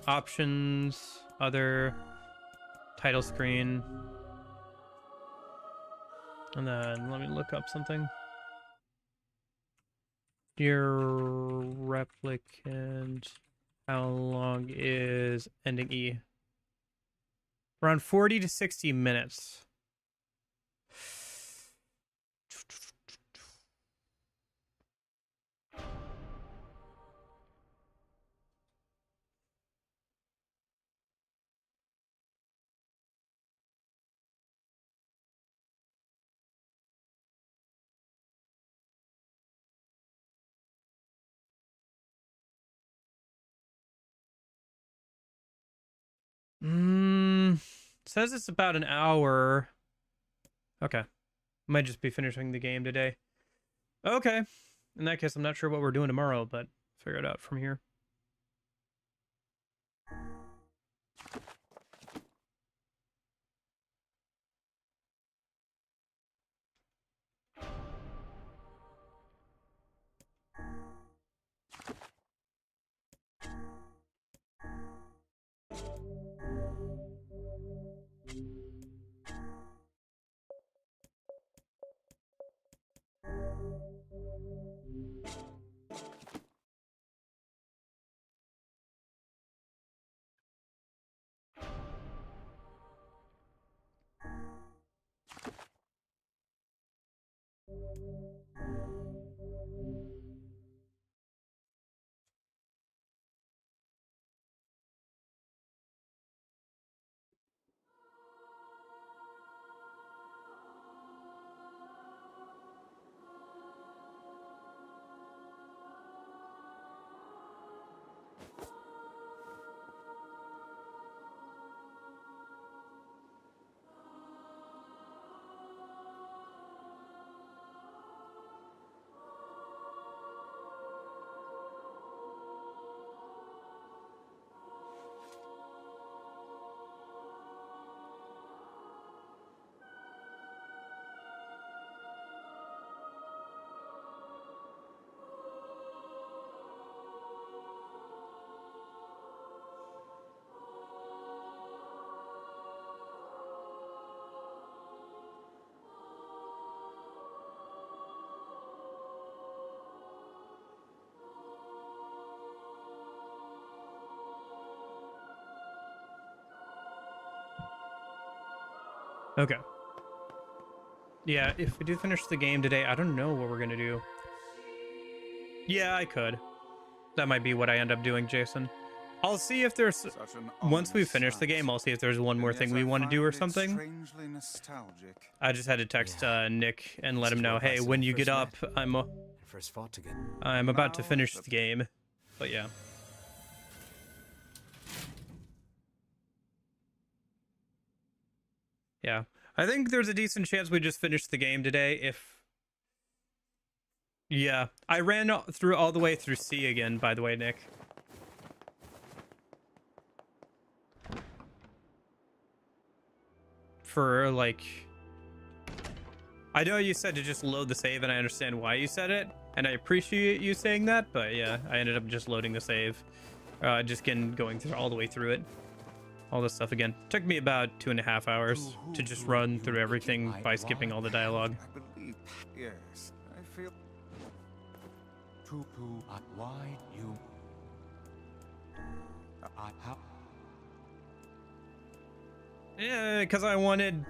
options, other, title screen, and then let me look up something. Dear Replicant, how long is ending E? Around 40 to 60 minutes. Says it's about an hour. Okay. Might just be finishing the game today. Okay. In that case, I'm not sure what we're doing tomorrow, but figure it out from here. Okay. Yeah, if we do finish the game today, I don't know what we're gonna do. Yeah, I could. That might be what I end up doing, Jason. I'll see if there's... Once we finish the game, I'll see if there's one more thing we want to do or something. I just had to text Nick and let him know, hey, when you get up, I'm about to finish the game. But yeah. Yeah. I think there's a decent chance we just finish the game today if... Yeah. I ran through all the way through C again, by the way, Nick. For, like... I know you said to just load the save, and I understand why you said it. And I appreciate you saying that, but yeah, I ended up just loading the save. Just going through all the way through it. All this stuff again. Took me about 2.5 hours to just run through everything by skipping all the dialogue. I believe, yes, I feel... Why you... Yeah, because I wanted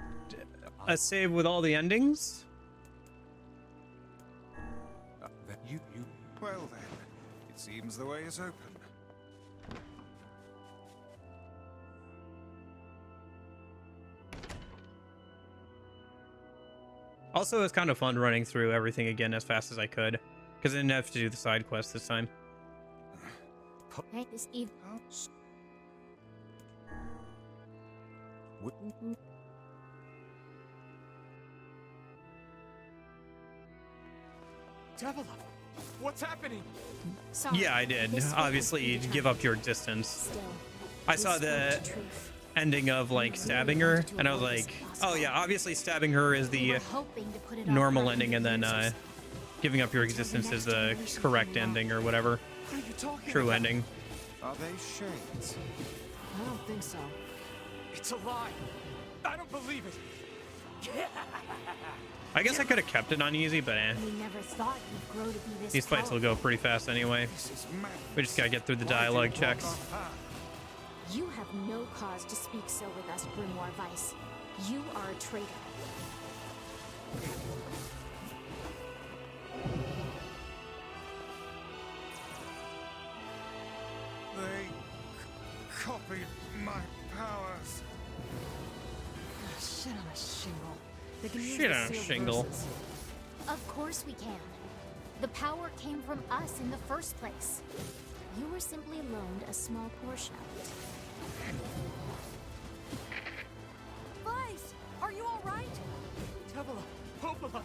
a save with all the endings. Well then, it seems the way is open. Also, it's kind of fun running through everything again as fast as I could. Because I didn't have to do the side quest this time. Hey, this eve. Devil, what's happening? Sorry, Yeah, I did. this fate was Obviously, you'd give up your existence. Still, I saw the ending of like stabbing her, and I was like, oh yeah, obviously stabbing her is the normal ending, and then giving up your existence is the correct ending or whatever. What are you talking True about? ending. Are they shades? I don't think so. It's a lie. I don't believe it. I guess I could have kept it on easy, but We never thought you'd grow to be this these fights will go pretty fast anyway. We just gotta get through the dialogue checks. You have no cause to speak so with us, Grimoire Weiss. You are a traitor. They copied my powers. Shit on a shingle. They can use Shit the on a sealed shingle. verses. Of course we can. The power came from us in the first place. You were simply loaned a small portion of it. Vice, are you all right? Devil, Popola,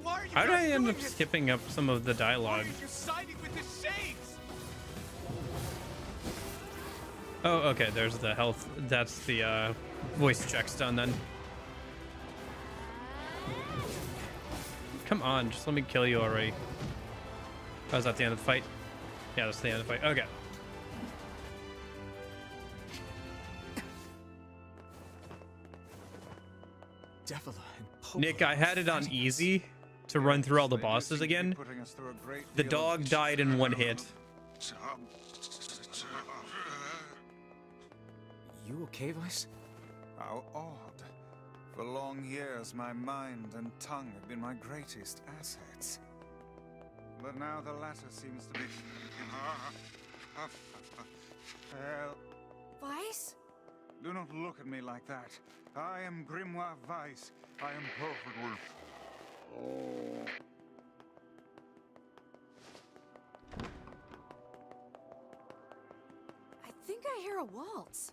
why are you How did not I end doing up this? skipping up some of the Why dialogue? are you siding with the shades? Oh, okay, there's the health. That's the voice checks done then. Come on, just let me kill you already. Oh, is that the end of the fight? Yeah, that's the end of the fight. Okay. Devil and Popola. Nick, I had it on easy to run through all the bosses again. Putting us through a great The deal of dog died in one hit. You okay, Vice? How odd. For long years, my mind and tongue have been my greatest assets. But now the latter seems to be... Well, Vice? do not look at me like that. I am Grimoire Weiss. I am perfectly... I think I hear a waltz.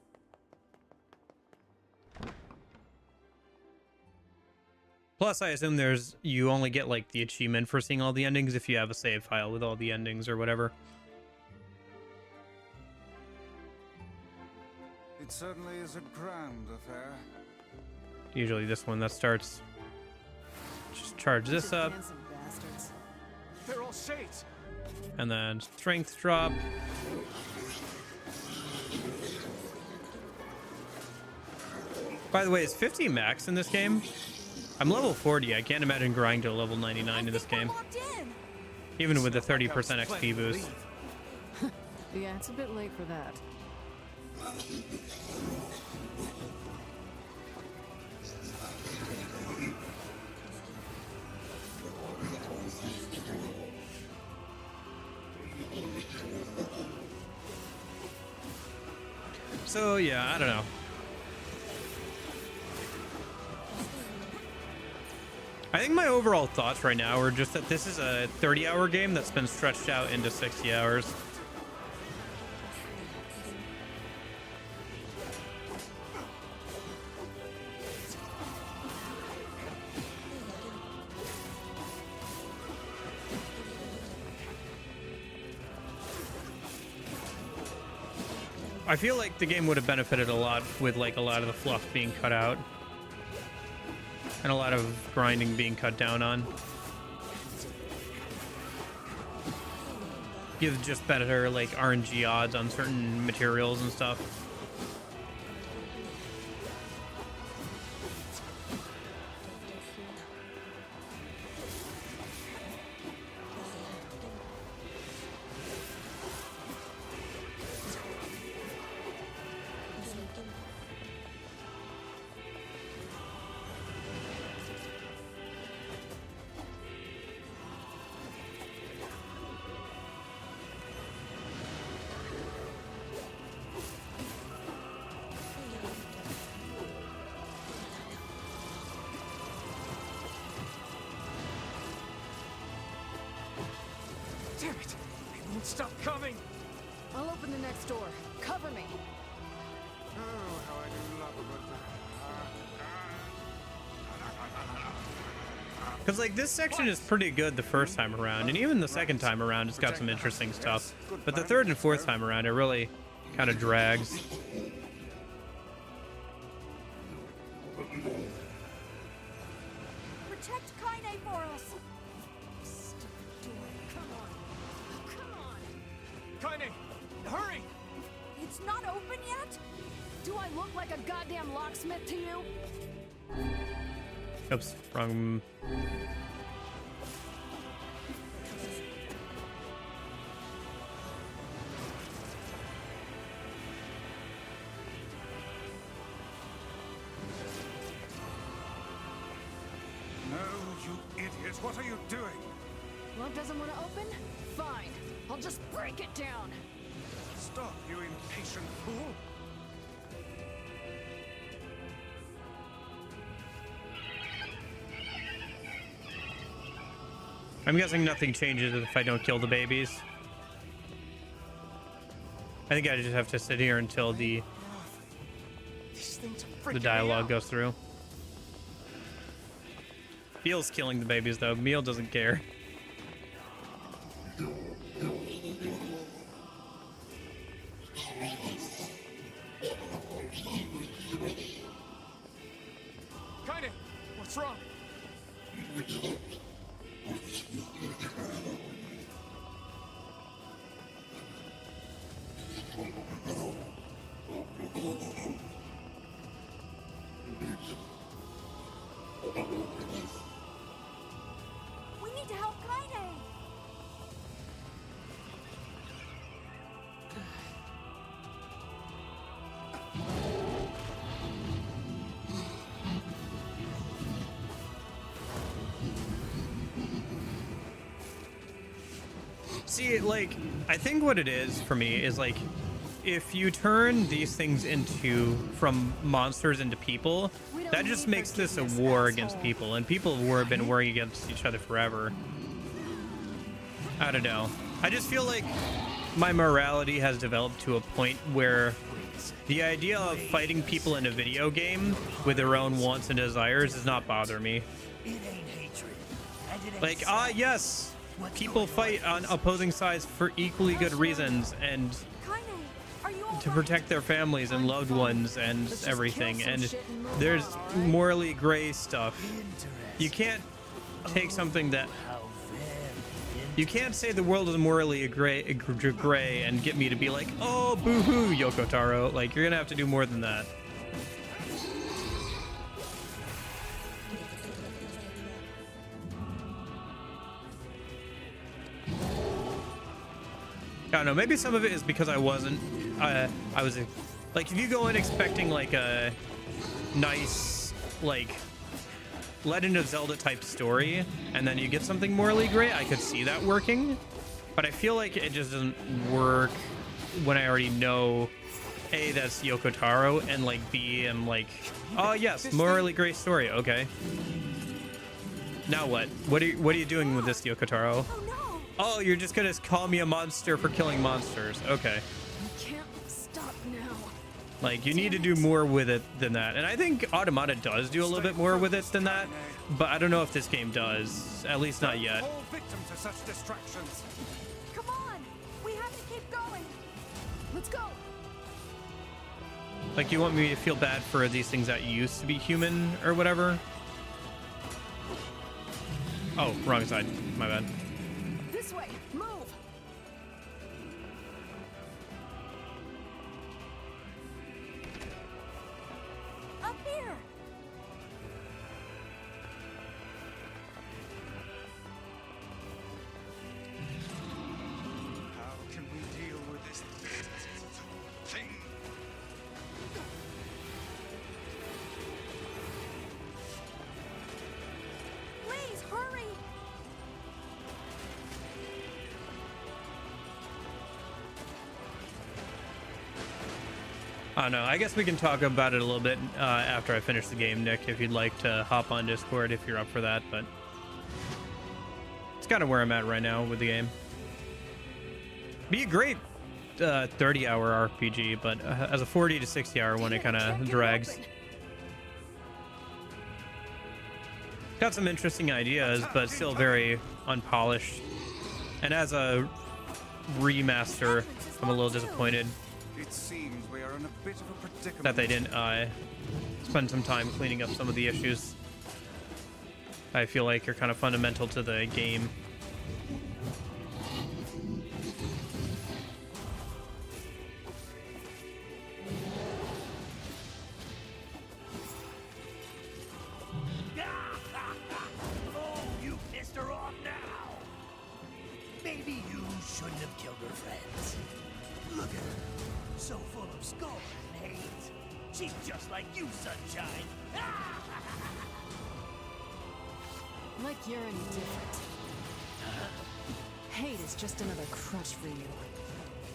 Plus, I assume you only get like the achievement for seeing all the endings if you have a save file with all the endings or whatever. It certainly is a grand affair. Usually this one that starts. Just charge this up, Handsome bastards. They're all shades. and then strength drop. By the way, is 50 max in this game? I'm level 40. I can't imagine grinding to level 99 in this game. Locked in. Even with the 30% XP boost. Yeah, it's a bit late for that. So yeah, I don't know. I think my overall thoughts right now are just that this is a 30-hour game that's been stretched out into 60 hours. I feel like the game would have benefited a lot with like a lot of the fluff being cut out and a lot of grinding being cut down on. Give just better like RNG odds on certain materials and stuff. stuff coming! I'll open the next door. Cover me. Oh, how I do love a good Because, like, this section is pretty good the first time around, and even the second time around, it's got some interesting stuff. But the third and fourth time around, it really kind of drags. Protect Kaine for us. Kaine, hurry! It's not open yet? Do I look like a goddamn locksmith to you? Oops, wrong. No, you idiots! What are you doing? Lock doesn't want to open? Fine. I'll just break it down. Stop, you impatient fool! I'm guessing nothing changes if I don't kill the babies. I think I just have to sit here until the dialogue goes through. Feels killing the babies though. Meal doesn't care. Kaine, what's wrong? We need to help Kaine. See, like, I think what it is for me is like, if you turn these things from monsters into people, that just makes this a war against people, and people of war have been warring against each other forever. I don't know. I just feel like my morality has developed to a point where the idea of fighting people in a video game with their own wants and desires does not bother me. Like, yes, people fight on opposing sides for equally good reasons and to protect their families and loved ones and everything, and there's morally gray stuff. You can't take something that you can't say the world is morally gray and get me to be like, oh, boo-hoo, Yoko Taro. Like, you're gonna have to do more than that. I don't know, maybe some of it is because I wasn't I was like, if you go in expecting like a nice like Legend of Zelda type story and then you get something morally gray, I could see that working, but I feel like it just doesn't work when I already know A, that's Yoko Taro, and like B, I'm like, oh yes, morally gray story, okay. Now what? What are you doing with this, Yoko Taro? Oh, you're just gonna call me a monster for killing monsters. Okay. I can't stop now. Like, you need to do more with it than that. And I think Automata does do a little bit more with it than that, but I don't know if this game does. At least not yet. Fall victim to such distractions. Come on, we have to keep going. Let's go. Like, you want me to feel bad for these things that used to be human or whatever? Oh, wrong side. My bad. This way. Move. Up here. How can we deal with this thing? Please hurry. I don't know. I guess we can talk about it a little bit after I finish the game, Nick, if you'd like to hop on Discord if you're up for that, but it's kind of where I'm at right now with the game. Be a great 30-hour RPG, but as a 40 to 60-hour one, it kind of drags. Got some interesting ideas, but still very unpolished. And as a remaster, I'm a little disappointed It seems we are in a bit of a predicament. that they didn't spend some time cleaning up some of the issues I feel like are kind of fundamental to the game. Oh, you pissed her off now. Maybe you shouldn't have killed her friends. Look at her, so full of scorn and hate. She's just like you, Sunshine. Like you're any different. Hate is just another crutch for you.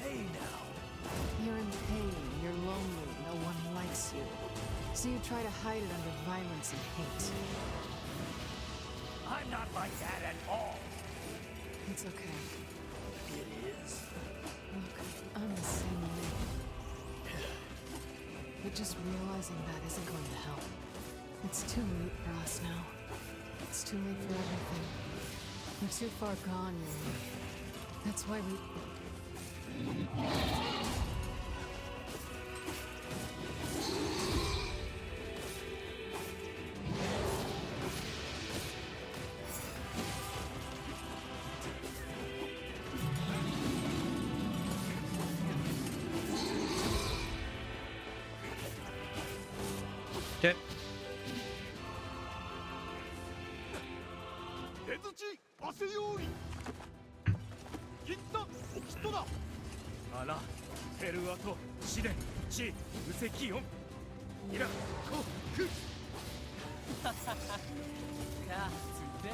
Hey now. You're in pain, you're lonely, no one likes you. So you try to hide it under violence and hate. I'm not like that at all. It's okay. It is. Look, I'm the same way. But just realizing that isn't going to help. It's too late for us now. It's too late for everything. We're too far gone, you and me. That's why we... Okay. 出づち汗ようり切った人だあらペルアと試練地無責音イラコクはははかついて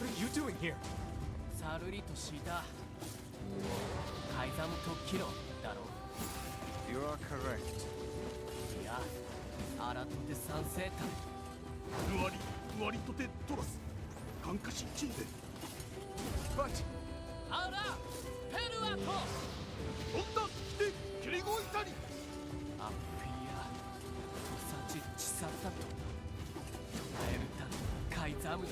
What are you doing here? さるりとした改ざん特機能だろ You are correct. いやあらとて賛成たふわりとてトラス感化しチーゼ But あらペルアとオンダ来て切りごいたりアッピアとさちちさったと唱えるた改ざむち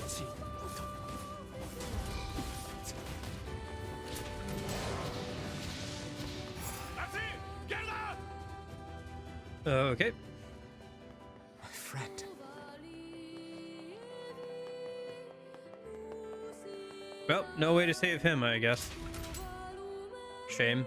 That's it! Get it out! Okay. My friend. Well, no way to save him, I guess. Shame.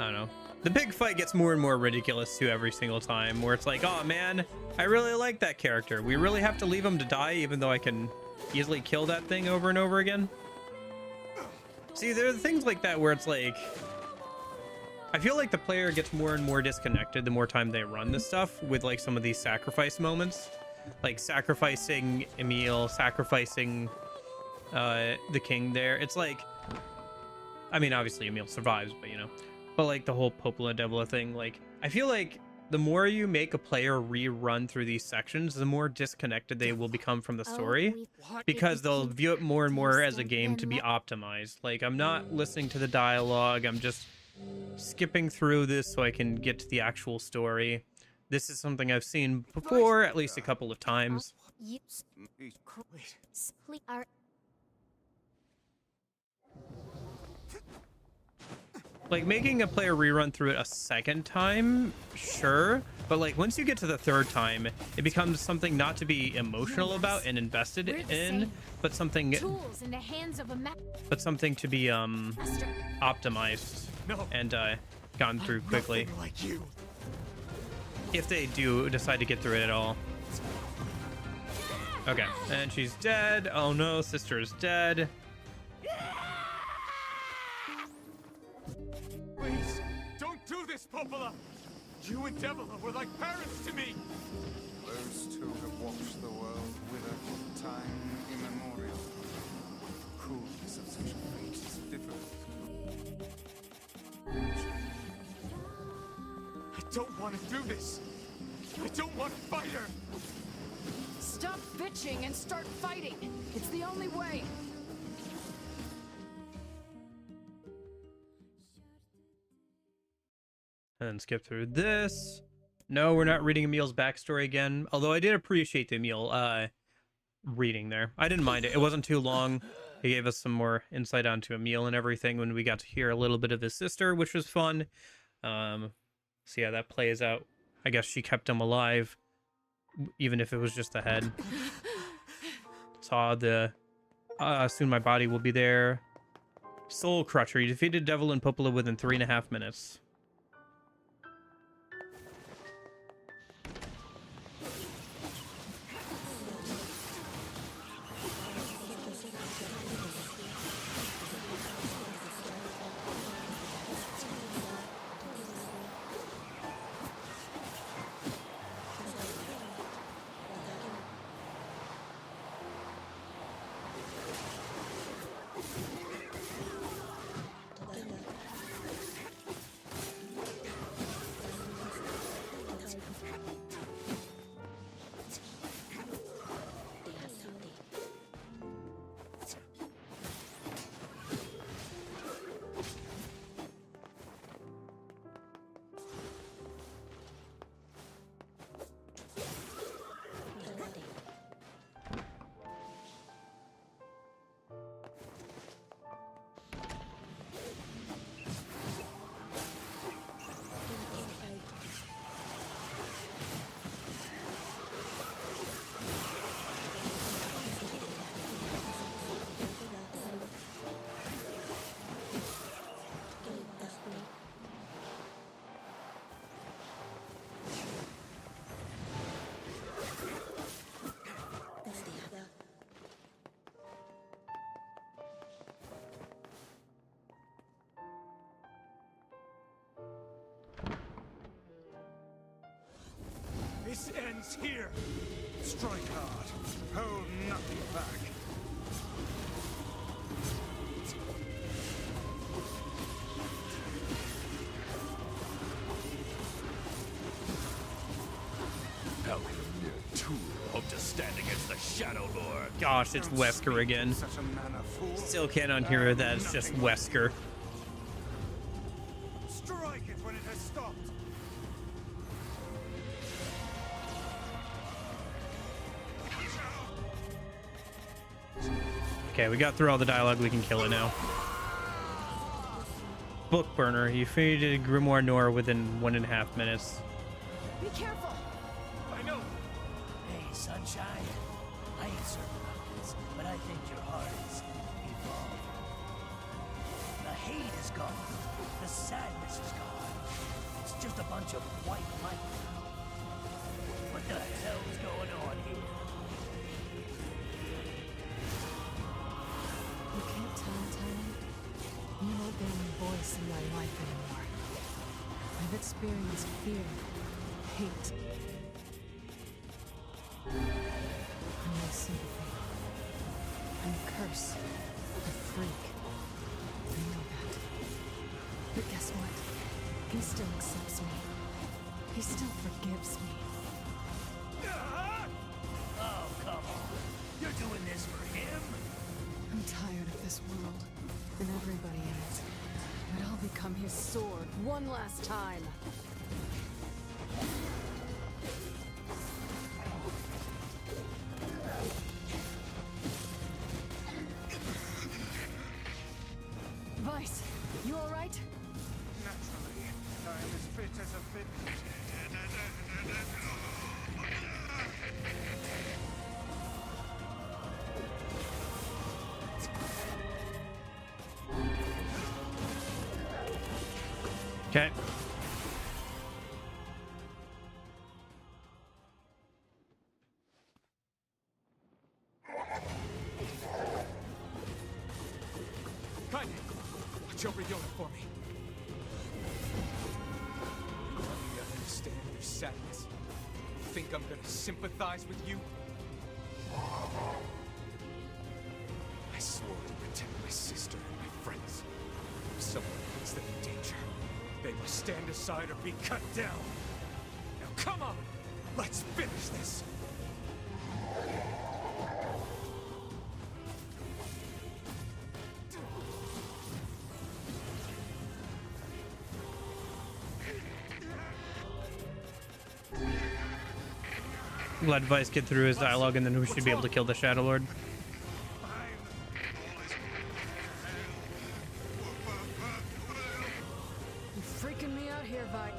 I don't know. The big fight gets more and more ridiculous too every single time, where it's like, oh man, I really like that character. We really have to leave him to die, even though I can easily kill that thing over and over again. See, there are things like that where it's like, I feel like the player gets more and more disconnected the more time they run this stuff with like some of these sacrifice moments, like sacrificing Emil, sacrificing the king there. It's like, I mean, obviously Emil survives, but you know, but like the whole Popola Devila thing, like I feel like the more you make a player rerun through these sections, the more disconnected they will become from the story, because they'll view it more and more as a game to be optimized. Like, I'm not listening to the dialogue, I'm just skipping through this so I can get to the actual story. This is something I've seen before, at least a couple of times. Like, making a player rerun through it a second time, sure, but like once you get to the third time, it becomes something not to be emotional about and invested in, but something to be optimized and gone through quickly. If they do decide to get through it at all. Okay, and she's dead. Oh no, sister is dead. Please, don't do this, Popola! You and Devila were like parents to me! Those two have watched the world wither from time immemorial. The cruelness of such a fate is difficult to I don't want to do this! I don't want to fight her! Stop bitching and start fighting! It's the only way! And then skip through this. No, we're not reading Emil's backstory again. Although I did appreciate the Emil reading there. I didn't mind it. It wasn't too long. He gave us some more insight onto Emil and everything when we got to hear a little bit of his sister, which was fun. See how that plays out. I guess she kept him alive, even if it was just a head. Saw the soon my body will be there. Soul Crusher. You defeated Devil and Popola within 3.5 minutes. This ends here. Strike hard. Hold nothing back. How can a mere tool hope to stand against the Shadow Lord? Gosh, it's Wesker again. Still can't unhear that it's just Wesker. Strike it when it has stopped. Okay, we got through all the dialogue. We can kill it now. Book burner. You defeated Grimoire Noir within 1.5 minutes. Be careful. I know. Hey, Sunshine. I ain't certain about this, but I think your heart is evolving. The hate is gone. The sadness is gone. It's just a bunch of white light now. What the hell is going on here? You can't tell, Tyler. You won't be any voice in my life anymore. I've experienced fear, hate. And no sympathy. I'm a curse. A freak. I know that. But guess what? He still accepts me. He still forgives me. Oh, come on. You're doing this for him? I'm tired of this world, and everybody in it. But I'll become his sword one last time. Vice, you alright? Naturally, I am as fit as a fit. Okay. Kanye, watch over Yoda for me. You want me to understand your sadness? You think I'm gonna sympathize with you? I swore to protect my sister and my friends. If someone puts them in danger, they must stand aside or be cut down. Now come on! Let's finish this! let Vice get through his dialogue, and then we should be able to kill the Shadow Lord. You're freaking me out here, Vi.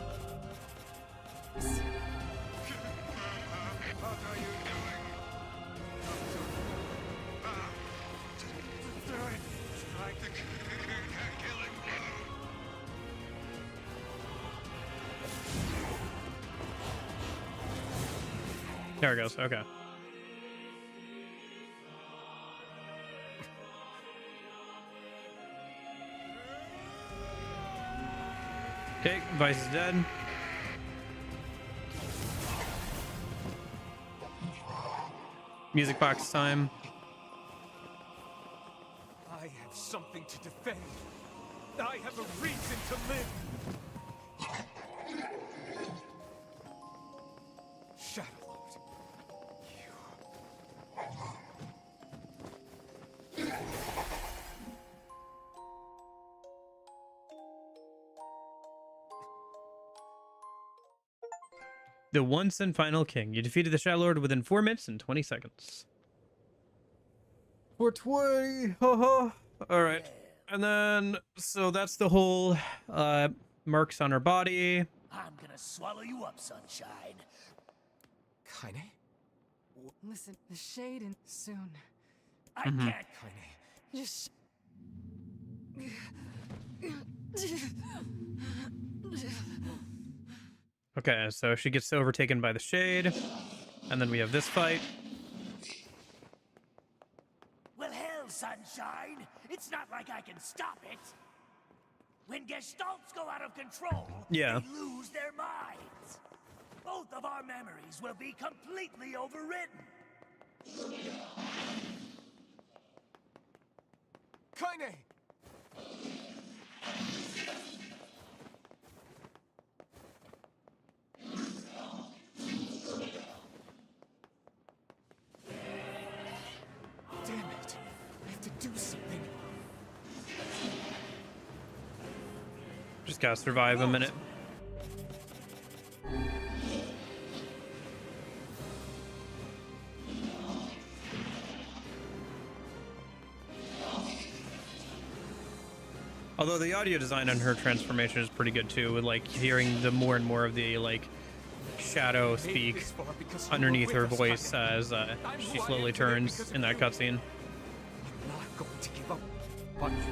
There it goes. Okay. Okay, Vice is dead. Music box time. I have something to defend. I have a reason to live. Shadow Lord, you. The once and final king. You defeated the Shadow Lord within 4 minutes and 20 seconds. 420. Haha. All right. And then, so that's the whole marks on her body. I'm gonna swallow you up, sunshine. Kaine? Listen, the shade and soon. I can't. Kaine. Just. Okay, so she gets overtaken by the shade. And then we have this fight. Well, hell, sunshine. It's not like I can stop it. When Gestalts go out of control, Yeah. they lose their minds. Both of our memories will be completely overridden. Kaine! Damn it. I have to do something. Just gotta survive a minute. Although the audio design on her transformation is pretty good too, with like hearing the more and more of the like shadow speak underneath her voice as she slowly turns in that cutscene. I'm not going to give up on you.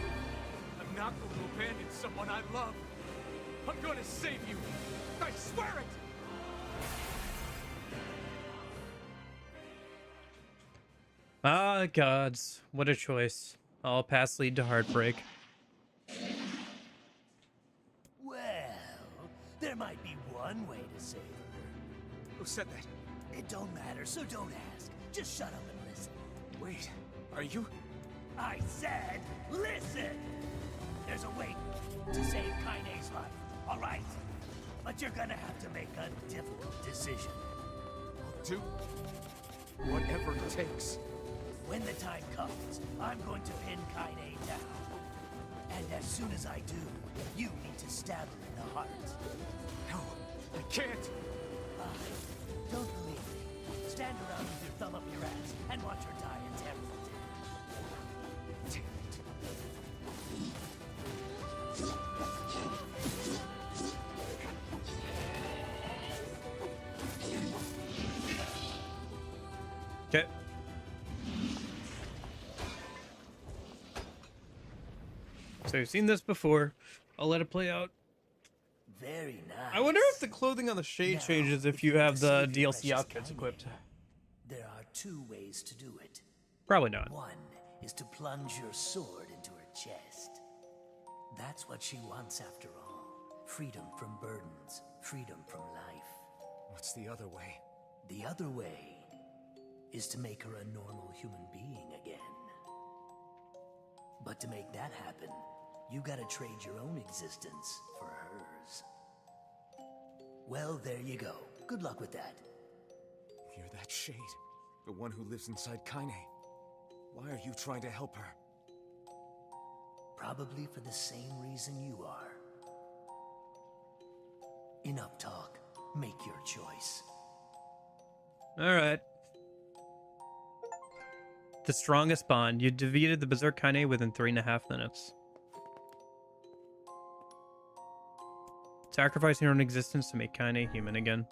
I'm not going to abandon someone I love. I'm going to save you. I swear it. Ah, gods, what a choice. All paths lead to heartbreak. Well, there might be one way to save her. Who said that? It don't matter, so don't ask. Just shut up and listen. Wait, are you? I said, listen! There's a way to save Kaine's life, all right? But you're gonna have to make a difficult decision. I'll do whatever it takes. When the time comes, I'm going to pin Kaine down. And as soon as I do, you need to stab her in the heart. No, I can't. Don't believe me. Stand around with your thumb up your ass and watch her die a terrible death. Damn it. Okay. So you've seen this before. I'll let it play out. Very nice. I wonder if the clothing on the shade changes if you have the DLC outfits equipped. There are two ways to do it. Probably not. One is to plunge your sword into her chest. That's what she wants after all. Freedom from burdens, freedom from life. What's the other way? The other way is to make her a normal human being again. But to make that happen, you gotta trade your own existence for hers. Well, there you go. Good luck with that. You're that shade. The one who lives inside Kaine. Why are you trying to help her? Probably for the same reason you are. Enough talk. Make your choice. All right. The strongest bond. You defeated the Berserk Kaine within 3.5 minutes. Sacrificing your own existence to make Kaine human again.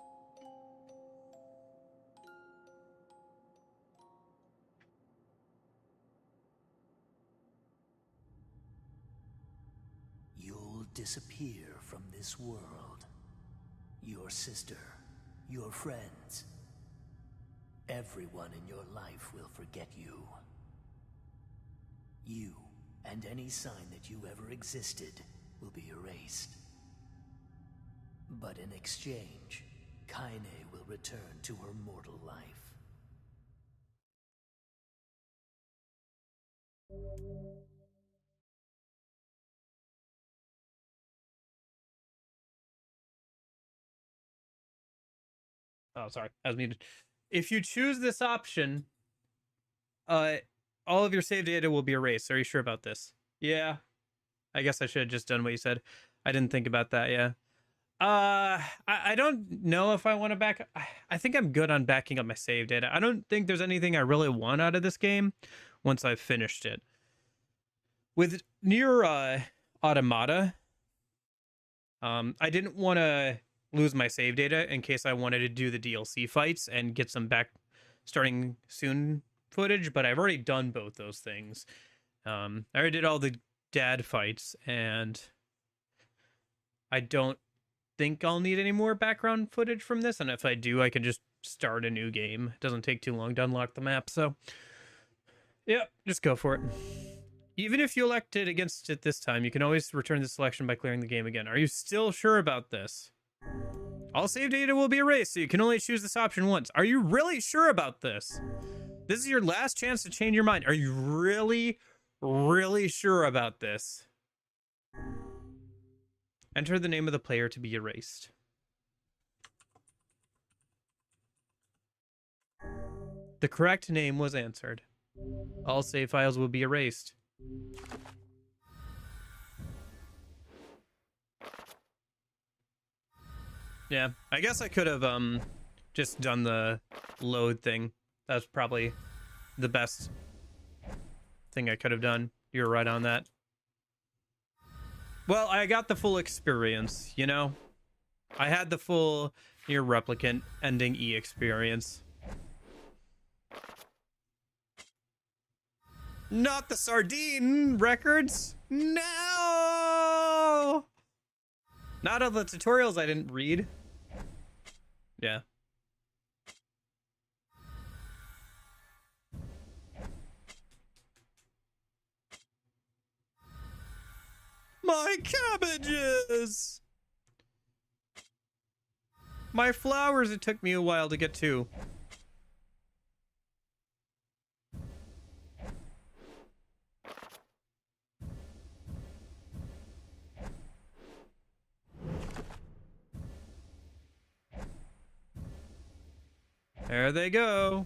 You'll disappear from this world. Your sister, your friends. Everyone in your life will forget you. You, and any sign that you ever existed, will be erased. But in exchange, Kaine will return to her mortal life. Oh, sorry. I was muted. If you choose this option, all of your save data will be erased. Are you sure about this? Yeah. I guess I should have just done what you said. I didn't think about that, yeah. I don't know if I want to back... I think I'm good on backing up my save data. I don't think there's anything I really want out of this game once I've finished it. With Nier Automata, I didn't want to lose my save data in case I wanted to do the DLC fights and get some back starting soon footage, but I've already done both those things. I already did all the dad fights, and I don't think I'll need any more background footage from this, and if I do, I can just start a new game. It doesn't take too long to unlock the map, so yeah, just go for it. Even if you elected against it this time, you can always return the selection by clearing the game again. Are you still sure about this? All save data will be erased, so you can only choose this option once. Are you really sure about this? This is your last chance to change your mind. Are you really, really sure about this? Enter the name of the player to be erased. The correct name was answered. All save files will be erased. Yeah, I guess I could have just done the load thing. That's probably the best thing I could have done. You're right on that. Well, I got the full experience, you know? I had the full Nier Replicant ending E experience. Not the sardine records. No! Not all the tutorials I didn't read. Yeah. My cabbages! My flowers, it took me a while to get to. There they go.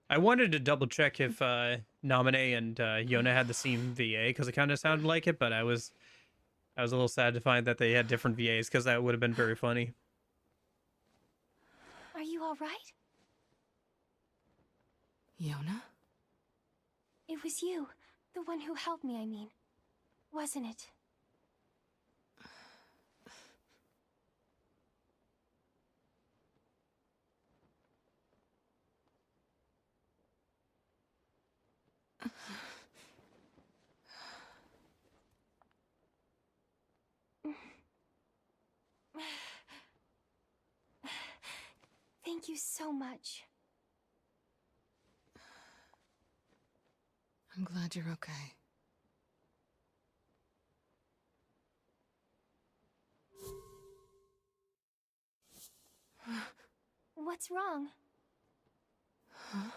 I wanted to double check if Namine and Yona had the same VA because it kind of sounded like it, but I was a little sad to find that they had different VAs because that would have been very funny. Are you all right? Yona? It was you, the one who helped me, I mean. Wasn't it? Thank you so much. I'm glad you're okay. What's wrong? Huh?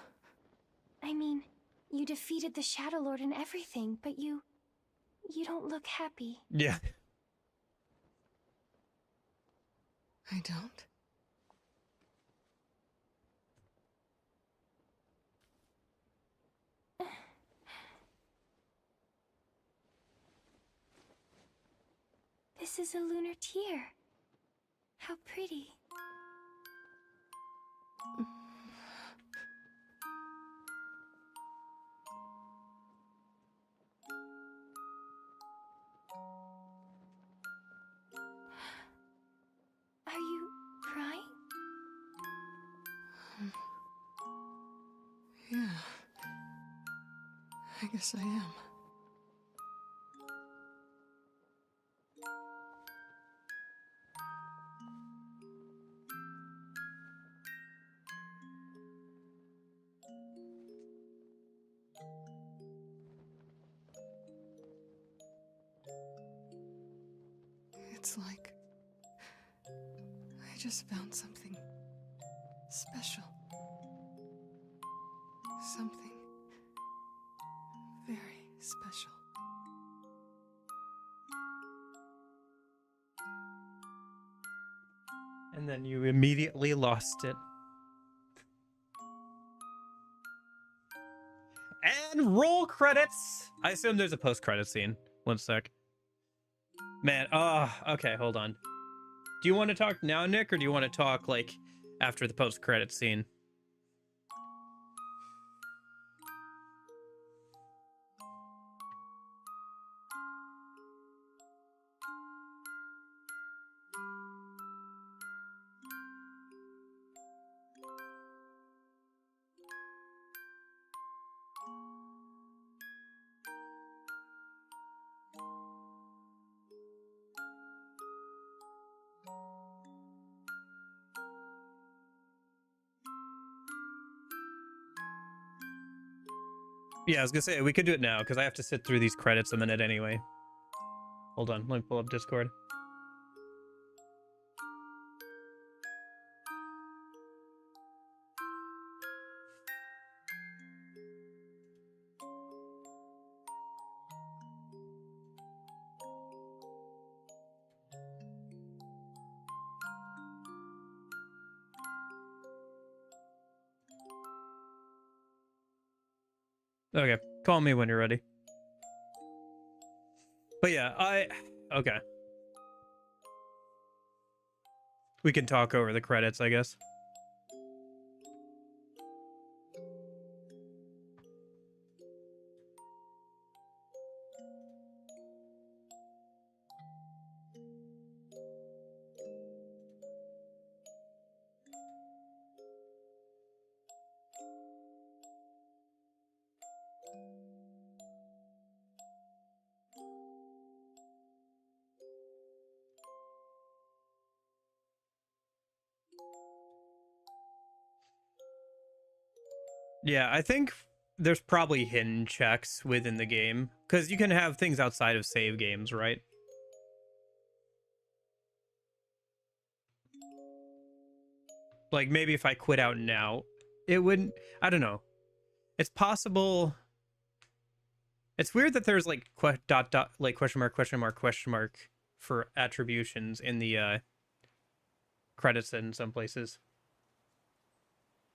I mean, you defeated the Shadow Lord and everything, but you You don't look happy. Yeah. I don't. This is a lunar tear. How pretty. Are you crying? Yeah. I guess I am. It's like I just found something special. Something very special. And then you immediately lost it. And roll credits. I assume there's a post-credit scene. One sec. Man, okay, hold on. Do you want to talk now, Nick, or do you want to talk, like, after the post-credit scene? Yeah, I was gonna say, we could do it now, because I have to sit through these credits a minute anyway. Hold on, let me pull up Discord. Okay, call me when you're ready. But yeah, okay. We can talk over the credits, I guess. Yeah, I think there's probably hidden checks within the game, because you can have things outside of save games, right? Like, maybe if I quit out now, it wouldn't... I don't know. It's possible... It's weird that there's, like, like, question mark for attributions in the, credits in some places.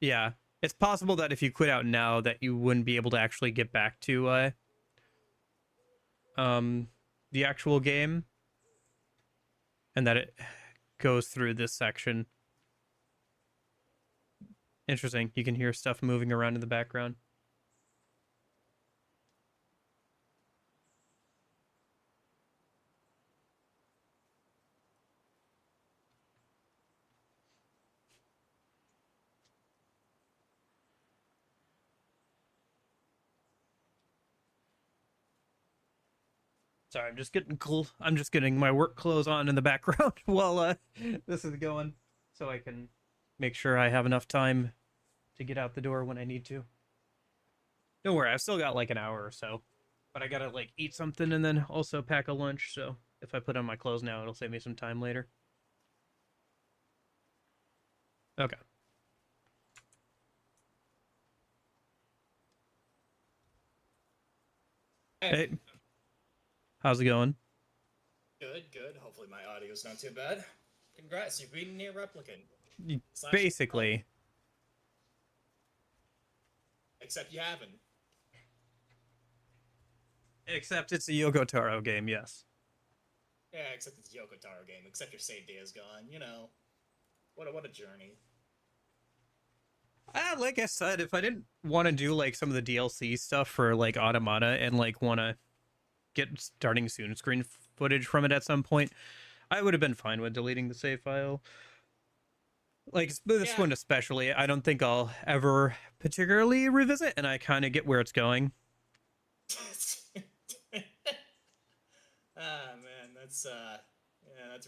Yeah. It's possible that if you quit out now that you wouldn't be able to actually get back to, the actual game. And that it goes through this section. Interesting. You can hear stuff moving around in the background. Sorry, I'm just getting cool. I'm just getting my work clothes on in the background while this is going, so I can make sure I have enough time to get out the door when I need to. Don't worry, I've still got like an hour or so, but I gotta like eat something and then also pack a lunch. So if I put on my clothes now, it'll save me some time later. Okay. Hey. How's it going? Good, good. Hopefully my audio's not too bad. Congrats, you've beaten Nier Replicant. Basically. Except you haven't. Except it's a Yoko Taro game, yes. Yeah, except it's a Yoko Taro game. Except your save data's gone. You know, what a journey. Like I said, if I didn't want to do like some of the DLC stuff for like Automata and like want to get starting soon screen footage from it at some point, I would have been fine with deleting the save file. Like this one especially, I don't think I'll ever particularly revisit, and I kind of get where it's going. Ah man, that's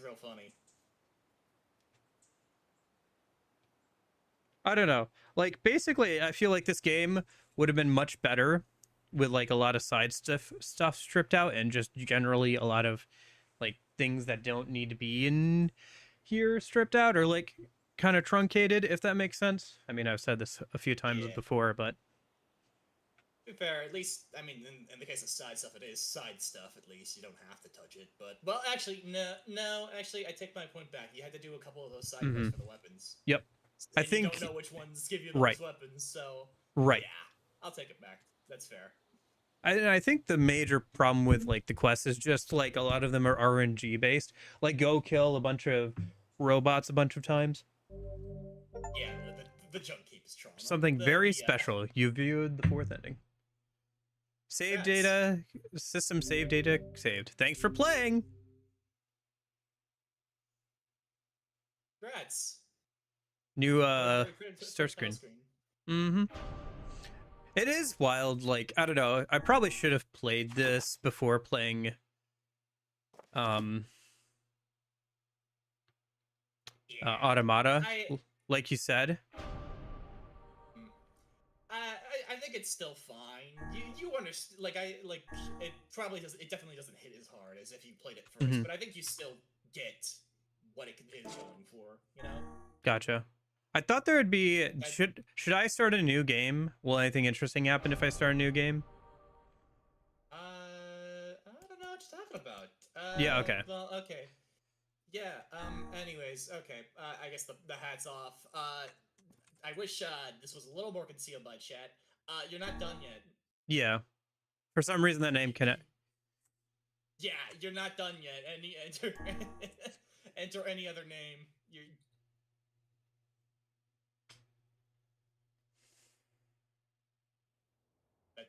real funny. I don't know. Like basically, I feel like this game would have been much better with like a lot of side stuff stripped out and just generally a lot of like things that don't need to be in here stripped out or like kind of truncated, if that makes sense. I mean, I've said this a few times before, but To be fair, at least, I mean, in the case of side stuff, it is side stuff, at least. You don't have to touch it, but... Well, actually, no, actually, I take my point back. You had to do a couple of those side quests for the weapons. Yep. I You think... don't know which ones give you those weapons, so... Right. Yeah, I'll take it back. That's fair. I think the major problem with, like, the quests is just, like, a lot of them are RNG-based. Like, go kill a bunch of robots a bunch of times. Yeah, the junk keep is strong. Something very special. You viewed the fourth ending. Save data, system save data saved. Thanks for playing. Congrats. New start screen. Mm-hmm. It is wild. Like, I don't know. I probably should have played this before playing Automata, like you said. I think it's still fine. You understand? Like it probably doesn't. It definitely doesn't hit as hard as if you played it first. But I think you still get what it is going for. You know. Gotcha. I thought there would be. Should I start a new game? Will anything interesting happen if I start a new game? I don't know what you're talking about. Yeah. Okay. Well, okay. Yeah. Anyways. Okay. I guess the hat's off. I wish this was a little more concealed by chat. You're not done yet. Yeah. For some reason, that name cannot. Yeah, you're not done yet. Enter any other name.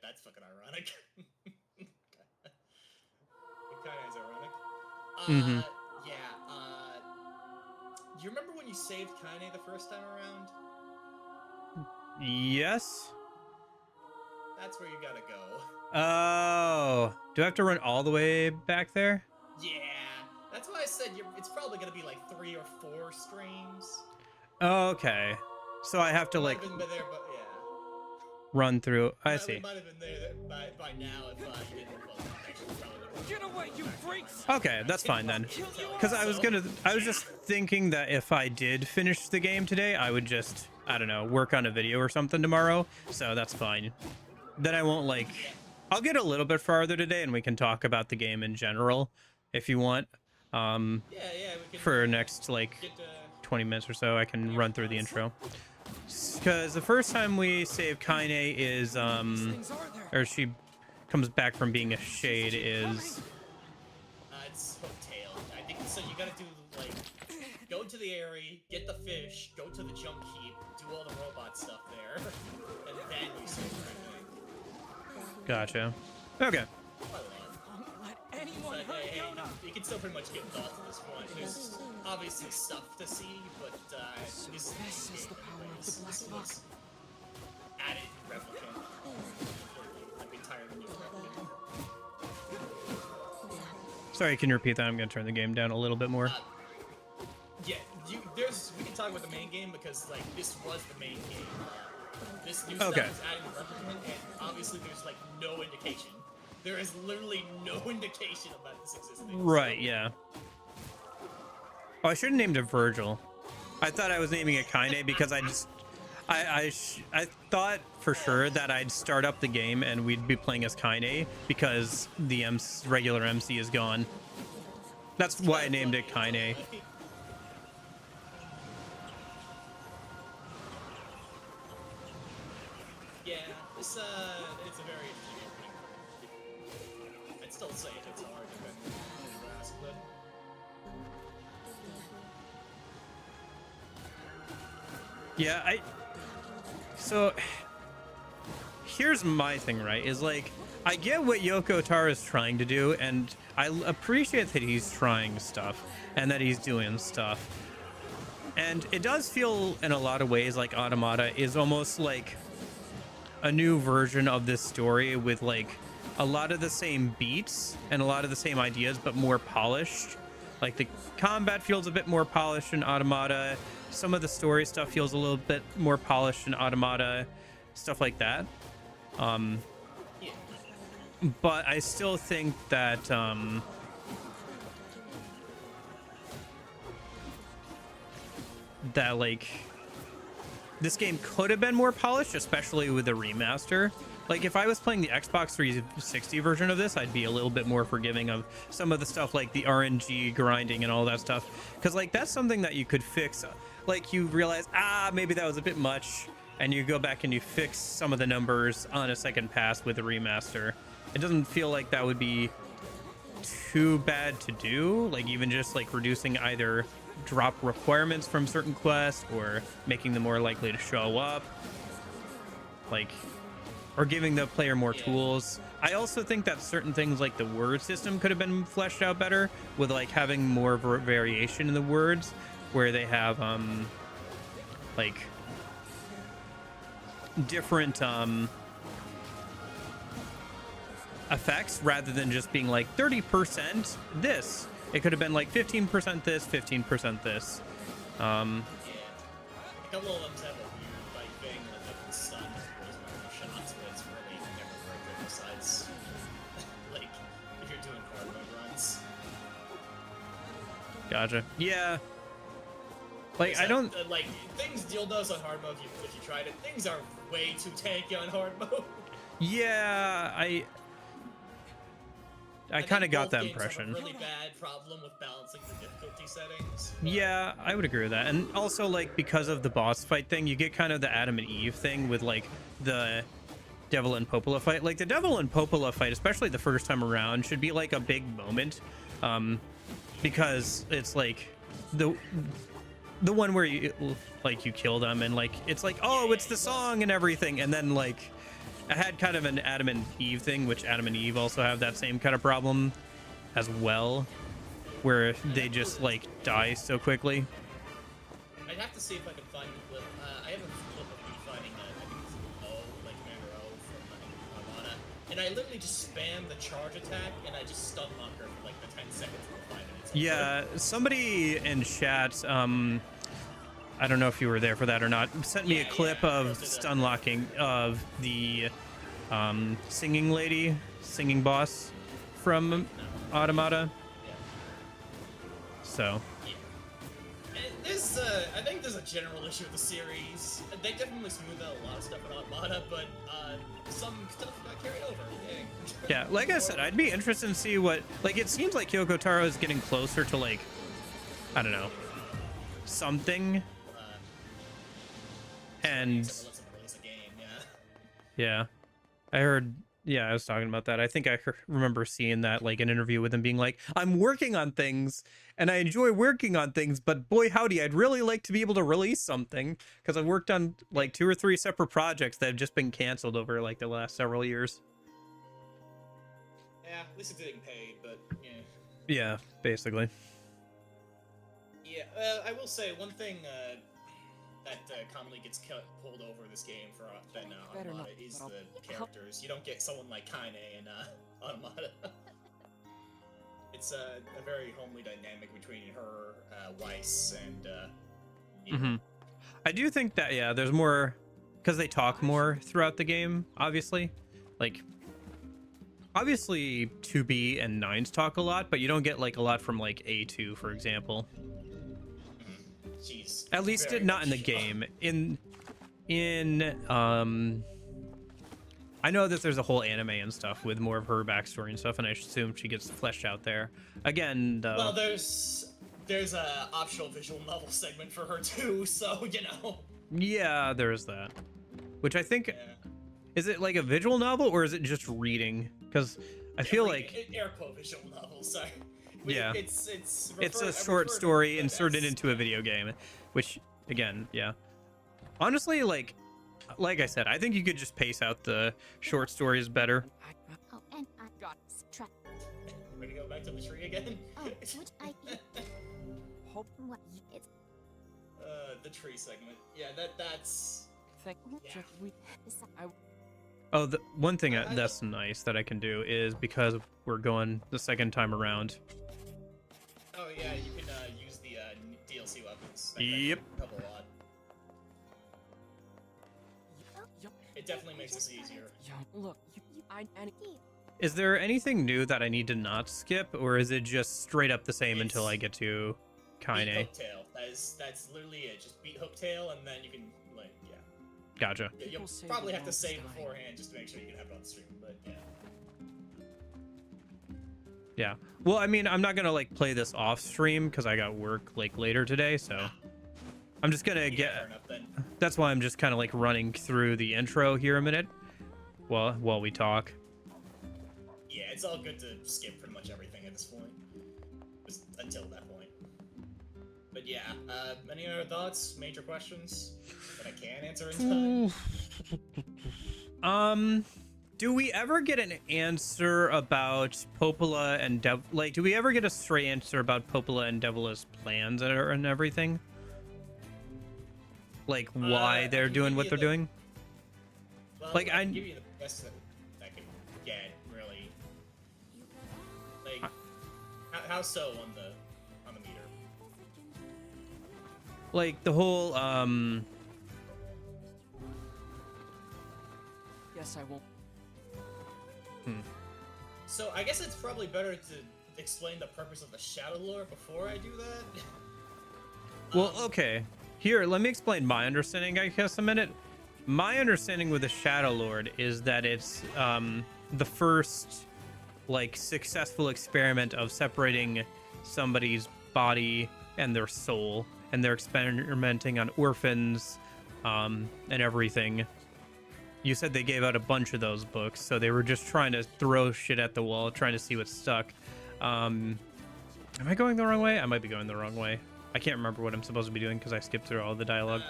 That's fucking ironic. It kind of is ironic. Yeah. You remember when you saved Kaine the first time around? Yes. That's where you gotta go. Oh, do I have to run all the way back there? Yeah, that's why I said it's probably gonna be like 3 or 4 streams. Okay, so I have to like been there, but yeah. Run through. I see. Might have been there by now if you didn't. Get away, you freaks! Okay, that's fine then. Because I was just thinking that if I did finish the game today, I would just, I don't know, work on a video or something tomorrow. So that's fine. Then I won't like. I'll get a little bit farther today, and we can talk about the game in general, if you want. We can, for next like 20 minutes or so, I can run through the intro. Because the first time we save Kaine is or she comes back from being a shade is it's Hotel. I think so. You gotta do like go to the area, get the fish, go to the junk heap, do all the robot stuff there, and then you save Kaine. Gotcha. Okay. You can still pretty much get thoughts at this point. There's obviously stuff to see, but this is the power of the black box. Added Replicant. I'd be tired of new Replicant. Sorry, can you repeat that? I'm gonna turn the game down a little bit more. Yeah, we can talk about the main game because like this was the main game. This new stuff is adding Replicant, and obviously there's like no indication. There is literally no indication about this existing. Right, yeah. Oh, I should have named it Virgil. I thought I was naming it Kaine because I thought for sure that I'd start up the game and we'd be playing as Kaine because the regular MC is gone. That's why I named it Kaine. Yeah, it's a very interesting game. I'd still say it's hard to grasp it. Yeah, so here's my thing, right? Is like I get what Yoko Taro is trying to do, and I appreciate that he's trying stuff and that he's doing stuff. And it does feel in a lot of ways like Automata is almost like a new version of this story with like a lot of the same beats and a lot of the same ideas, but more polished. Like the combat feels a bit more polished in Automata. Some of the story stuff feels a little bit more polished in Automata, stuff like that. But I still think that that like this game could have been more polished, especially with the remaster. Like if I was playing the Xbox 360 version of this, I'd be a little bit more forgiving of some of the stuff like the RNG grinding and all that stuff, because like that's something that you could fix. Like you realize, maybe that was a bit much, and you go back and you fix some of the numbers on a second pass with the remaster. It doesn't feel like that would be too bad to do, like even just like reducing either drop requirements from certain quests or making them more likely to show up, like, or giving the player more tools. I also think that certain things like the word system could have been fleshed out better with like having more variation in the words, where they have like different effects rather than just being like 30% this. It could have been like 15% this, 15% this. A couple of them have a weird like thing that they can stun shots, but it's really never very good besides like if you're doing hard mode runs. Gotcha. Yeah. Like I don't like things Deal does on hard mode. If you tried it, things are way too tanky on hard mode. Yeah, I kind of got that impression. Have a really bad problem with balancing the difficulty settings. Yeah, I would agree with that. And also, like, because of the boss fight thing, you get kind of the Adam and Eve thing with, like, the Devil and Popola fight. Like, the Devil and Popola fight, especially the first time around, should be, like, a big moment. Because it's, like, the one where you, like, you kill them and, like, it's like, oh, it's the song and everything. And then, like, I had kind of an Adam and Eve thing, which Adam and Eve also have that same kind of problem as well, where they just like die so quickly. I'd have to see if I can find the clip. I have a clip of me finding I think it's O, like Commander O from Armada, and I literally just spam the charge attack and I just stun lock her for like the 10 seconds or 5 minutes. Yeah, somebody in chat, I don't know if you were there for that or not, sent me a clip of stun locking of the singing lady, singing boss from Automata. So. I think there's a general issue with the series. They definitely smooth out a lot of stuff in Automata, but some stuff got carried over. Yeah, like I said, I'd be interested to see what, like, it seems like Yoko Taro is getting closer to, like, I don't know, something. And yeah, I heard, yeah, I was talking about that. I think I remember seeing that, like, an interview with him being like, I'm working on things and I enjoy working on things, but boy howdy, I'd really like to be able to release something, because I've worked on like 2 or 3 separate projects that have just been canceled over like the last several years. Yeah, at least it's getting paid, but yeah. Yeah, basically. Yeah, I will say one thing that commonly gets pulled over this game for Automata is the characters. You don't get someone like Kaine in Automata. It's a very homely dynamic between her, Weiss, and Nier. I do think that, yeah, there's more, because they talk more throughout the game, obviously. Like, obviously 2B and 9s talk a lot, but you don't get like a lot from like A2, for example. Jeez, at least not in the game. in I know that there's a whole anime and stuff with more of her backstory and stuff, and I assume she gets fleshed out there. Again, though. Well, there's a optional visual novel segment for her too, so you know. Yeah, there is that. Which I think is it like a visual novel or is it just reading? Because I feel like air quote visual novel. Sorry. Yeah. It's a short story inserted into a video game, which again, yeah. Honestly, like I said, I think you could just pace out the short stories better. Oh, and I got track. We're gonna go back to the tree again. Oh, which I hope what it's. The tree segment. Yeah, that's. Oh, the one thing that's nice that I can do is because we're going the second time around. Oh yeah, you can use the DLC weapons. Yep. Help a lot. It definitely makes this easier. Look, Is there anything new that I need to not skip, or is it just straight up the same until I get to Kaine? Beat Hooktail. That's literally it. Just beat Hooktail, and then you can like Gotcha. You'll probably have to save beforehand just to make sure you can have it on stream, but yeah. Yeah. Well, I mean, I'm not gonna like play this off stream because I got work like later today, so I'm just gonna get. That's why I'm just kind of like running through the intro here a minute, while we talk. Yeah, it's all good to skip pretty much everything at this point, just until that point. But yeah, any other thoughts, major questions that I can answer in time? Do we ever get an answer about Popola and do we ever get a straight answer about Popola and Devola's plans and everything? Like why they're doing what they're doing? Well, like I can give you the best that I can get, really. Like, how so on the meter? Like the whole Yes, I won't. So I guess it's probably better to explain the purpose of the Shadow Lore before I do that. Well, okay. Here, let me explain my understanding, I guess, a minute. My understanding with the Shadow Lord is that it's the first, like, successful experiment of separating somebody's body and their soul, and they're experimenting on orphans and everything. You said they gave out a bunch of those books, so they were just trying to throw shit at the wall, trying to see what stuck. Am I going the wrong way? I might be going the wrong way. I can't remember what I'm supposed to be doing because I skipped through all the dialogue.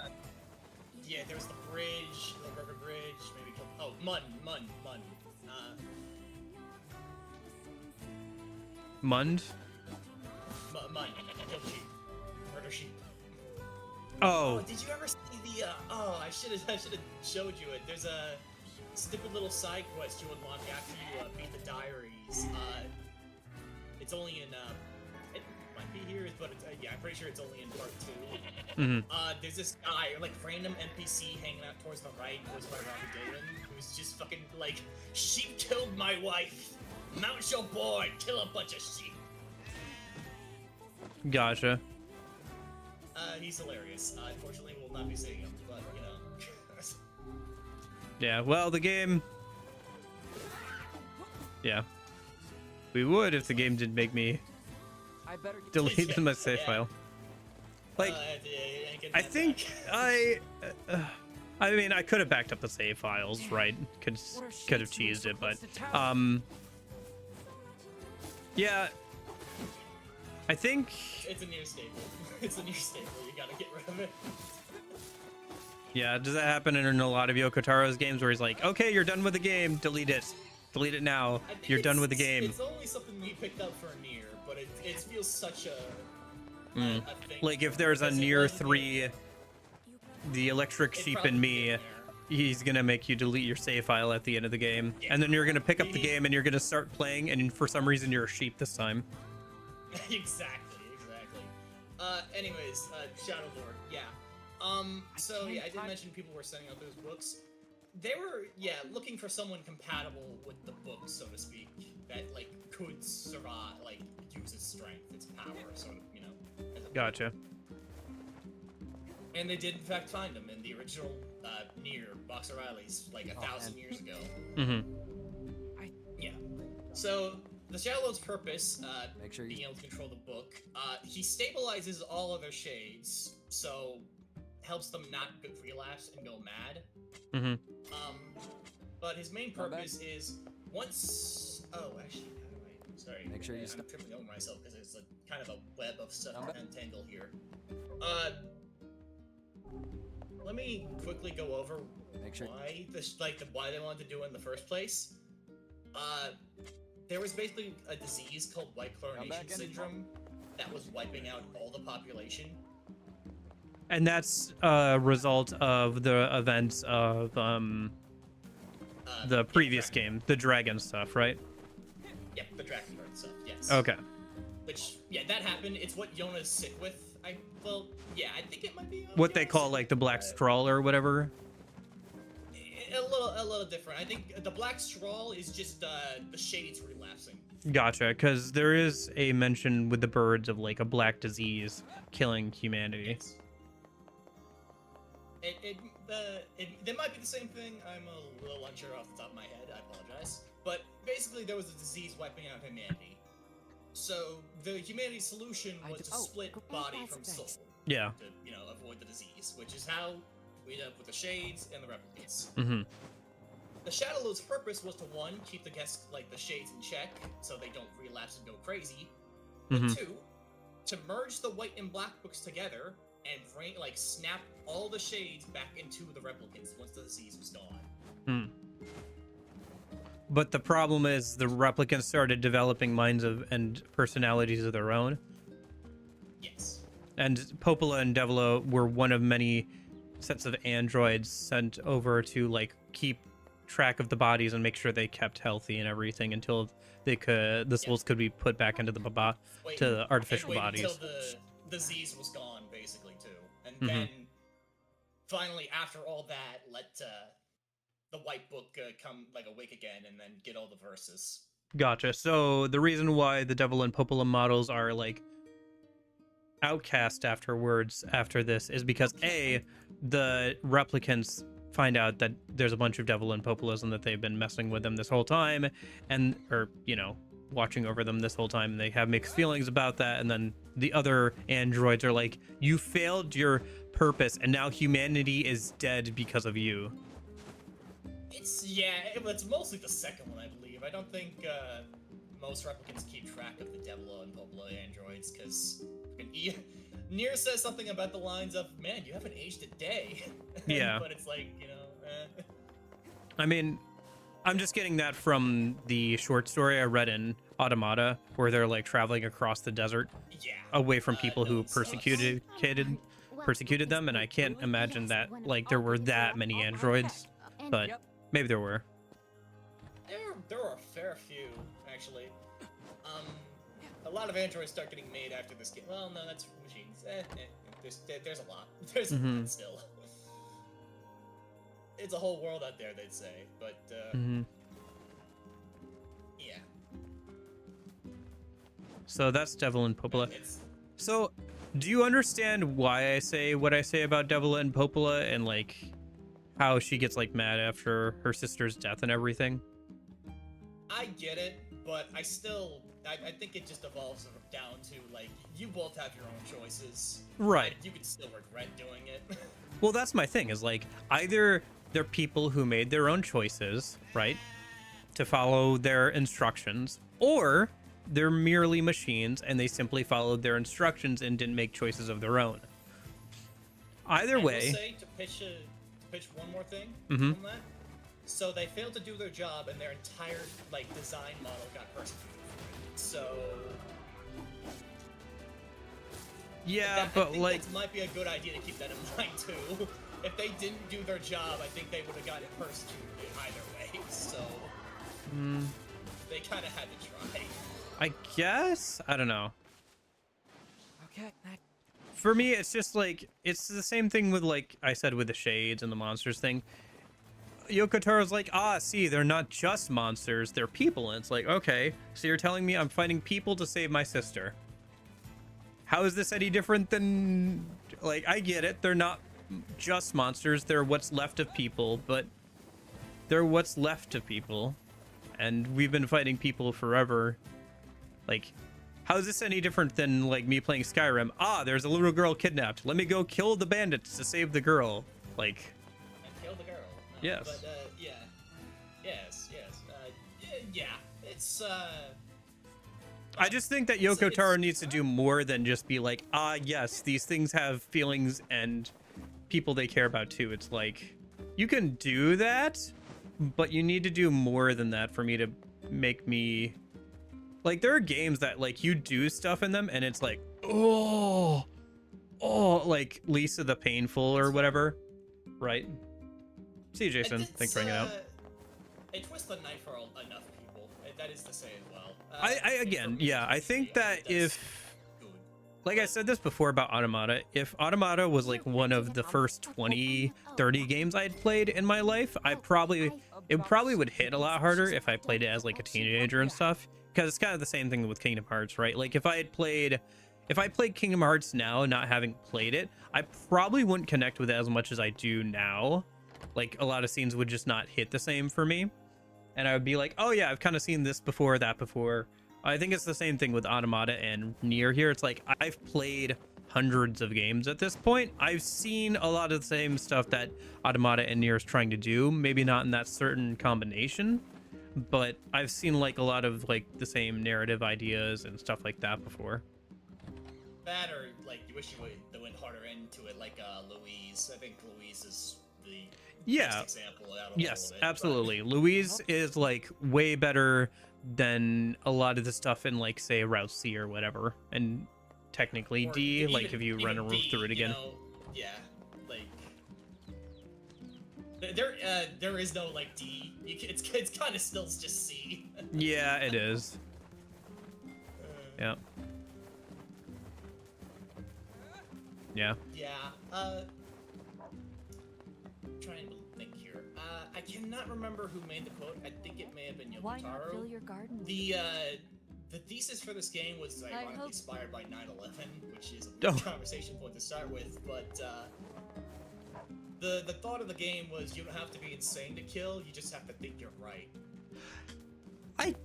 Yeah, there's the bridge, the river bridge, maybe. Oh, Mun. Mund? Mun. Kill sheep. Murder sheep. Oh. Did you ever see the? I should have showed you it. There's a stupid little side quest you unlock after you beat the diaries. It's only in it might be here, but it's, yeah, I'm pretty sure it's only in part 2. Mm-hmm. There's this guy, like random NPC hanging out towards the right, goes by Robbie Dylan, who's just fucking like, sheep killed my wife. Mount your board, kill a bunch of sheep. Gotcha. He's hilarious. Unfortunately, we'll not be seeing him, but you know. Yeah, well, the game. Yeah. We would if the game didn't make me delete my save file. Like, I think I mean, I could have backed up the save files, right? Could have cheesed it, but yeah. I think it's a Nier staple. It's a Nier staple. You gotta get rid of it. Yeah, does that happen in a lot of Yoko Taro's games where he's like, okay, you're done with the game, delete it. Delete it now. You're done with the game. It's only something we picked up for Nier, but it feels such a thing. Like if there's a Nier 3, the electric sheep in me, he's gonna make you delete your save file at the end of the game. Yeah. And then you're gonna pick up the game and you're gonna start playing, and for some reason you're a sheep this time. Exactly. Anyways, Shadow Lord, yeah. So yeah, I did mention people were sending out those books. They were, yeah, looking for someone compatible with the book, so to speak, that like could survive, like use its strength, its power, sort of, you know. Gotcha. And they did in fact find them in the original Nier, Box O'Reilly's, like 1,000 years ago. Mm-hmm. Yeah. So the Shadow Lord's purpose, Make sure you being able to control the book, he stabilizes all other shades, so helps them not relapse and go mad. Mm-hmm. But his main purpose is once. Oh, actually, how do I? Sorry. Make sure you I'm tripping over myself because it's a kind of a web of stuff to untangle here. Let me quickly go over why this, why they wanted to do it in the first place. There was basically a disease called white chlorination syndrome that was wiping out all the population. And that's a result of the events of the previous game, the dragon stuff, right? Yep, the dragon bird stuff. Yes. Okay. Which, yeah, that happened. It's what Yona's sick with. Well, yeah, I think it might be What they call like the black straw or whatever. A little different. I think the black straw is just the shades relapsing. Gotcha, because there is a mention with the birds of like a black disease killing humanity. Yes. They might be the same thing. I'm a little unsure off the top of my head. I apologize. But basically, there was a disease wiping out humanity. So the humanity solution was to split body from soul. Yeah. To avoid the disease, which is how we end up with the shades and the replicants. Mm-hmm. The Shadow Lord's purpose was to one, keep the shades in check so they don't relapse and go crazy. Mm-hmm. But two, to merge the white and black books together and bring snap all the shades back into the replicants once the disease was gone. But the problem is the replicants started developing minds and personalities of their own. Yes. And Popola and Devila were one of many sets of androids sent over to keep track of the bodies and make sure they kept healthy and everything until the souls could be put back into the artificial bodies. Until the disease was gone, basically, too. And then finally, after all that, let the white book come awake again and then get all the verses. Gotcha. So the reason why the Devil and Popola models are outcast after this is because the replicants find out that there's a bunch of Devil and Popolas and that they've been messing with them this whole time or watching over them this whole time, and they have mixed feelings about that. And then the other androids are like, you failed your purpose and now humanity is dead because of you. It's mostly the second one, I believe. I don't think most replicants keep track of the Devil and Popola androids, because Nier says something about the lines of, man, you haven't aged a day. Yeah. But it's I mean, I'm just getting that from the short story I read in Automata, where they're traveling across the desert away from people who persecuted them, and I can't imagine that there were that many androids, but maybe there were. There were a fair few, actually. A lot of androids start getting made after this game. Well, no, that's machines. There's a lot. There's a lot still. It's a whole world out there, they'd say, but yeah. So that's Devil and Popola. So, do you understand why I say what I say about Devil and Popola and how she gets mad after her sister's death and everything? I get it, but I think it just evolves down to you both have your own choices. Right. You could still regret doing it. Well, that's my thing, is either they're people who made their own choices, right, to follow their instructions, or they're merely machines and they simply followed their instructions and didn't make choices of their own. Either way. I will say, to pitch one more thing on that. So they failed to do their job and their entire design model got persecuted. So yeah, I think that might be a good idea to keep that in mind too. If they didn't do their job, I think they would have gotten persecuted either way. So they kind of had to try. I guess, I don't know. Okay. For me, it's just it's the same thing with I said with the shades and the monsters thing. Yoko Taro's see, they're not just monsters, they're people. And it's okay, so you're telling me I'm fighting people to save my sister. How is this any different than, I get it, they're not just monsters. They're what's left of people, but they're what's left of people. And we've been fighting people forever. Like, how is this any different than, like, me playing Skyrim? Ah, there's a little girl kidnapped. Let me go kill the bandits to save the girl. Like... And kill the girl. No, yes. But, yeah. Yes. Yeah. It's, I just think that Yoko Taro needs to do more than just be like, ah, yes, these things have feelings and people they care about too. It's like, you can do that, but you need to do more than that for me to make me... Like, there are games that, like, you do stuff in them and it's like, oh, like Lisa the Painful or whatever, right? See you, Jason. Thanks for hanging out. A twist the knife for enough people. That is to say as well. I think that if, like I said this before about Automata, if Automata was like one of the first 20, 30 games I'd played in my life, it probably would hit a lot harder if I played it as like a teenager and stuff. Because it's kind of the same thing with Kingdom Hearts, right? Like if I played Kingdom Hearts now, not having played it, I probably wouldn't connect with it as much as I do now. Like a lot of scenes would just not hit the same for me. And I would be like, oh yeah, I've kind of seen this before, that before. I think it's the same thing with Automata and Nier here. It's like, I've played hundreds of games at this point. I've seen a lot of the same stuff that Automata and Nier is trying to do. Maybe not in that certain combination, but I've seen like a lot of like the same narrative ideas and stuff like that before. That or like you wish you went harder into it, like Louise. I think Louise is the best example out of all of it. Absolutely. Louise is like way better than a lot of the stuff in like say Route C or whatever, and technically or D, even, like if you run through it again. You know, yeah, like there is no like D. It's kind of still just C. Yeah, it is. Yeah. Yeah. Yeah. I'm trying to think here. I cannot remember who made the quote. I think it may have been Yoko Taro. Why not fill your garden? The thesis for this game was ironically inspired by 9/11, which is a weird conversation point to start with, but the thought of the game was you don't have to be insane to kill, you just have to think you're right. I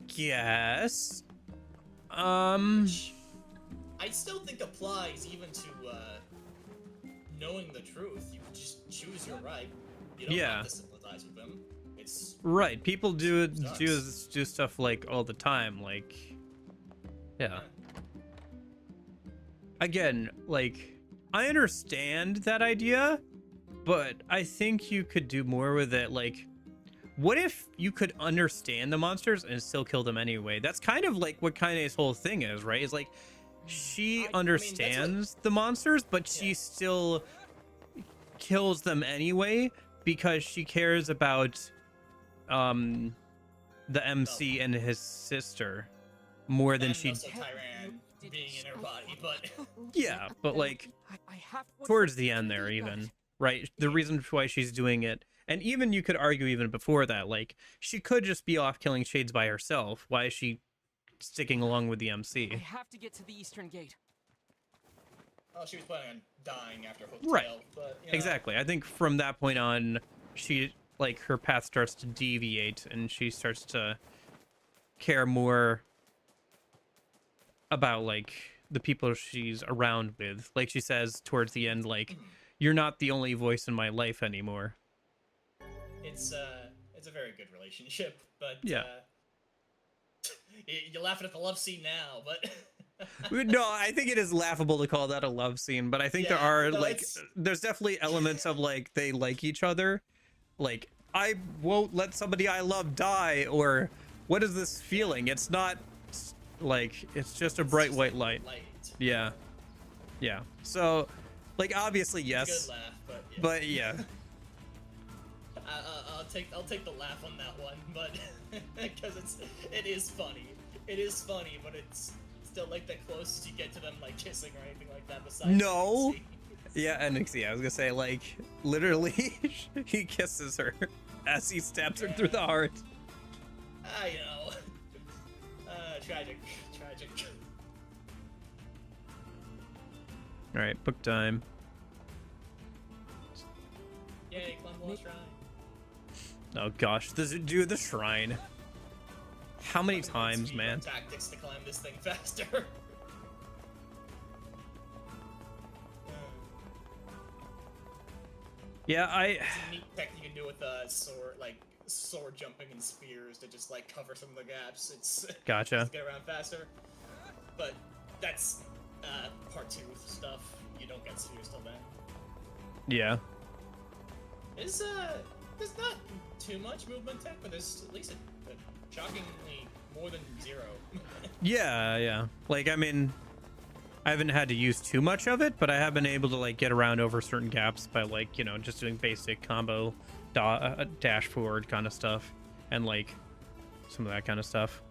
guess. Which I still think applies even to knowing the truth. You can just choose your right. You don't have to sympathize with them. It's right. People do stuff like all the time. Like, yeah. Again, like I understand that idea, but I think you could do more with it. Like, what if you could understand the monsters and still kill them anyway? That's kind of like what Kaine's whole thing is, right? It's like she understands the monsters, but she still kills them anyway because she cares about the MC and his sister more than she Tyran being in her body, but yeah, but like towards the end there even, right? The reason why she's doing it, and even you could argue even before that, like she could just be off killing shades by herself. Why is she sticking along with the MC? I have to get to the eastern gate. Oh, she was planning on dying after Hooktail, right? But, you know. Exactly. I think from that point on, she like her path starts to deviate, and she starts to care more about like the people she's around with. Like she says towards the end, like you're not the only voice in my life anymore. It's a very good relationship, but yeah. You're laughing at the love scene now, but no, I think it is laughable to call that a love scene, but I think there are there's definitely elements of like they like each other. Like, I won't let somebody I love die, or what is this feeling? It's not like it's just a bright white light. Yeah. So like obviously yes. It's a good laugh, but yeah. I'll take the laugh on that one, but because it is funny. It is funny, but it's still like the closest you get to them like kissing or anything like that. Besides, no. Yeah, and I was gonna say like literally he kisses her as he stabs her through the heart. I know. Tragic. All right, book time. more shrine. Oh gosh, dude, the shrine. How many times, man? Tactics to climb this thing faster. Yeah, It's a neat tech you can do with sword jumping and spears to just like cover some of the gaps. It's Gotcha. just get around faster. But that's part 2 stuff. You don't get spheres till then. Yeah. There's not too much movement tech, but there's at least a shockingly more than 0. Yeah. Like, I mean, I haven't had to use too much of it, but I have been able to like get around over certain gaps by like, you know, just doing basic combo dash forward kind of stuff and like some of that kind of stuff.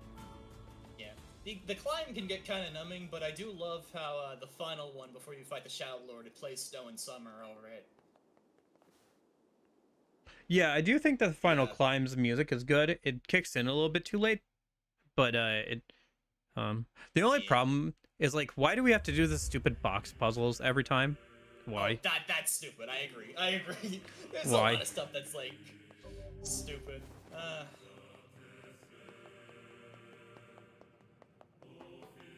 Yeah. The climb can get kind of numbing, but I do love how the final one before you fight the Shadow Lord, it plays Snow and Summer over it. Yeah, I do think the final climb's music is good. It kicks in a little bit too late, but the only problem is like, why do we have to do the stupid box puzzles every time? Why? Oh, that's stupid. I agree. There's Why? a lot of stuff that's like stupid.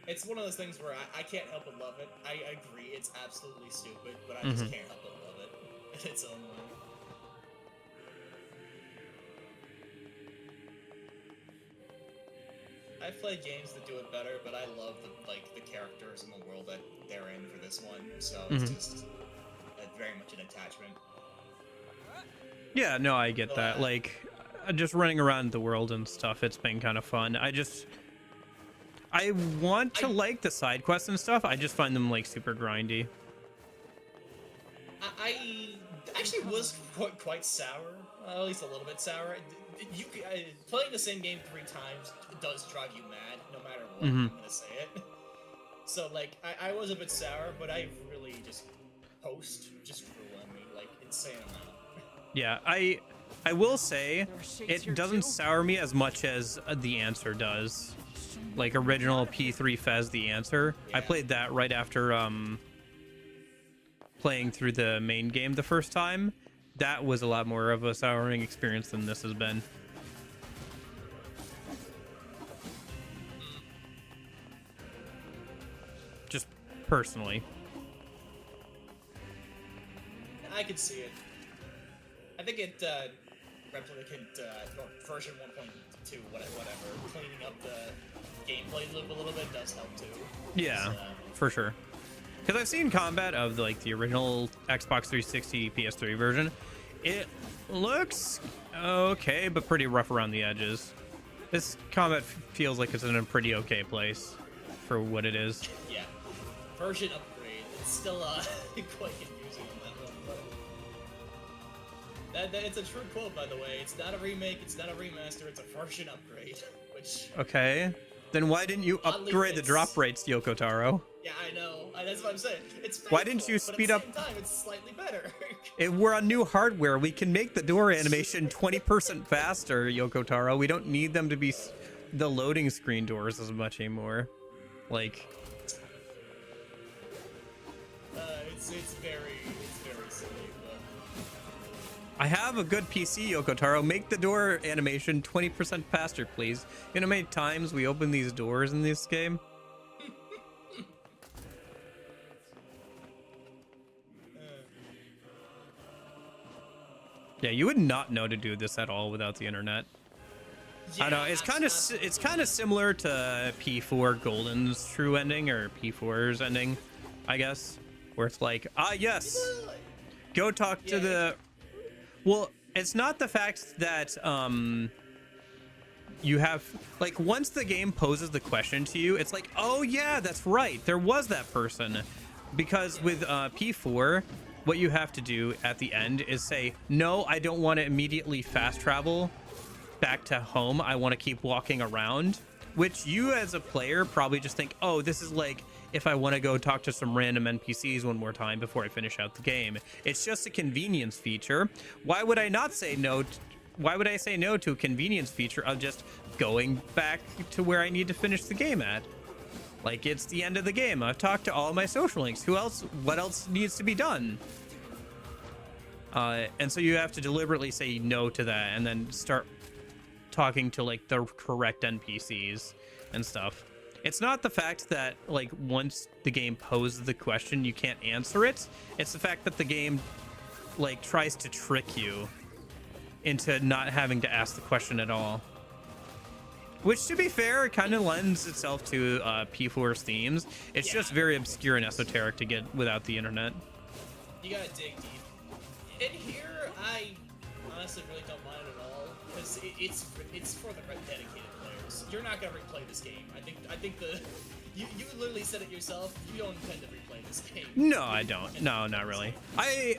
It's one of those things where I can't help but love it. I agree, it's absolutely stupid, but I just can't help but love it in its own way. I've played games that do it better, but I love the characters and the world that they're in for this one, so it's just very much an attachment. Yeah, no, I get that. Like, just running around the world and stuff, it's been kind of fun. I want to like the side quests and stuff. I just find them like super grindy. I actually was quite sour, at least a little bit sour. Playing the same game 3 times does drive you mad, no matter what. I'm gonna say it. So like, I was a bit sour, but I really just grew on me like insane amount. Yeah, I will say it doesn't sour me as much as The Answer does. Like original P3 Fez The Answer. Yeah. I played that right after playing through the main game the first time. That was a lot more of a souring experience than this has been. Just personally. I could see it. I think Replicant version 1.2, whatever, cleaning up the gameplay loop a little bit does help too. Yeah, for sure. Because I've seen combat of like the original Xbox 360 PS3 version. It looks okay, but pretty rough around the edges. This combat feels like it's in a pretty okay place for what it is. Yeah, version upgrade. It's still quite confusing on that one, but it's a true quote, by the way. It's not a remake. It's not a remaster. It's a version upgrade. Which okay. Then why didn't you upgrade the drop rates, Yoko Taro? Yeah, I know. That's what I'm saying. It's painful, why didn't you speed up? But at the same time, it's slightly better. We're on new hardware. We can make the door animation 20% faster, Yoko Taro. We don't need them to be the loading screen doors as much anymore. Like, it's very silly. But I have a good PC, Yoko Taro. Make the door animation 20% faster, please. You know how many times we open these doors in this game? Yeah, you would not know to do this at all without the internet. Yeah, I know it's kind of similar to P4 Golden's true ending or P4's ending, I guess, where it's like, yes, go talk to the. Well, it's not the fact that you have like once the game poses the question to you, it's like, oh yeah, that's right, there was that person, because with P4. What you have to do at the end is say, no, I don't want to immediately fast travel back to home. I want to keep walking around, which you as a player probably just think, oh, this is like if I want to go talk to some random NPCs one more time before I finish out the game. It's just a convenience feature. Why would I not say no? Why would I say no to a convenience feature of just going back to where I need to finish the game at? Like, it's the end of the game. I've talked to all my social links. Who else? What else needs to be done? And so you have to deliberately say no to that and then start talking to like the correct NPCs and stuff. It's not the fact that like once the game poses the question you can't answer it. It's the fact that the game like tries to trick you into not having to ask the question at all. Which, to be fair, it kind of lends itself to P4's themes. It's just very obscure and esoteric to get without the internet. You gotta dig deep. In here, I honestly really don't mind it at all because it's for the dedicated players. You're not gonna replay this game. I think the you literally said it yourself. You don't intend to replay this game. No, I don't. No, not really. I'm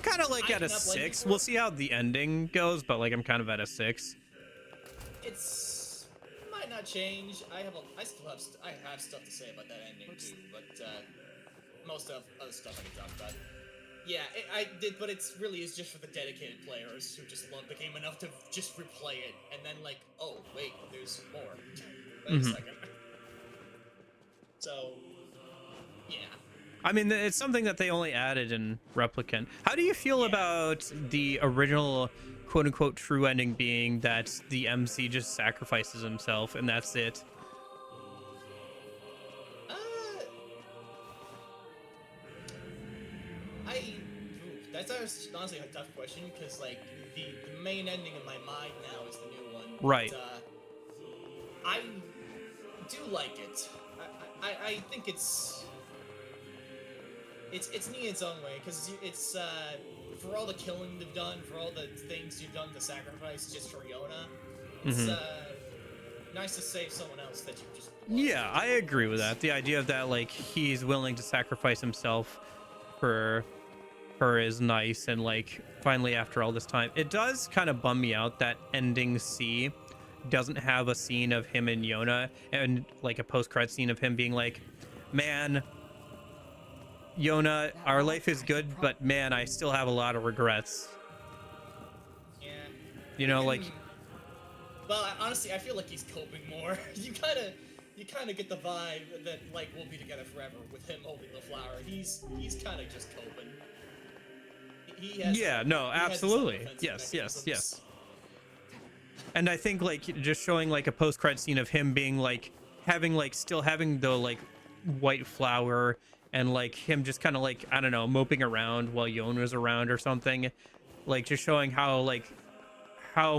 kind of like at a 6. We'll see how the ending goes, but like I'm kind of at a 6. It's might not change. I have stuff to say about that ending too, but most of other stuff I can talk about. Yeah, I did, but it's really is just for the dedicated players who just love the game enough to just replay it and then like, oh wait, there's more. Wait a second. So, yeah. I mean, it's something that they only added in Replicant. How do you feel about the original quote-unquote true ending being that the MC just sacrifices himself and that's it? That's honestly a tough question because like the main ending in my mind now is the new one. Right. But, I do like it. I think it's neat in its own way because it's for all the killing they've done, for all the things you've done to sacrifice just for Yona. It's nice to save someone else that you just. Yeah, I agree with that. The idea of that, like he's willing to sacrifice himself for her is nice, and like finally after all this time, it does kind of bum me out that ending C doesn't have a scene of him and Yona and like a post-credit scene of him being like, man, Yona, our life is good, but man, I still have a lot of regrets. Yeah. You know, like. Well, honestly, I feel like he's coping more. You kind of get the vibe that like we'll be together forever with him holding the flower. He's kind of just coping. Absolutely. Yes. And I think like just showing like a post-credit scene of him being like still having the like white flower and like him just kind of like, I don't know, moping around while Yona's around or something, like just showing how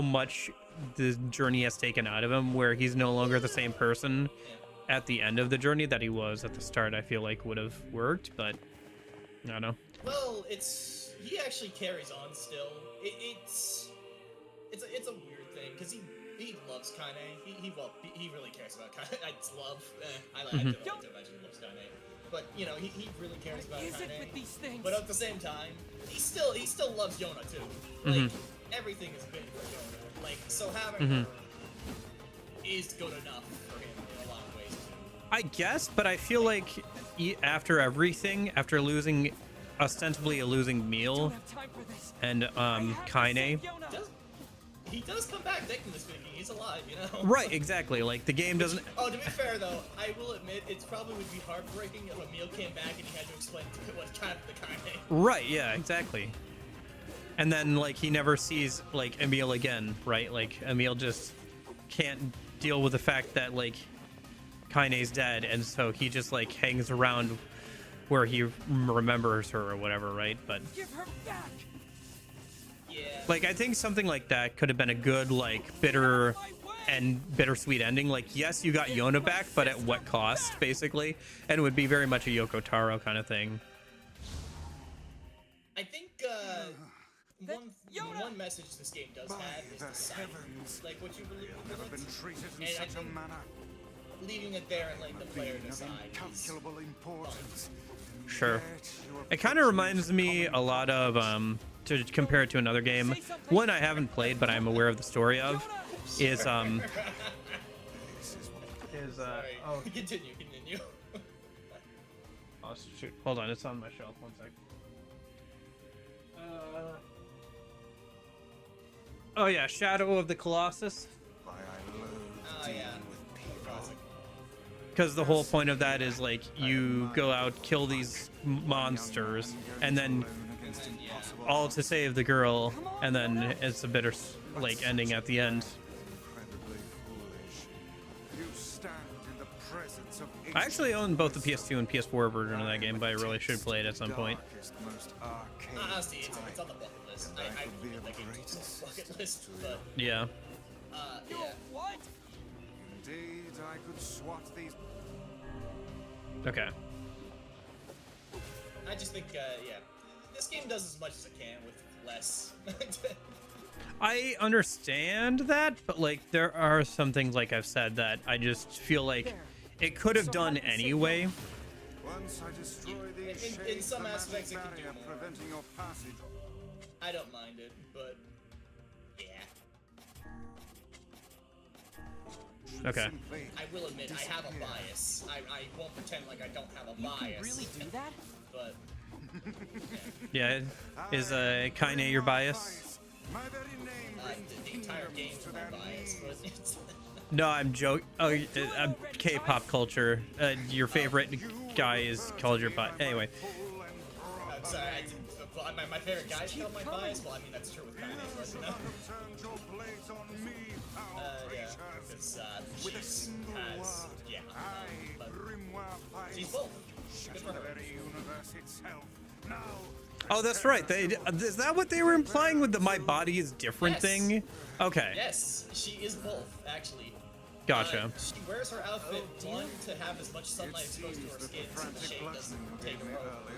much the journey has taken out of him, where he's no longer the same person at the end of the journey that he was at the start. I feel like would have worked, but I don't know. Well, he actually carries on still. It's a weird thing because he loves Kaine. He really cares about Kaine. It's love. I don't like to imagine he loves Kaine, but you know he really cares about Kaine. But at the same time, he still loves Yona too. Like everything is big for Yona. Like so having her is good enough for him in a lot of ways too. I guess, but I feel like after everything, after losing ostensibly a losing meal and Kaine, he does come back technically speaking. He's alive, you know. Right, exactly. Like the game doesn't. Oh, to be fair though, I will admit it probably would be heartbreaking if Emil came back and he had to explain what kind of the Kaine. Right. Yeah. Exactly. And then like he never sees like Emil again, right? Like Emil just can't deal with the fact that like Kaine's dead, and so he just like hangs around where he remembers her or whatever, right? But give her back. Yeah. Like I think something like that could have been a good like bittersweet ending. Like yes, you got Yona back, but at what cost, basically? And it would be very much a Yoko Taro kind of thing. I think one message this game does have is the silence, like what you believe in it. Been treated in and such a manner. Leaving it there and letting the player decide. Incalculable importance. Sure. It kind of reminds me a lot of to compare it to another game. One I haven't played, but I'm aware of the story of, is Sorry. Continue. Oh shoot! Hold on, it's on my shelf. One sec. Oh yeah, Shadow of the Colossus. Oh yeah. because the whole point of that is like you go out, kill these monsters, and then all to save the girl, and then it's a bitter like ending at the end. I actually own both the PS2 and PS4 version of that game, but I really should play it at some point. Honestly, it's on the bucket list. I really like it bucket list, but yeah. Yeah. What? Indeed, I could swat these. Okay. I just think, yeah, this game does as much as it can with less. I understand that, but like there are some things, like I've said, that I just feel like it could have done anyway. Once I destroy these in some aspects, it can do more. Preventing your passage. I don't mind it, but yeah. Okay. I will admit, I have a bias. I won't pretend like I don't have a bias. You can really do that? But Yeah, is Kaine your bias? the entire game's my bias, but it's No, I'm joking. Oh, I'm K-pop culture. Your favorite guy is called your bias. Anyway. I'm sorry, my favorite guy's called my bias. Well, I mean that's true with Kaine, but you know. Yeah, because she has, yeah, but she's both. Good for her. Oh, that's right. Is that what they were implying with the "my body is different" thing? Okay. Yes, she is both, actually. Gotcha. She wears her outfit, one, to have as much sunlight exposed to her skin so the shade doesn't take her over,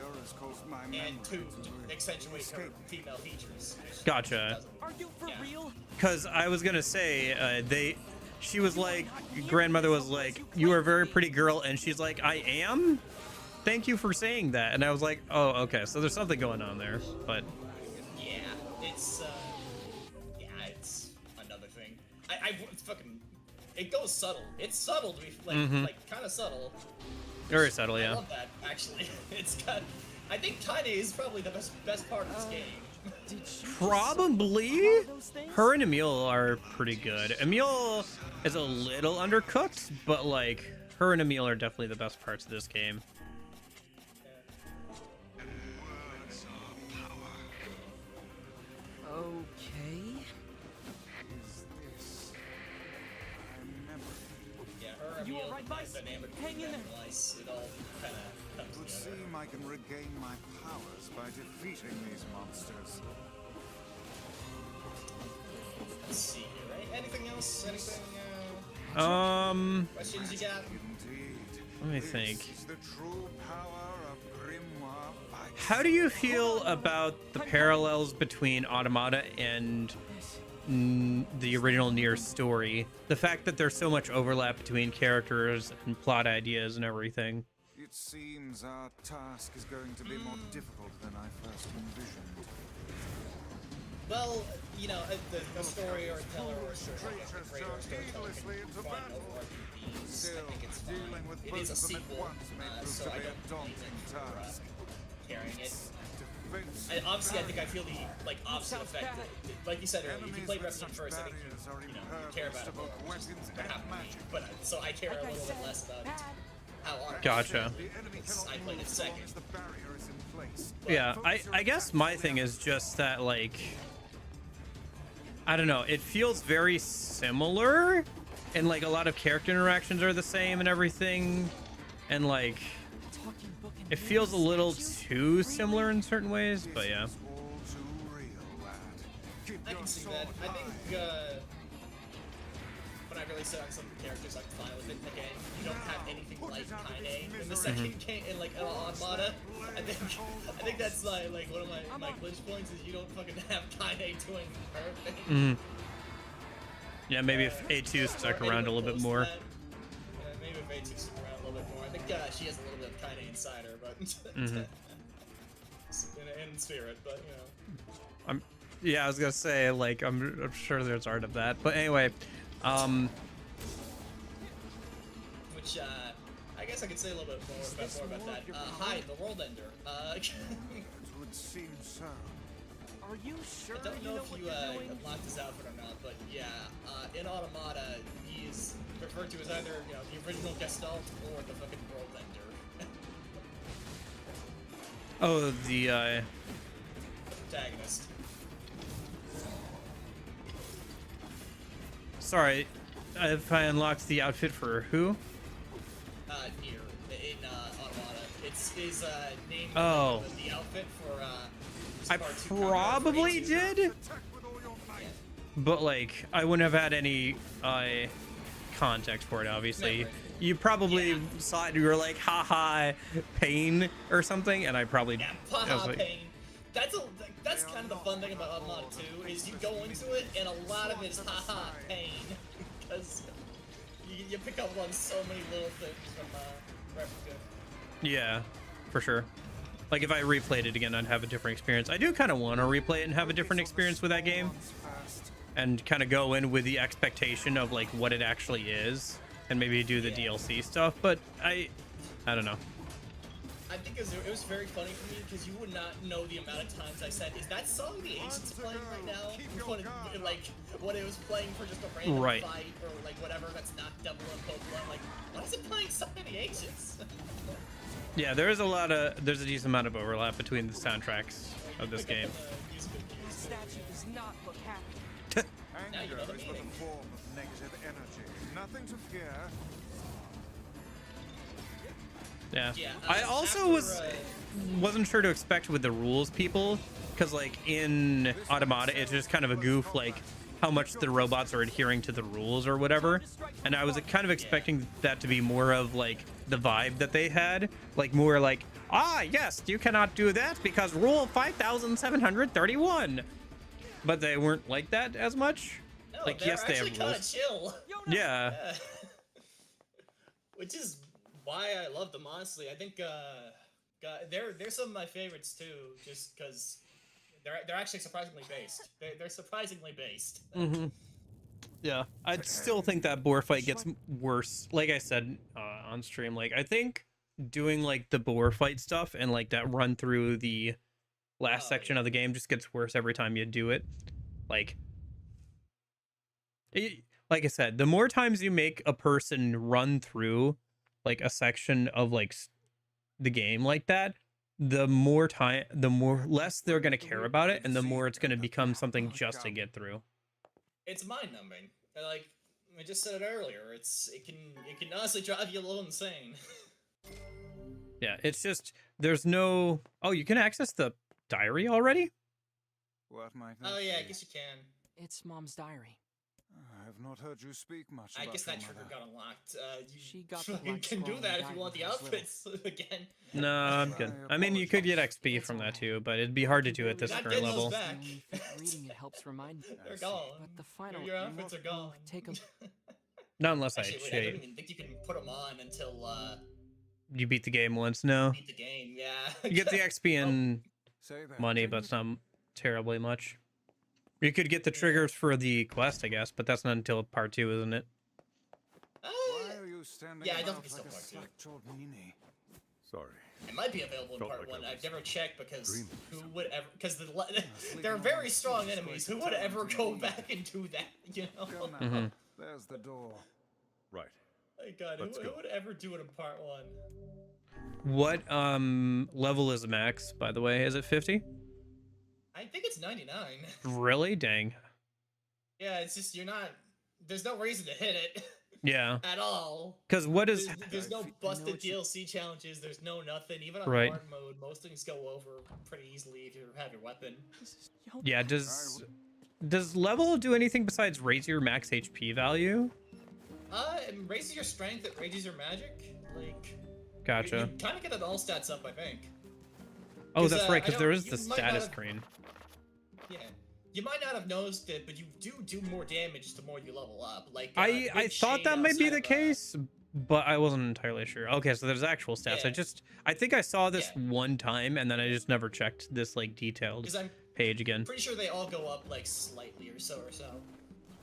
and two, to accentuate her female features. Gotcha. Are you for real? Because I was gonna say, she was like, grandmother was like, "You are a very pretty girl," and she's like, "I am? Thank you for saying that." And I was like, "Oh, okay, so there's something going on there." But yeah, it's another thing. It's fucking, it goes subtle. It's subtle to be like kind of subtle. very subtle, yeah. I love that, actually. It's got, I think Kaine is probably the best part of this game. Probably. Her and Emil are pretty good. Emil is a little undercooked, but like her and Emil are definitely the best parts of this game. Okay. Yeah, her and Emil, the dynamic and Weiss, it all kind of comes It would together. seem I can regain my powers by defeating these monsters. Let's see here, right? Anything else? Anything, questions you got? Let me think. This is the true power of Grimoire Vice. How do you feel about the parallels between Automata and the original Nier story? The fact that there's so much overlap between characters and plot ideas and everything. It seems our task is going to be more difficult than I first envisioned. Well, you know, the story or teller or storyteller can find over RPGs. I think it's fine. It is a sequel, so I don't blame it for carrying it. And obviously, I feel the opposite effect. Like you said earlier, if you played Replicant first, I think you care about it more, which is what happened to me. But so I care a little bit less about how Automata. Gotcha. I played it second. Yeah, I guess my thing is just that, like, I don't know, it feels very similar, and like a lot of character interactions are the same and everything, and like it feels a little too similar in certain ways, but yeah. I can see that. I think when I really sit on some of the characters, I'm fine with it. Again, you don't have anything like Kaine in the second game, in like Automata. I think that's like one of my glitch points is you don't fucking have Kaine doing her thing. Yeah, maybe if A2 stuck around a little bit more. Maybe if A2 stuck around a little bit more. I think she has a little bit of Kaine inside her, but in spirit, but you know. Yeah, I was gonna say, like, I'm sure there's art of that, but anyway, which I guess I could say a little bit more about that. Hi, the World Ender. It would seem so. Are you sure? I don't know if you unlocked his outfit or not, but yeah, in Automata, he he's referred to as either, you know, the original Gestalt or the fucking world ender. Oh, the Protagonist. sorry, if I unlocked the outfit for who? Nier in Automata. It's his name. Oh. The outfit for I probably did, but like I wouldn't have had any context for it. Obviously, you probably saw it. You were like, "Haha, pain" or something, and I probably I was like, pain. That's kind of the fun thing about Automata 2 is you go into it and a lot of it is haha pain because you pick up on so many little things from Replicant. yeah, for sure. Like if I replayed it again, I'd have a different experience. I do kind of want to replay it and have a different experience with that game, and kind of go in with the expectation of like what it actually is, and maybe do the DLC stuff. But I don't know. I think it was very funny for me because you would not know the amount of times I said, "Is that song the Ancients playing right now?" When it was playing for just a random fight or like whatever that's not double and Pokemon. I'm like, why is it playing Song of the Ancients? Yeah, there's a decent amount of overlap between the soundtracks of this game. Statue does not look happy. Anger is but a form of negative energy. Nothing to fear. Yeah. I also wasn't sure to expect with the rules people, because like in Automata it's just kind of a goof like how much the robots are adhering to the rules or whatever, and I was kind of expecting that to be more of like the vibe that they had, like more like, ah yes, you cannot do that because rule 5731, but they weren't like that as much. No, like yes, they have kind of rules. chill. Yeah. Which is why I love them, honestly. I think they're some of my favorites too, just because they're actually surprisingly based. They're surprisingly based. Mm-hmm. Yeah, I still think that boar fight gets worse. Like I said on stream, like I think doing like the boar fight stuff and like that run through the last section of the game just gets worse every time you do it. Like I said, the more times you make a person run through like a section of like the game like that, the more less they're going to care about it, and the more it's going to become something just to get through. It's mind-numbing. Like I just said it earlier, it can honestly drive you a little insane. Yeah, it's just there's no. Oh, you can access the diary already? What might Oh yeah, I guess you can. It's Mom's diary. I have not heard you speak much I about guess your that trigger mother. got unlocked. She got You can do that if you want the outfits again. No, I'm good. I mean, you could get XP from that too, but it'd be hard to do at this current level. Back. Reading it helps remind me. They're gone. But the final your outfits are gone. Take a Not unless Actually, I wait, cheat. I don't even think you can put them on until You beat the game once, no? beat the game. Yeah. You get the XP and Say that. money, but it's not terribly much. You could get the triggers for the quest, I guess, but that's not until part 2, isn't it? Why are you standing Yeah, I don't about think it's like still a part 2. slack-jawed ninny? Sorry. It might be available in Felt part like 1. I I've was never checked because dreaming who would ever? Because they're very strong enemies. Who would ever go back and do that? You know? Go now. Mhm. There's the door. Right. My God, Let's who go. would ever do it in part 1? What level is max, by the way? Is it 50? I think it's 99. Really? Dang. Yeah, it's just you're not. There's no reason to hit it. Yeah. At all. Because what is... There's no busted DLC challenges. There's no nothing. Even on Right. hard mode, most things go over pretty easily if you have your weapon. Yeah, does level do anything besides raise your max HP value? It raises your strength. It raises your magic. Like. Gotcha. You kind of get it all stats up, I think. Oh, that's right, because I there know is you the might not status have- screen. Yeah. You might not have noticed it, but you do more damage the more you level up. Like I big thought shade that might be outside the of, case, but I wasn't entirely sure. Okay, so there's actual stats. Yeah. I think I saw this one time, and then I just never checked this like detailed 'Cause I'm page again. pretty sure they all go up like slightly or so.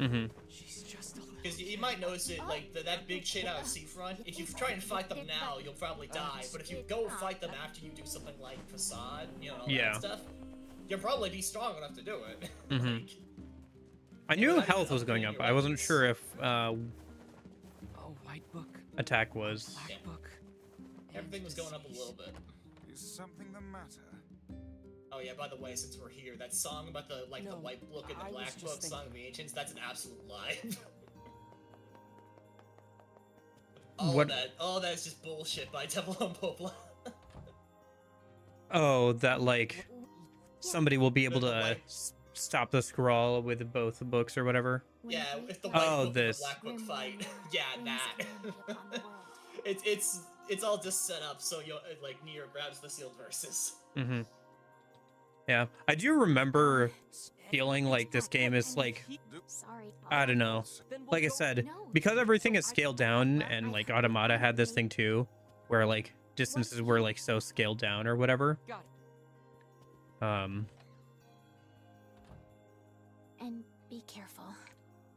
Mm-hmm. Because you might notice it, like that big shade out of Seafront. If you try and fight them now, you'll probably die. But if you go fight them after you do something like Facade, you know, all Yeah. that stuff, you'll probably be strong enough to do it. Mm-hmm. I knew health was going up. I wasn't sure if attack was. Yeah. Everything was going up a little bit. Is something the matter? Oh yeah, by the way, since we're here, that song about the the white book and the black book, Song of the Ancients, that's an absolute lie. all that is just bullshit by Devil on Popla. Oh, that like somebody will be able to stop the scroll with both books or whatever. Yeah, if the white book and the black book fight. Yeah, that. it's all just set up so you like Nier grabs the sealed verses. Mm-hmm. Yeah, I do remember feeling like this game is like, I don't know. Like I said, because everything is scaled down, and like Automata had this thing too, where like distances were like so scaled down or whatever. And be careful.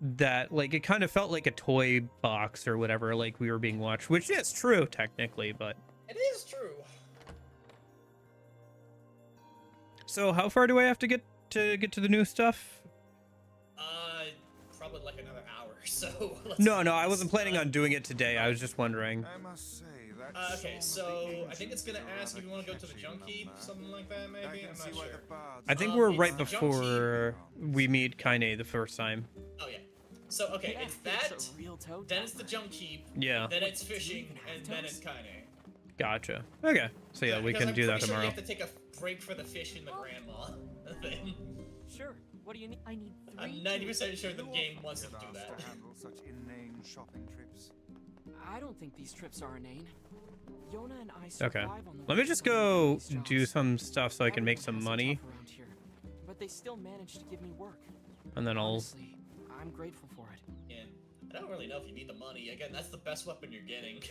That like it kind of felt like a toy box or whatever, like we were being watched, which is true technically, but it is true. So how far do I have to get to the new stuff? Probably like another hour. So no, I wasn't planning on doing it today. I was just wondering. I must say that. Okay, so I think it's gonna ask if you want to go to the Junk Keep, something like that, maybe. I'm not sure. I think we're right before we meet Kaine the first time. Oh yeah. So okay, it's that. Then it's the Junk Keep. Yeah. Then it's fishing, and then it's Kaine. Gotcha. Okay. So yeah, we can do that tomorrow. You have to take a break for the fish and the grandma thing. Sure. What do you need? I need 3. I'm 90% sure the game wants to do that. Such inane shopping trips. I don't think these trips are inane. Yona and I Okay. survive on the Let me just go do some stuff so I can make some money. Here, but they still manage to give me work. And then I'll. Honestly, I'm grateful for it. Yeah. I don't really know if you need the money. Again, that's the best weapon you're getting.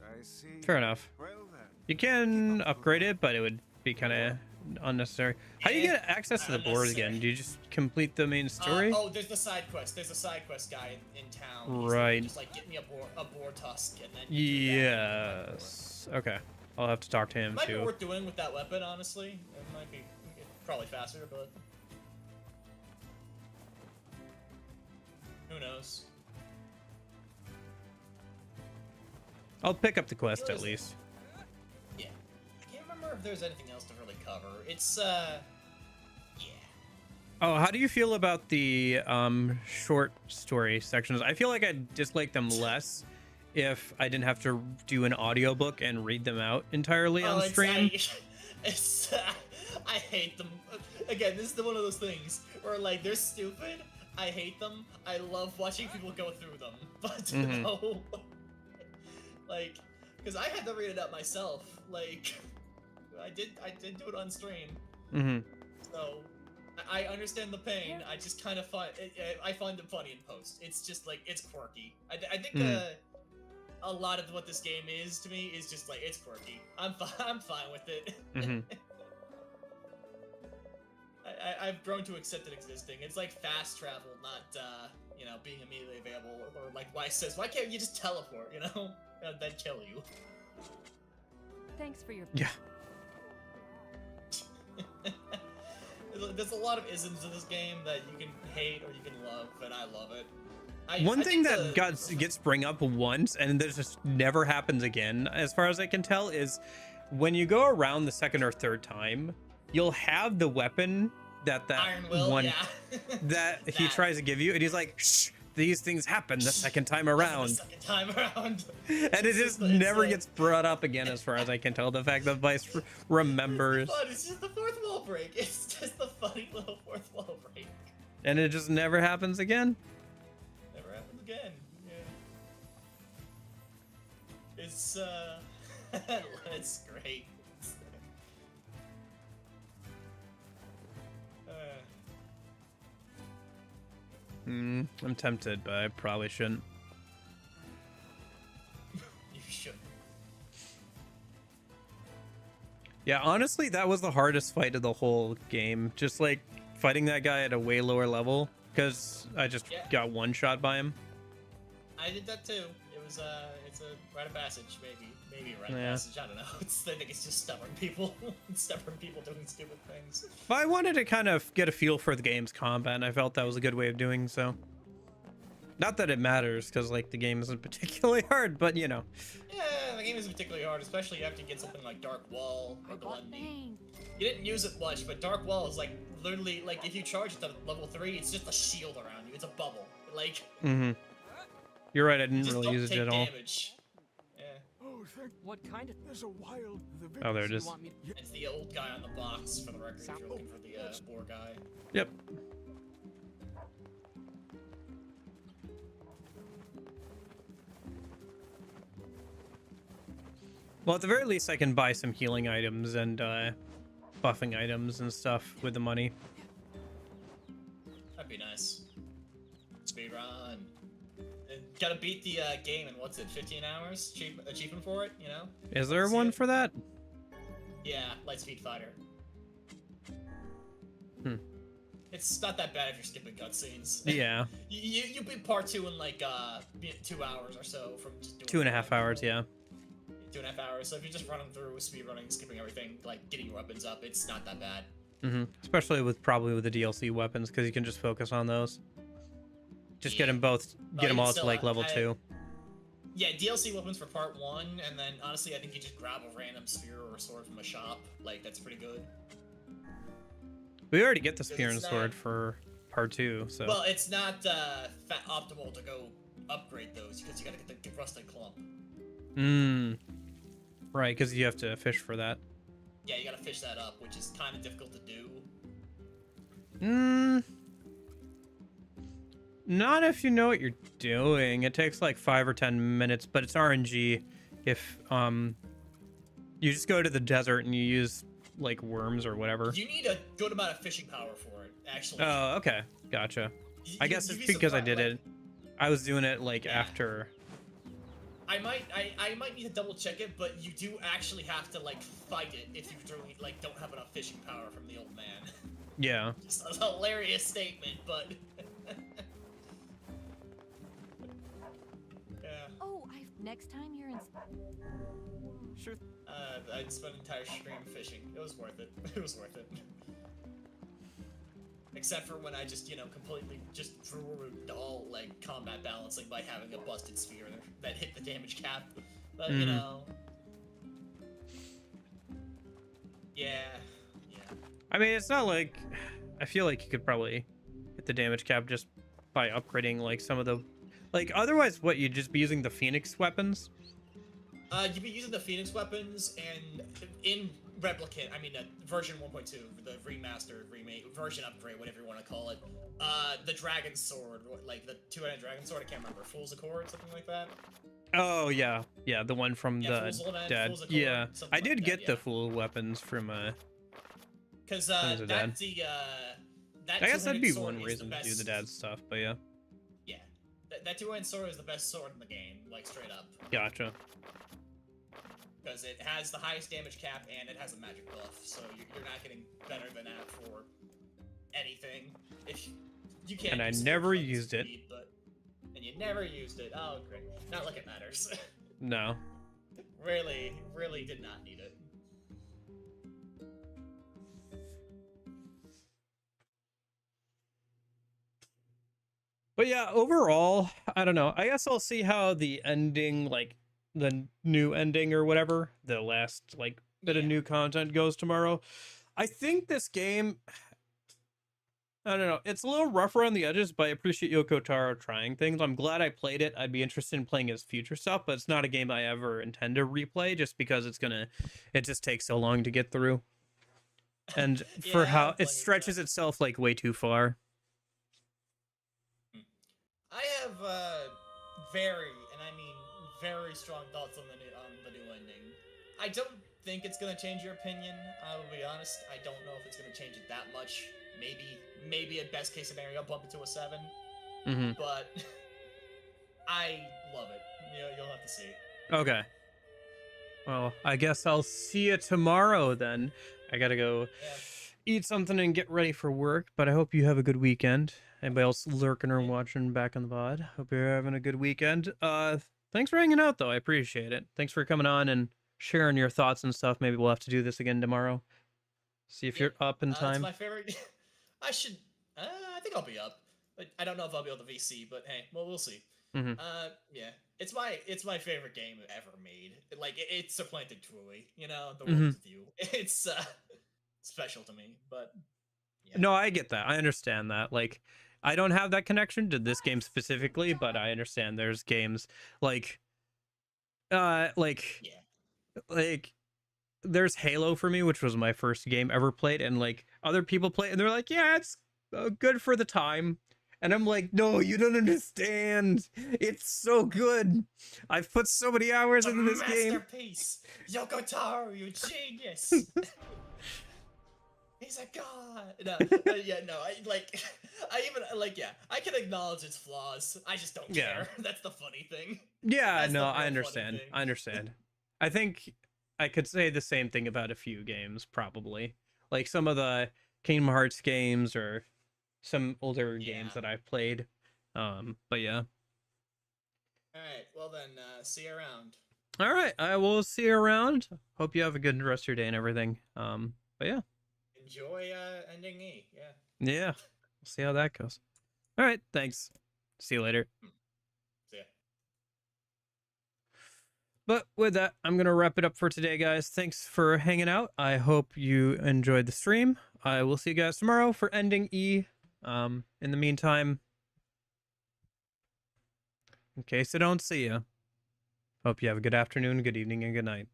I see. Fair enough. Well then. You can upgrade it, but it would be kind of unnecessary. How do you get access to the board again? Do you just complete the main story? Oh, there's the side quest. There's a side quest guy in town. He's Right. just like, get me a boar tusk, and then. Yes. Okay. I'll have to talk to him It might too. be worth doing with that weapon, honestly. It might be probably faster, but who knows? I'll pick up the quest at least. Yeah. I can't remember if there's anything else to really cover. It's Oh, how do you feel about the short story sections? I feel like I'd dislike them less if I didn't have to do an audiobook and read them out entirely on stream. I hate them. Again, this is one of those things where like they're stupid. I hate them. I love watching people go through them, but no. Like, because I had to read it out myself. Like, I did do it on stream. So, I understand the pain. I just kind of find I find it funny in post. It's just like it's quirky. I think a lot of what this game is to me is just like it's quirky. I'm fine with it. I've grown to accept it existing. It's like fast travel, not being immediately available, or like Weiss says, why can't you just teleport? And then kill you. Thanks for your. Yeah. There's a lot of isms in this game that you can hate or you can love, and I love it. One thing that gets bring up once and this just never happens again, as far as I can tell, is when you go around the second or third time, you'll have the weapon that Iron Will, one yeah. that he tries to give you, and he's like, shh, these things happen the second time around. And it just never gets brought up again, as far as I can tell. The fact that Vice remembers. It's just the fourth wall break. It's just the funny little fourth wall break. And it just never happens again? Never happens again. Yeah. It's, it's great. I'm tempted, but I probably shouldn't. You should. Yeah, honestly, that was the hardest fight of the whole game. Just like fighting that guy at a way lower level, because I just got one shot by him. I did that too. It was it's a rite of passage, maybe a rite of passage. I don't know. I think it's just stubborn people, doing stupid things. But I wanted to kind of get a feel for the game's combat, and I felt that was a good way of doing so. Not that it matters, because like the game isn't particularly hard, but you know. Yeah, the game isn't particularly hard, especially after you get something like Dark Wall or Gluttony. You didn't use it much, but Dark Wall is like literally like if you charge it to level 3, it's just a shield around you. It's a bubble. Like. You're right. I didn't just really don't use it take at all. damage. Yeah. Oh, thank. What kind of? There's a wild. Oh, there it is. It's the old guy on the box for the record. If you're looking for the boar guy. Yep. Well, at the very least, I can buy some healing items and buffing items and stuff with the money. That'd be nice. Speedrun. Gotta beat the game in, what's it, 15 hours? Achievement for it, you know? Is there one for that? Yeah, Lightspeed Fighter. Hmm. It's not that bad if you're skipping cutscenes. Yeah. You beat part 2 in like 2 hours or so from just doing 2.5 hours, yeah. 2.5 hours. So if you're just running through, speedrunning, skipping everything, like getting your weapons up, it's not that bad. Especially with the DLC weapons, because you can just focus on those. Just get them both, get them all to like level 2. Yeah, DLC weapons for part 1, and then honestly, I think you just grab a random spear or a sword from a shop. Like that's pretty good. We already get the spear and sword for part 2, so. Well, it's not optimal to go upgrade those because you gotta get the rusted clump. Right, because you have to fish for that. Yeah, you gotta fish that up, which is kind of difficult to do. Not if you know what you're doing. It takes like 5 or 10 minutes, but it's RNG. If you just go to the desert and you use like worms or whatever. You need a good amount of fishing power for it, actually. Oh, okay, gotcha. I guess it's because I did it. I was doing it like after. I might need to double check it, but you do actually have to like fight it if you really like don't have enough fishing power from the old man. Yeah. Just a hilarious statement, but. Yeah. Oh, next time you're in. Sure. I'd spend an entire stream fishing. It was worth it. It was worth it. Except for when I just, you know, completely just ruined all, like, combat balancing by having a busted spear that hit the damage cap. But, you know... Yeah. I mean, it's not like... I feel like you could probably hit the damage cap just by upgrading, like, some of the... Like, otherwise, what, you'd just be using the Phoenix weapons? You'd be using the Phoenix weapons, and in Replicant, I mean, version 1.2, the remastered, remake, version upgrade, whatever you want to call it, the Dragon Sword, like the two-headed Dragon Sword, I can't remember, Fool's Accord, something like that? Oh, yeah. Yeah, the one from the dead. Yeah, I did get the Fool weapons from, because, that's the, that I guess that'd be sword one is reason the to do best... the dad stuff, but yeah. Yeah. That two-handed sword is the best sword in the game, like, straight up. Gotcha. Because it has the highest damage cap and it has a magic buff, so you're not getting better than that for anything. If you can't. And I never used it. And you never used it. Oh, great! Not like it matters. No. Really did not need it. But yeah, overall, I don't know. I guess I'll see how the ending, like the new ending or whatever, the last like bit of new content goes tomorrow. I think this game, I don't know, it's a little rough around the edges, but I appreciate Yoko Taro trying things. I'm glad I played it. I'd be interested in playing his future stuff, but it's not a game I ever intend to replay just because it just takes so long to get through. And for how it stretches itself like way too far. I have very strong thoughts on the new ending. I don't think it's gonna change your opinion. I will be honest. I don't know if it's gonna change it that much. Maybe at best case scenario, bump it to a 7. But I love it. You'll have to see. Okay. Well, I guess I'll see you tomorrow then. I gotta go eat something and get ready for work. But I hope you have a good weekend. Anybody else lurking or watching back on the VOD? Hope you're having a good weekend. Thanks for hanging out, though. I appreciate it. Thanks for coming on and sharing your thoughts and stuff. Maybe we'll have to do this again tomorrow. See if you're up in time. It's my favorite. I think I'll be up. I don't know if I'll be able to VC, but hey, well, we'll see. Mm-hmm. Yeah, it's my favorite game ever made. Like it supplanted truly, you know, the world with you. It's special to me, but yeah. No, I get that. I understand that. Like, I don't have that connection to this game specifically, but I understand there's games like like there's Halo for me, which was my first game ever played, and like other people play and they're like, yeah, it's good for the time. And I'm like, no, you don't understand. It's so good. I've put so many hours into this game. Masterpiece. Yoko Taro, you genius. He's a god. No, yeah, no. I can acknowledge its flaws. I just don't care. That's the funny thing. Yeah, no, I understand. I understand. I think I could say the same thing about a few games, probably. Like some of the Kingdom Hearts games or some older games that I've played. But yeah. Alright, well then, see you around. Alright, I will see you around. Hope you have a good rest of your day and everything. But yeah. Enjoy ending E, yeah. Yeah. We'll see how that goes. Alright, thanks. See you later. See ya. But with that, I'm going to wrap it up for today, guys. Thanks for hanging out. I hope you enjoyed the stream. I will see you guys tomorrow for ending E. In the meantime, in case I don't see you, hope you have a good afternoon, good evening, and good night.